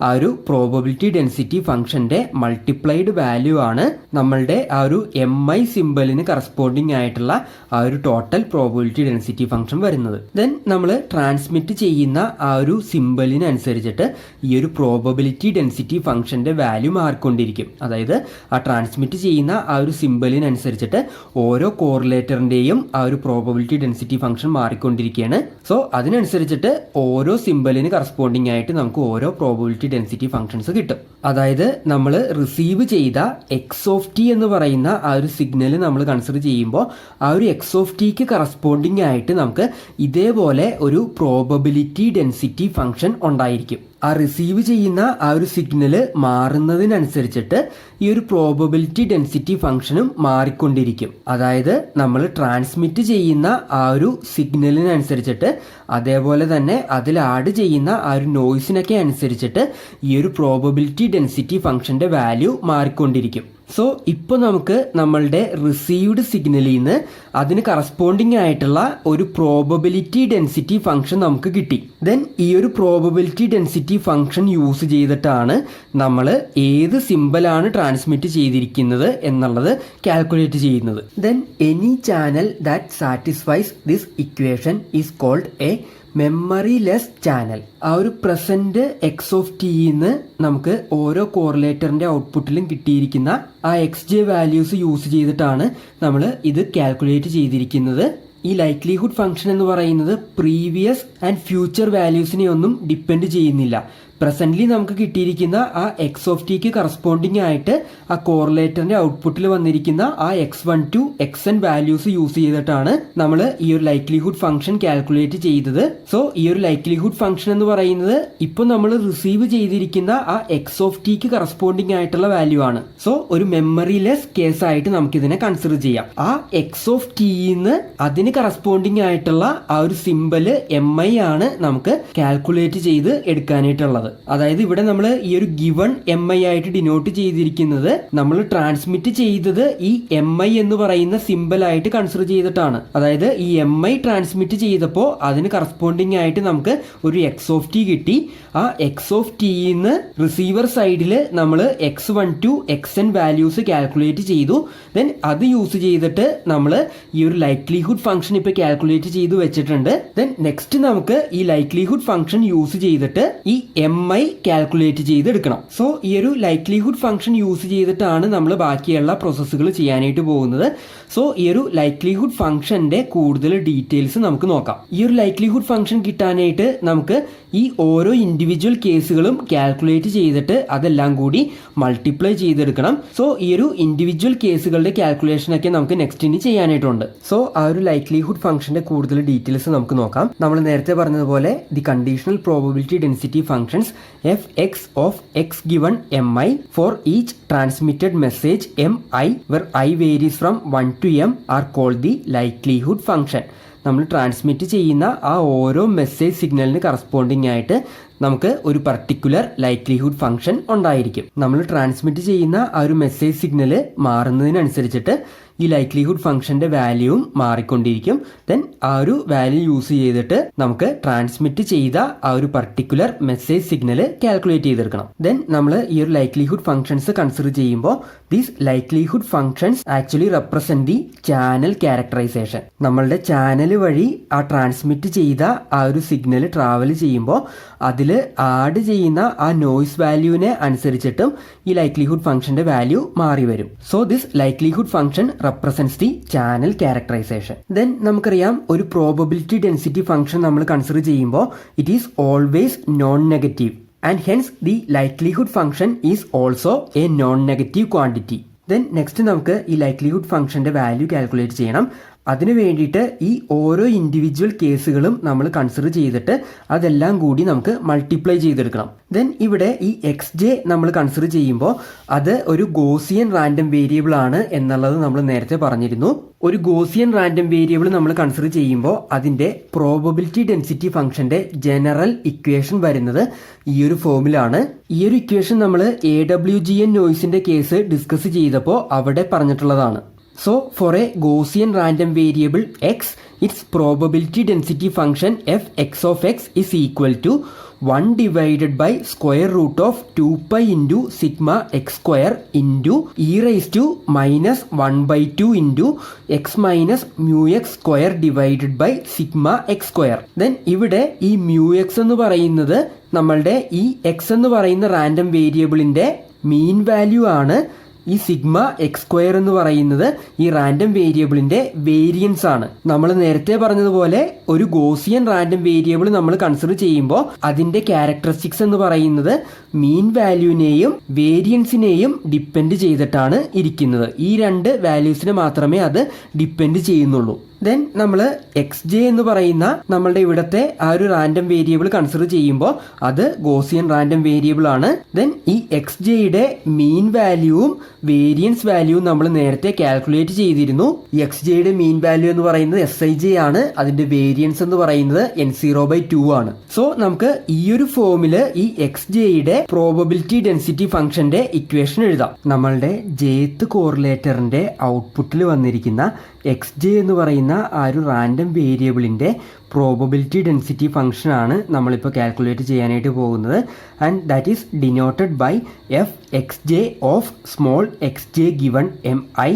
ആ ഒരു പ്രോബബിലിറ്റി ഡെൻസിറ്റി ഫംഗ്ഷന്റെ മൾട്ടിപ്ലൈഡ് വാല്യൂ ആണ് നമ്മളുടെ ആ ഒരു എം ഐ സിമ്പലിന് കറസ്പോണ്ടിങ് ആയിട്ടുള്ള ആ ഒരു ടോട്ടൽ പ്രോബബിലിറ്റി ഡെൻസിറ്റി ഫംഗ്ഷൻ വരുന്നത്. ദെൻ നമ്മൾ ട്രാൻസ്മിറ്റ് ചെയ്യുന്ന ആ ഒരു സിമ്പലിനനുസരിച്ചിട്ട് ഈ ഒരു പ്രോബബിലിറ്റി ഡെൻസിറ്റി ഫംഗ്ഷന്റെ വാല്യൂ മാറിക്കൊണ്ടിരിക്കും. അതായത് ആ ട്രാൻസ്മിറ്റ് ചെയ്യുന്ന ആ ഒരു സിമ്പലിനനുസരിച്ചിട്ട് ഓരോ കോറിലേറ്ററിന്റെയും ആ ഒരു പ്രോബബിലിറ്റി ഡെൻസിറ്റി ഫംഗ്ഷൻ മാറിക്കൊണ്ടിരിക്കുകയാണ്. സോ അതിനനുസരിച്ചിട്ട് ഓരോ സിമ്പലിന് കറസ്പോണ്ടിങ് ആയിട്ട് നമുക്ക് ഓരോ പ്രോബബിലിറ്റി ഡെൻസിറ്റി ഫംഗ്ഷൻസ് കിട്ടും. അതായത് നമ്മൾ റിസീവ് ചെയ്ത എക്സ് ഓഫ് ടി എന്ന് പറയുന്ന ആ ഒരു സിഗ്നൽ നമ്മൾ കൺസിഡർ ചെയ്യുമ്പോൾ ആ ഒരു എക്സ് ഓഫ് ടിക്ക് കറസ്പോണ്ടിങ് ആയിട്ട് നമുക്ക് ഇതേപോലെ ഒരു പ്രോബബിലിറ്റി ഡെൻസിറ്റി ഫംഗ്ഷൻ ഉണ്ടായിരിക്കും. ആ റിസീവ് ചെയ്യുന്ന ആ ഒരു സിഗ്നൽ മാറുന്നതിനനുസരിച്ചിട്ട് ഈ ഒരു പ്രോബബിലിറ്റി ഡെൻസിറ്റി ഫംഗ്ഷനും മാറിക്കൊണ്ടിരിക്കും. അതായത് നമ്മൾ ട്രാൻസ്മിറ്റ് ചെയ്യുന്ന ആ ഒരു സിഗ്നലിനനുസരിച്ചിട്ട് അതേപോലെ തന്നെ അതിൽ ആഡ് ചെയ്യുന്ന ആ ഒരു നോയ്സിനൊക്കെ അനുസരിച്ചിട്ട് ഈ ഒരു പ്രോബബിലിറ്റി ഡെൻസിറ്റി ഫംഗ്ഷന്റെ വാല്യൂ മാറിക്കൊണ്ടിരിക്കും. സോ ഇപ്പോൾ നമുക്ക് നമ്മളുടെ റിസീവ്ഡ് സിഗ്നലിൽ നിന്ന് അതിന് കറസ്പോണ്ടിങ് ആയിട്ടുള്ള ഒരു പ്രോബബിലിറ്റി ഡെൻസിറ്റി ഫംഗ്ഷൻ നമുക്ക് കിട്ടി. ദെൻ ഈ ഒരു പ്രോബബിലിറ്റി ഡെൻസിറ്റി ഫംഗ്ഷൻ യൂസ് ചെയ്തിട്ടാണ് നമ്മൾ ഏത് സിമ്പലാണ് ട്രാൻസ്മിറ്റ് ചെയ്തിരിക്കുന്നത് എന്നുള്ളത് കാൽക്കുലേറ്റ് ചെയ്യുന്നത്. Then any channel that satisfies this equation is called a memory less channel. ആ ഒരു പ്രസന്റ് എക്സ് ഓഫ് ടിന്ന് നമുക്ക് ഓരോ കോറിലേറ്ററിന്റെ ഔട്ട്പുട്ടിലും കിട്ടിയിരിക്കുന്ന ആ എക്സ് ജെ വാല്യൂസ് യൂസ് ചെയ്തിട്ടാണ് നമ്മൾ ഇത് കാൽക്കുലേറ്റ് ചെയ്തിരിക്കുന്നത്. ഈ ലൈക്ലിഹുഡ് ഫംഗ്ഷൻ എന്ന് പറയുന്നത് പ്രീവിയസ് ആൻഡ് ഫ്യൂച്ചർ വാല്യൂസിനെ ഒന്നും ഡിപ്പെൻഡ് ചെയ്യുന്നില്ല. പ്രസന്റ്ലി നമുക്ക് കിട്ടിയിരിക്കുന്ന ആ എക്സ് ഓഫ് ടിക്ക് കറസ്പോണ്ടിങ് ആയിട്ട് ആ കോറിലേറ്ററിന്റെ ഔട്ട്പുട്ടിൽ വന്നിരിക്കുന്ന ആ x1 to xn values use ചെയ്തിട്ടാണ് നമ്മൾ ഈ ഒരു ലൈക്ലിഹുഡ് ഫംഗ്ഷൻ കാൽക്കുലേറ്റ് ചെയ്തത്. സോ ഈ ഒരു ലൈക്ലിഹുഡ് ഫംഗ്ഷൻ എന്ന് പറയുന്നത് ഇപ്പോൾ നമ്മൾ റിസീവ് ചെയ്തിരിക്കുന്ന ആ എക്സ് ഓഫ് ടിക്ക് കറസ്പോണ്ടിങ് ആയിട്ടുള്ള വാല്യൂ ആണ്. സോ ഒരു മെമ്മറി ലെസ് കേസ് ആയിട്ട് നമുക്ക് ഇതിനെ കൺസിഡർ ചെയ്യാം. ആ എക്സ് ഓഫ് ടിന്ന് അതിന് കറസ്പോണ്ടിങ് ആയിട്ടുള്ള ആ ഒരു സിമ്പല് എം ഐ ആണ് നമുക്ക് കാൽക്കുലേറ്റ് ചെയ്ത് എടുക്കാനായിട്ടുള്ളത്. അതായത് ഇവിടെ നമ്മൾ ഈ ഒരു ഗിവൺ MI ആയിട്ട് ഡിനോട്ട് ചെയ്തിരിക്കുന്നത് നമ്മൾ ട്രാൻസ്മിറ്റ് ചെയ്തത് ഈ MI എന്ന് പറയുന്ന സിമ്പിൾ ആയിട്ട് കൺസിഡർ ചെയ്തിട്ടാണ്. അതായത് ഈ MI ട്രാൻസ്മിറ്റ് ചെയ്തപ്പോൾ അതിന് കറസ്പോണ്ടിങ് ആയിട്ട് നമുക്ക് ഒരു x(t) കിട്ടി. ആ x(t)ന്ന് റിസീവർ സൈഡിൽ നമ്മൾ x1 to xn values calculate ചെയ്തു. ദെൻ അത് യൂസ് ചെയ്തിട്ട് നമ്മൾ ഈ ഒരു ലൈക്ലിഹുഡ് ഫംഗ്ഷൻ ഇപ്പോൾ കാൽക്കുലേറ്റ് ചെയ്ത് വെച്ചിട്ടുണ്ട്. ദെൻ നെക്സ്റ്റ് നമുക്ക് ഈ ലൈക്ലിഹുഡ് ഫംഗ്ഷൻ യൂസ് ചെയ്തിട്ട് ഈ MI കാൽക്കുലേറ്റ് ചെയ്തെടുക്കണം. സോ ഈ ഒരു ലൈക്ലിഹുഡ് ഫംഗ്ഷൻ യൂസ് ചെയ്തിട്ടാണ് നമ്മൾ ബാക്കിയുള്ള പ്രോസസ്സുകൾ ചെയ്യാനായിട്ട് പോകുന്നത്. സോ ഈ ഒരു ലൈക്ലിഹുഡ് ഫംഗ്ഷന്റെ കൂടുതൽ ഡീറ്റെയിൽസ് നമുക്ക് നോക്കാം. ഈ ഒരു ലൈക്ലിഹുഡ് ഫംഗ്ഷൻ കിട്ടാനായിട്ട് നമുക്ക് ഈ ഓരോ ഇൻഡിവിജ്വൽ കേസുകളും കാൽക്കുലേറ്റ് ചെയ്തിട്ട് അതെല്ലാം കൂടി മൾട്ടിപ്ലൈ ചെയ്തെടുക്കണം. സോ ഈ ഒരു ഇൻഡിവിജ്വൽ കേസുകളുടെ കാൽക്കുലേഷൻ ഒക്കെ നമുക്ക് നെക്സ്റ്റിന് ചെയ്യാനായിട്ടുണ്ട്. സോ ആ ഒരു ലൈക്ലിഹുഡ് ഫംഗ്ഷന്റെ കൂടുതൽ ഡീറ്റെയിൽസ് നമുക്ക് നോക്കാം. നമ്മൾ നേരത്തെ പറഞ്ഞതുപോലെ the conditional probability density functions fx of x given mi for each transmitted message mi where I varies from 1 to m are called the likelihood function. നമ്മൾ ട്രാൻസ്മിറ്റ് ചെയ്യുന്ന ആ ഓരോ മെസ്സേജ് സിഗ്നലിന് കറസ്പോണ്ടിങ് ആയിട്ട് നമുക്ക് ഒരു പർട്ടിക്കുലർ ലൈക്ലിഹുഡ് ഫംഗ്ഷൻ ഉണ്ടായിരിക്കും. നമ്മൾ ട്രാൻസ്മിറ്റ് ചെയ്യുന്ന ആ ഒരു മെസ്സേജ് സിഗ്നൽ മാറുന്നതിനനുസരിച്ചിട്ട് ഈ ലൈക്ലിഹുഡ് ഫംഗ്ഷന്റെ വാല്യൂവും മാറിക്കൊണ്ടിരിക്കും. ദെൻ ആ ഒരു വാല്യൂ യൂസ് ചെയ്തിട്ട് നമുക്ക് ട്രാൻസ്മിറ്റ് ചെയ്ത ആ ഒരു പർട്ടിക്കുലർ മെസ്സേജ് സിഗ്നൽ കാൽക്കുലേറ്റ് ചെയ്തെടുക്കണം. ദെൻ നമ്മൾ ഈ ഒരു ലൈക്ലിഹുഡ് ഫംഗ്ഷൻസ് കൺസിഡർ ചെയ്യുമ്പോൾ these likelihood functions actually represent the channel characterisation. നമ്മളുടെ ചാനൽ വഴി ആ ട്രാൻസ്മിറ്റ് ചെയ്ത ആ ഒരു സിഗ്നൽ ട്രാവൽ ചെയ്യുമ്പോൾ അതിൽ ആഡ് ചെയ്യുന്ന ആ നോയ്സ് വാല്യൂവിനെ അനുസരിച്ചിട്ടും ഈ ലൈക്ലിഹുഡ് ഫംഗ്ഷന്റെ വാല്യൂ മാറി വരും. So this likelihood function represents the channel characterization. Then നമുക്കറിയാം ഒരു പ്രോബബിലിറ്റി ഡെൻസിറ്റി ഫംഗ്ഷൻ നമ്മൾ കൺസിഡർ ചെയ്യുമ്പോൾ it is always non negative and hence the likelihood function is also A non negative quantity. Then next നമുക്ക് ഈ ലൈക്ലിഹുഡ് ഫംഗ്ഷന്റെ വാല്യൂ കാൽക്കുലേറ്റ് ചെയ്യണം. അതിനു വേണ്ടിയിട്ട് ഈ ഓരോ ഇൻഡിവിജ്വൽ കേസുകളും നമ്മൾ കൺസിഡർ ചെയ്തിട്ട് അതെല്ലാം കൂടി നമുക്ക് മൾട്ടിപ്ലൈ ചെയ്തെടുക്കണം. ദെൻ ഇവിടെ ഈ XJ നമ്മൾ കൺസിഡർ ചെയ്യുമ്പോൾ അത് ഒരു ഗോസിയൻ റാൻഡം വേരിയബിൾ ആണ് എന്നുള്ളത് നമ്മൾ നേരത്തെ പറഞ്ഞിരുന്നു. ഒരു ഗോസിയൻ റാൻഡം വേരിയബിൾ നമ്മൾ കൺസിഡർ ചെയ്യുമ്പോൾ അതിൻ്റെ പ്രോബബിലിറ്റി ഡെൻസിറ്റി ഫംഗ്ഷന്റെ ജനറൽ ഇക്വേഷൻ വരുന്നത് ഈ ഒരു ഫോമിലാണ്. ഈ ഒരു ഇക്വേഷൻ നമ്മൾ AWGN നോയ്സിന്റെ കേസ് ഡിസ്കസ് ചെയ്തപ്പോൾ അവിടെ പറഞ്ഞിട്ടുള്ളതാണ്. So for a Gaussian random variable x, its probability density function fx of x is equal to 1 divided by square root of 2 pi into sigma x square into e raised to minus 1 by 2 into x minus mu x square divided by sigma x square. Then ഇവിടെ ഈ mu x എന്ന് പറയുന്നത് നമ്മളുടെ ഈ x എന്ന് പറയുന്ന റാൻഡം വേരിയബിളിന്റെ മീൻ വാല്യൂ ആണ്. ഈ സിഗ്മ എക്സ് സ്ക്വയർ എന്ന് പറയുന്നത് ഈ റാൻഡം വേരിയബിളിന്റെ വേരിയൻസ് ആണ്. നമ്മൾ നേരത്തെ പറഞ്ഞതുപോലെ ഒരു ഗോസിയൻ റാൻഡം വേരിയബിൾ നമ്മൾ കൺസിഡർ ചെയ്യുമ്പോൾ അതിന്റെ ക്യാരക്ടറിസ്റ്റിക്സ് എന്ന് പറയുന്നത് മീൻ വാല്യൂവിനെയും വേരിയൻസിനെയും ഡിപ്പെൻഡ് ചെയ്തിട്ടാണ് ഇരിക്കുന്നത്. ഈ രണ്ട് വാല്യൂസിനെ മാത്രമേ അത് ഡിപ്പെൻഡ് ചെയ്യുന്നുള്ളൂ. ദെൻ നമ്മൾ XJ എന്ന് പറയുന്ന നമ്മളുടെ ഇവിടുത്തെ ആ ഒരു റാൻഡം വേരിയബിൾ കൺസിഡർ ചെയ്യുമ്പോൾ അത് ഗോസിയൻ റാൻഡം വേരിയബിൾ ആണ്. ദെൻ ഈ XJയുടെ മീൻ വാല്യൂവും വേരിയൻസ് വാല്യൂവും നമ്മൾ നേരത്തെ കാൽക്കുലേറ്റ് ചെയ്തിരുന്നു. XJയുടെ മീൻ വാല്യൂ എന്ന് പറയുന്നത് Sij ആണ്. അതിന്റെ വേരിയൻസ് എന്ന് പറയുന്നത് N0/2 ആണ്. സോ നമുക്ക് ഈ ഒരു ഫോമില് ഈ XJയുടെ പ്രോബബിലിറ്റി ഡെൻസിറ്റി ഫംഗ്ഷന്റെ ഇക്വേഷൻ എഴുതാം. നമ്മളുടെ jth കോറിലേറ്ററിന്റെ ഔട്ട്പുട്ടിൽ വന്നിരിക്കുന്ന XJ എന്ന് പറയുന്ന ആ ഒരു റാൻഡം വേരിയബിളിന്റെ പ്രോബബിലിറ്റി ഡെൻസിറ്റി ഫംഗ്ഷൻ ആണ് നമ്മളിപ്പോൾ കാൽക്കുലേറ്റ് ചെയ്യാനായിട്ട് പോകുന്നത്. And that is denoted by fxj of small xj given mi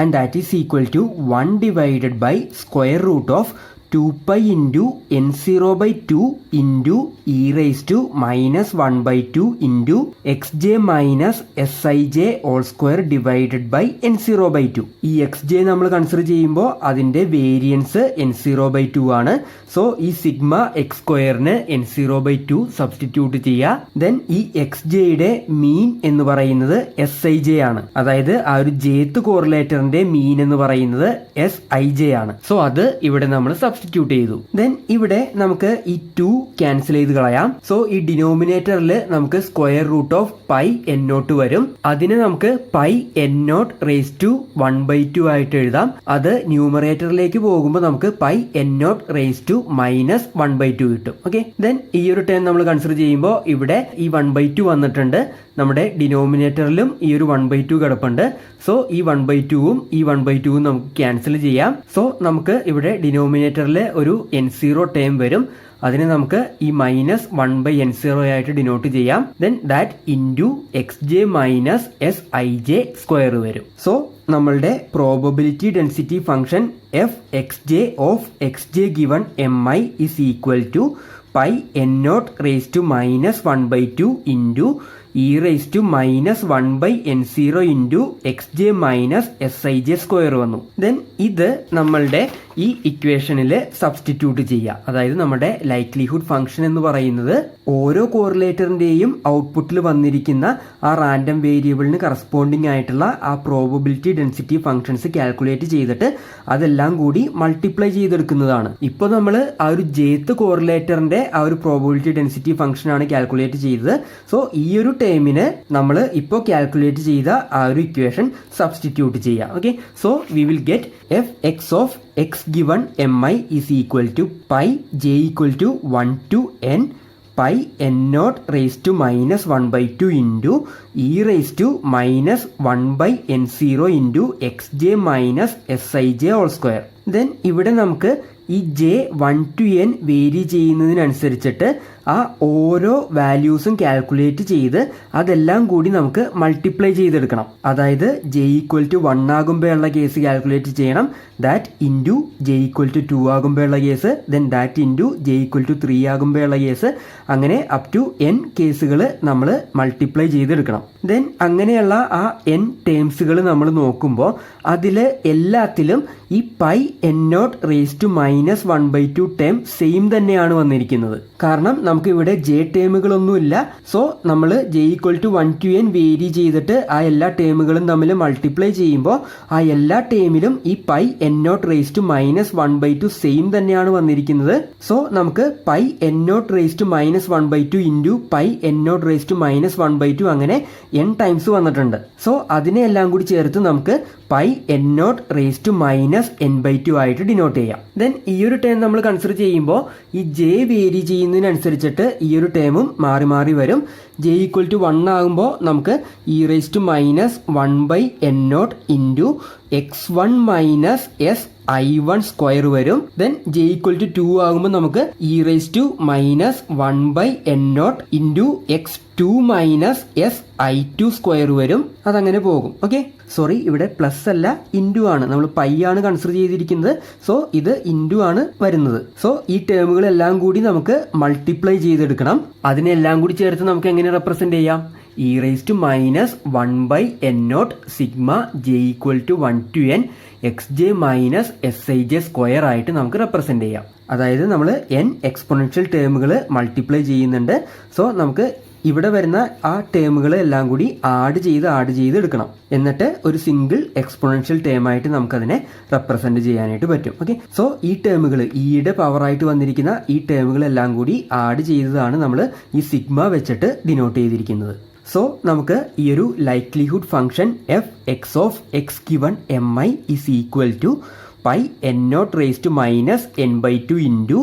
and that is equal to 1 divided by square root of 2 pi into N0/2 into e raised to minus 1/2 into xj minus Sij all square divided by N0/2. ഈ xj നമ്മൾ കൺസിഡർ ചെയ്യുമ്പോൾ അതിന്റെ വേരിയൻസ് N0/2 ആണ്. സോ ഈ സിഗ്മ എക്സ് സ്ക്വയറിന് N0/2 സബ്സ്റ്റിറ്റ്യൂട്ട് ചെയ്യുക. ദെൻ ഈ XJയുടെ മീൻ എന്ന് പറയുന്നത് Sij ആണ്. അതായത് ആ ഒരു jth കോറിലേറ്ററിന്റെ മീൻ എന്ന് പറയുന്നത് Sij ആണ്. സോ അത് ഇവിടെ നമ്മൾ സബ്സ്റ്റിറ്റ്യൂട്ട് ചെയ്തു. ദെൻ ഇവിടെ നമുക്ക് ഈ 2 ക്യാൻസൽ ചെയ്ത് കളയാം. സോ ഈ ഡിനോമിനേറ്ററിൽ നമുക്ക് square root of pi N naught വരും. അതിന് നമുക്ക് pi N naught raise to 1/2 ആയിട്ട് എഴുതാം. അത് ന്യൂമറേറ്ററിലേക്ക് പോകുമ്പോൾ നമുക്ക് pi N naught raise to minus 1/2 കിട്ടും. ഓക്കെ, ദെൻ ഈ ഒരു ടേം നമ്മൾ കൺസിഡർ ചെയ്യുമ്പോൾ ഇവിടെ ഈ 1/2 വന്നിട്ടുണ്ട്. നമ്മുടെ ഡിനോമിനേറ്ററിലും ഈ ഒരു 1/2 കിടപ്പുണ്ട്. സോ ഈ 1/2ഉം ഈ 1/2ഉം നമുക്ക് ക്യാൻസൽ ചെയ്യാം. സോ നമുക്ക് ഇവിടെ ഡിനോമിനേറ്ററിൽ ഒരു n0 ടേം വരും. അതിനെ നമുക്ക് ഈ മൈനസ് 1/n0 ആയിട്ട് ഡിനോട്ട് ചെയ്യാം. Then that into X J minus S I J square വരും. സോ നമ്മളുടെ probability density function F X J of X J given M I is equal to pi N naught raise to minus 1/2 into E raise to minus 1/n0 into X J minus S I J square വന്നു. ദെൻ ഇത് നമ്മളുടെ ഈ ഇക്വേഷനിൽ സബ്സ്റ്റിറ്റ്യൂട്ട് ചെയ്യുക. അതായത് നമ്മുടെ ലൈക്ലിഹുഡ് ഫംഗ്ഷൻ എന്ന് പറയുന്നത് ഓരോ കോറിലേറ്ററിന്റെയും ഔട്ട്പുട്ടിൽ വന്നിരിക്കുന്ന ആ റാൻഡം വേരിയബിളിന് കറസ്പോണ്ടിങ് ആയിട്ടുള്ള ആ പ്രോബബിലിറ്റി ഡെൻസിറ്റി ഫംഗ്ഷൻസ് കാൽക്കുലേറ്റ് ചെയ്തിട്ട് അതെല്ലാം കൂടി മൾട്ടിപ്ലൈ ചെയ്തെടുക്കുന്നതാണ്. ഇപ്പോൾ നമ്മൾ ആ ഒരു ജേത്ത് കോറിലേറ്ററിന്റെ ആ ഒരു പ്രോബബിലിറ്റി ഡെൻസിറ്റി ഫംഗ്ഷൻ ആണ് കാൽക്കുലേറ്റ് ചെയ്തത്. സോ ഈ ഒരു ടേമിന് നമ്മൾ ഇപ്പോൾ കാൽക്കുലേറ്റ് ചെയ്ത ആ ഒരു ഇക്വേഷൻ സബ്സ്റ്റിറ്റ്യൂട്ട് ചെയ്യുക. Okay, so we will get F X of X given M I is equal to pi J equal to 1 to n pi N naught raise to minus 1/2 into E raise to minus 1/n0 into X J minus S I J whole square. Then ഇവിടെ നമുക്ക് ഈ ജെ 1 to n വേരി ചെയ്യുന്നതിനനുസരിച്ചിട്ട് ആ ഓരോ വാല്യൂസും കാൽക്കുലേറ്റ് ചെയ്ത് അതെല്ലാം കൂടി നമുക്ക് മൾട്ടിപ്ലൈ ചെയ്തെടുക്കണം. അതായത് ജെ ഈക്വൽ ടു 1 ആകുമ്പോഴുള്ള കേസ് കാൽക്കുലേറ്റ് ചെയ്യണം. That into J equal to 2 ആകുമ്പോഴുള്ള case, then that into J equal to 3 ആകുമ്പോഴുള്ള കേസ്, അങ്ങനെ അപ് ടു n കേസുകൾ നമ്മൾ മൾട്ടിപ്ലൈ ചെയ്തെടുക്കണം. ദെൻ അങ്ങനെയുള്ള ആ n ടേംസുകൾ നമ്മൾ നോക്കുമ്പോൾ അതിൽ എല്ലാത്തിലും ഈ pi N naught raise to minus 1/2 term same തന്നെയാണ് വന്നിരിക്കുന്നത്. കാരണം നമുക്ക് ഇവിടെ ജെ ടേമുകളൊന്നുമില്ല. സോ നമ്മൾ J equal to 1 to n vary ചെയ്തിട്ട് ആ എല്ലാ ടേമുകളും തമ്മിൽ മൾട്ടിപ്ലൈ ചെയ്യുമ്പോൾ ആ എല്ലാ ടേമിലും ഈ pi N naught raise to minus 1/2 same തന്നെയാണ് വന്നിരിക്കുന്നത്. സോ നമുക്ക് pi N naught raise to minus 1/2 into pi N naught raise to minus 1/2 അങ്ങനെ n ടൈംസ് വന്നിട്ടുണ്ട്. സോ അതിനെ എല്ലാം കൂടി ചേർത്ത് നമുക്ക് pi N naught raise to minus n/2 ആയിട്ട് ഡിനോട്ട് ചെയ്യാം. ദെൻ ഈ ഒരു ടേം നമ്മൾ കൺസിഡർ ചെയ്യുമ്പോൾ ഈ ജെ വേരി ചെയ്യുന്നതിനനുസരിച്ചിട്ട് ഈ ഒരു ടേമും മാറി മാറി വരും. ജെ ഈക്വൽ ടു 1 ആകുമ്പോൾ നമുക്ക് E raise to minus 1/n0 into x1 minus S i1 square വരും. ദെൻ ജെ ഈക്വൽ ടു 2 ആകുമ്പോൾ നമുക്ക് E raise to minus 1/n0 into x2 minus S i2 square വരും. അതങ്ങനെ പോകും. ഓക്കെ, സോറി, ഇവിടെ പ്ലസ് അല്ല ഇൻറ്റു ആണ്. നമ്മൾ പൈ ആണ് കൺസിഡർ ചെയ്തിരിക്കുന്നത്. സോ ഇത് ഇൻറ്റു ആണ് വരുന്നത്. സോ ഈ ടേമുകളെല്ലാം കൂടി നമുക്ക് മൾട്ടിപ്ലൈ ചെയ്തെടുക്കണം. അതിനെല്ലാം കൂടി ചേർത്ത് നമുക്ക് എങ്ങനെ റെപ്രസെന്റ് ചെയ്യാം? E raise to minus 1/n0 sigma J equal to 1 to n X J minus S I J square ആയിട്ട് നമുക്ക് റെപ്രസെന്റ് ചെയ്യാം. അതായത് നമ്മൾ n എക്സ്പൊണൻഷ്യൽ ടേമുകൾ മൾട്ടിപ്ലൈ ചെയ്യുന്നുണ്ട്. സോ നമുക്ക് ഇവിടെ വരുന്ന ആ ടേമുകൾ എല്ലാം കൂടി ആഡ് ചെയ്ത് എടുക്കണം. എന്നിട്ട് ഒരു സിംഗിൾ എക്സ്പൊണൻഷ്യൽ ടേമായിട്ട് നമുക്കതിനെ റെപ്രസെന്റ് ചെയ്യാനായിട്ട് പറ്റും. ഓക്കെ, സോ ഈ ടേമുകൾ ഇയുടെ പവറായിട്ട് വന്നിരിക്കുന്ന ഈ ടേമുകളെല്ലാം കൂടി ആഡ് ചെയ്തതാണ് നമ്മൾ ഈ സിഗ്മ വെച്ചിട്ട് ഡിനോട്ട് ചെയ്തിരിക്കുന്നത്. സോ നമുക്ക് ഈ ഒരു likelihood function F X of X given M I is equal to pi N naught raise to minus n/2 into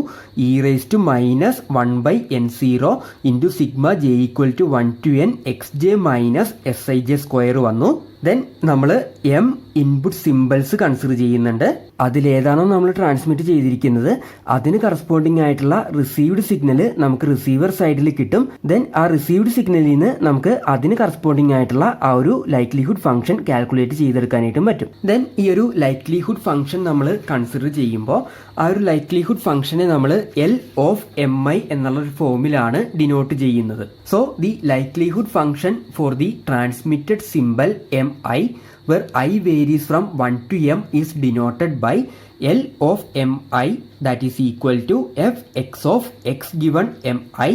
E raise to minus 1/n0 into sigma J equal to 1 to n X J minus S I J square വന്നു. ദെൻ നമ്മൾ എം ഇൻപുട്ട് സിമ്പിൾസ് കൺസിഡർ ചെയ്യുന്നുണ്ട്. അതിലേതാണോ നമ്മൾ ട്രാൻസ്മിറ്റ് ചെയ്തിരിക്കുന്നത് അതിന് കറസ്പോണ്ടിങ് ആയിട്ടുള്ള റിസീവ്ഡ് സിഗ്നൽ നമുക്ക് റിസീവർ സൈഡിൽ കിട്ടും. ദെൻ ആ റിസീവ്ഡ് സിഗ്നലിൽ നിന്ന് നമുക്ക് അതിന് കറസ്പോണ്ടിങ് ആയിട്ടുള്ള ആ ഒരു ലൈക്ലിഹുഡ് ഫംഗ്ഷൻ കാൽക്കുലേറ്റ് ചെയ്തെടുക്കാനായിട്ടും പറ്റും. ദെൻ ഈ ഒരു ലൈക്ലിഹുഡ് ഫംഗ്ഷൻ നമ്മൾ കൺസിഡർ ചെയ്യുമ്പോൾ ആ ഒരു ലൈക്ലിഹുഡ് ഫംഗ്ഷനെ നമ്മൾ എൽ ഓഫ് എം ഐ എന്നുള്ള ഒരു ഫോമിലാണ് ഡിനോട്ട് ചെയ്യുന്നത്. So the likelihood function for the transmitted symbol M I where I varies from 1 to m is denoted by L of mi that is equal to fx of x given mi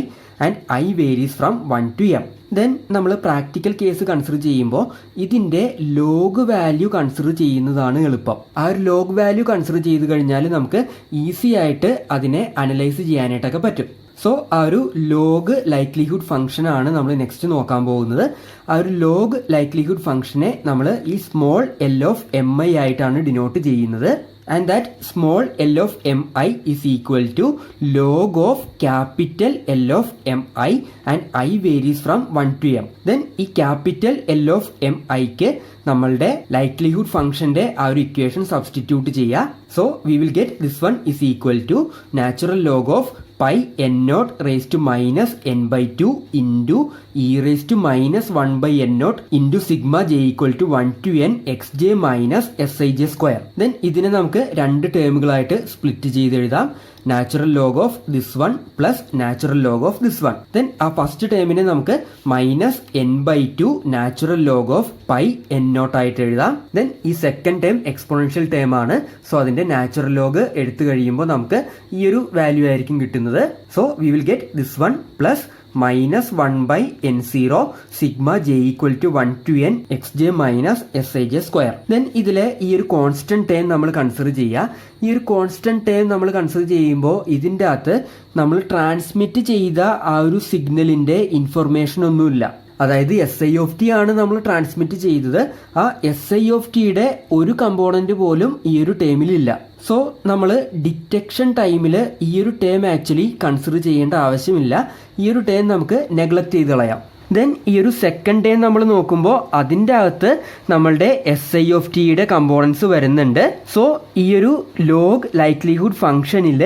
and I varies from 1 to m. Then നമ്മൾ പ്രാക്ടിക്കൽ കേസ് കൺസിഡർ ചെയ്യുമ്പോൾ ഇതിൻ്റെ ലോഗ് വാല്യൂ കൺസിഡർ ചെയ്യുന്നതാണ് എളുപ്പം. ആ ഒരു ലോഗ് വാല്യൂ കൺസിഡർ ചെയ്ത് കഴിഞ്ഞാൽ നമുക്ക് ഈസി ആയിട്ട് അതിനെ അനലൈസ് ചെയ്യാനായിട്ടൊക്കെ പറ്റും. സോ ആ ഒരു ലോഗ് ലൈക്ലിഹുഡ് ഫംഗ്ഷനാണ് നമ്മൾ നെക്സ്റ്റ് നോക്കാൻ പോകുന്നത്. ആ ഒരു ലോഗ് ലൈക്ലിഹുഡ് ഫംഗ്ഷനെ നമ്മൾ ഈ small L of M I ആയിട്ടാണ് ഡിനോട്ട് ചെയ്യുന്നത്. And that small L of mi is equal to log of capital L of mi and I varies from 1 to m. Then ഈ capital L of miക്ക് നമ്മളുടെ ലൈക്ലിഹുഡ് ഫംഗ്ഷന്റെ ആ ഒരു ഇക്വേഷൻ സബ്സ്റ്റിറ്റ്യൂട്ട് ചെയ്യുക. So we will get this one is equal to natural log of pi n naught raised to minus n by 2 into e raised to minus 1 by n naught into sigma j equal to 1 to n xj minus sij square. Then ഇതിനെ നമുക്ക് രണ്ട് ടേമുകളായിട്ട് സ്പ്ലിറ്റ് ചെയ്ത് എഴുതാം. Natural log of this one plus natural log of this one. Then ആ ഫസ്റ്റ് ടേമിനെ നമുക്ക് minus N by two natural log of pi N naught ആയിട്ട് എഴുതാം. ദെൻ ഈ സെക്കൻഡ് ടേം എക്സ്പോണൻഷ്യൽ ടേം ആണ്. സോ അതിന്റെ നാച്ചുറൽ ലോഗ് എടുത്തു കഴിയുമ്പോൾ നമുക്ക് ഈ ഒരു വാല്യൂ ആയിരിക്കും കിട്ടുന്നത്. So we will get this one plus minus 1 by N zero sigma J equal to 1 to N X J minus S I J square. Then ഇതിലെ ഈ ഒരു കോൺസ്റ്റന്റ് ടേം നമ്മൾ കൺസിഡർ ചെയ്യുക. ഈ ഒരു കോൺസ്റ്റന്റ് ടേം നമ്മൾ കൺസിഡർ ചെയ്യുമ്പോൾ ഇതിൻ്റെ അകത്ത് നമ്മൾ ട്രാൻസ്മിറ്റ് ചെയ്ത ആ ഒരു സിഗ്നലിന്റെ ഇൻഫർമേഷൻ ഒന്നുമില്ല. അതായത് എസ് ഐ ഓഫ് ടി ആണ് നമ്മൾ ട്രാൻസ്മിറ്റ് ചെയ്തത്. ആ എസ് ഐ ഓഫ് ടിയുടെ ഒരു കമ്പോണന്റ് പോലും ഈ ഒരു ടേമിലില്ല. സോ നമ്മൾ ഡിറ്റക്ഷൻ ടൈമിൽ ഈ ഒരു ടേം ആക്ച്വലി കൺസിഡർ ചെയ്യേണ്ട ആവശ്യമില്ല. ഈ ഒരു ടേം നമുക്ക് നെഗ്ലക്ട് ചെയ്ത് കളയാം. ദെൻ ഈ ഒരു സെക്കൻഡ് ടേം നമ്മൾ നോക്കുമ്പോൾ അതിൻ്റെ അകത്ത് നമ്മളുടെ എസ് ഐ ഓഫ് ടിയുടെ കമ്പോണൻസ് വരുന്നുണ്ട്. സോ ഈ ഒരു ലോഗ് ലൈക്ലിഹുഡ് ഫംഗ്ഷനിൽ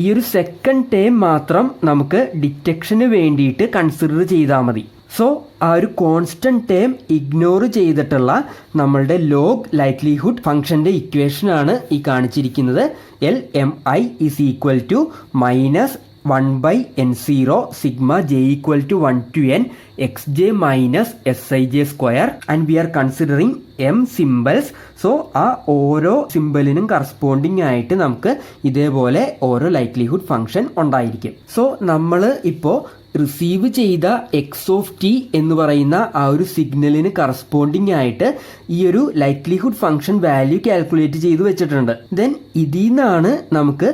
ഈ ഒരു സെക്കൻഡ് ടേം മാത്രം നമുക്ക് ഡിറ്റക്ഷന് വേണ്ടിയിട്ട് കൺസിഡർ ചെയ്താൽ മതി. സോ ആ ഒരു കോൺസ്റ്റന്റ് ടേം ഇഗ്നോർ ചെയ്തിട്ടുള്ള നമ്മളുടെ ലോഗ് ലൈക്ലിഹുഡ് ഫംഗ്ഷന്റെ ഇക്വേഷനാണ് ഈ കാണിച്ചിരിക്കുന്നത്. L M I is equal to minus 1 by N zero sigma J equal to 1 to N X J minus S I J square and we are considering M symbols. So ആ ഓരോ സിംബലിനും കറസ്പോണ്ടിങ് ആയിട്ട് നമുക്ക് ഇതേപോലെ ഓരോ ലൈക്ലിഹുഡ് ഫംഗ്ഷൻ ഉണ്ടായിരിക്കും. സോ നമ്മൾ ഇപ്പോൾ റിസീവ് ചെയ്ത എക്സ് ഓഫ് ടി എന്ന് പറയുന്ന ആ ഒരു സിഗ്നലിന് കറസ്പോണ്ടിങ് ആയിട്ട് ഈ ഒരു ലൈക്ലിഹുഡ് ഫംഗ്ഷൻ വാല്യൂ കാൽക്കുലേറ്റ് ചെയ്ത് വെച്ചിട്ടുണ്ട്. ദെൻ ഇതിൽ നിന്നാണ് നമുക്ക്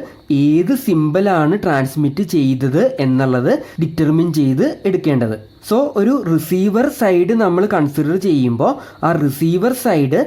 ഏത് സിംബലാണ് ട്രാൻസ്മിറ്റ് ചെയ്തത് എന്നുള്ളത് ഡിറ്റർമിൻ ചെയ്ത് എടുക്കേണ്ടത്. സോ ഒരു റിസീവർ സൈഡ് നമ്മൾ കൺസിഡർ ചെയ്യുമ്പോൾ ആ റിസീവർ സൈഡ്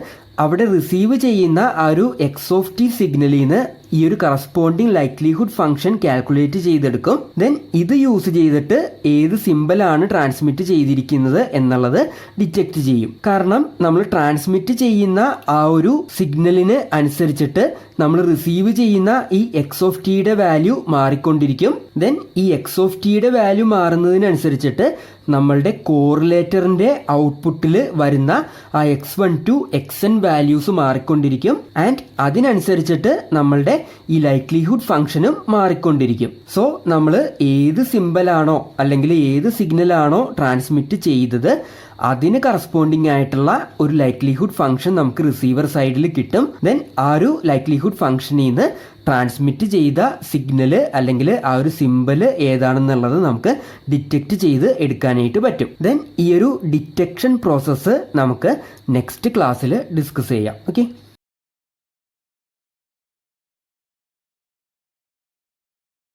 അവിടെ റിസീവ് ചെയ്യുന്ന ആ ഒരു എക്സ് ഓഫ് ടി സിഗ്നലിൽ നിന്ന് ഈ ഒരു കറസ്പോണ്ടിങ് ലൈക്ലിഹുഡ് ഫംഗ്ഷൻ കാൽക്കുലേറ്റ് ചെയ്തെടുക്കും. ദെൻ ഇത് യൂസ് ചെയ്തിട്ട് ഏത് സിംബലാണ് ട്രാൻസ്മിറ്റ് ചെയ്തിരിക്കുന്നത് എന്നുള്ളത് ഡിറ്റക്ട് ചെയ്യും. കാരണം നമ്മൾ ട്രാൻസ്മിറ്റ് ചെയ്യുന്ന ആ ഒരു സിഗ്നലിന് അനുസരിച്ചിട്ട് നമ്മൾ റിസീവ് ചെയ്യുന്ന ഈ എക്സ് ഓഫ് ടിയുടെ വാല്യൂ മാറിക്കൊണ്ടിരിക്കും. ദെൻ ഈ എക്സ് ഓഫ് ടിയുടെ വാല്യൂ മാറുന്നതിനനുസരിച്ചിട്ട് നമ്മളുടെ കോറിലേറ്ററിന്റെ ഔട്ട്പുട്ടിൽ വരുന്ന ആ x1 ടു xn വാല്യൂസ് മാറിക്കൊണ്ടിരിക്കും. ആൻഡ് അതിനനുസരിച്ചിട്ട് നമ്മളുടെ ഈ ലൈക്ലിഹുഡ് ഫംഗ്ഷനും മാറിക്കൊണ്ടിരിക്കും. സോ നമ്മൾ ഏത് സിംബലാണോ അല്ലെങ്കിൽ ഏത് സിഗ്നലാണോ ട്രാൻസ്മിറ്റ് ചെയ്തത് അതിന് കറസ്പോണ്ടിങ് ആയിട്ടുള്ള ഒരു ലൈക്ലിഹുഡ് ഫംഗ്ഷൻ നമുക്ക് റിസീവർ സൈഡിൽ കിട്ടും. ദെൻ ആ ഒരു ലൈക്ലിഹുഡ് ഫംഗ്ഷനിൽ നിന്ന് ട്രാൻസ്മിറ്റ് ചെയ്ത സിഗ്നൽ അല്ലെങ്കിൽ ആ ഒരു സിംബല് ഏതാണെന്നുള്ളത് നമുക്ക് ഡിറ്റക്ട് ചെയ്ത് എടുക്കാനായിട്ട് പറ്റും. ദെൻ ഈ ഒരു ഡിറ്റക്ഷൻ പ്രോസസ്സ് നമുക്ക് നെക്സ്റ്റ് ക്ലാസ്സിൽ ഡിസ്കസ് ചെയ്യാം. ഓക്കെ.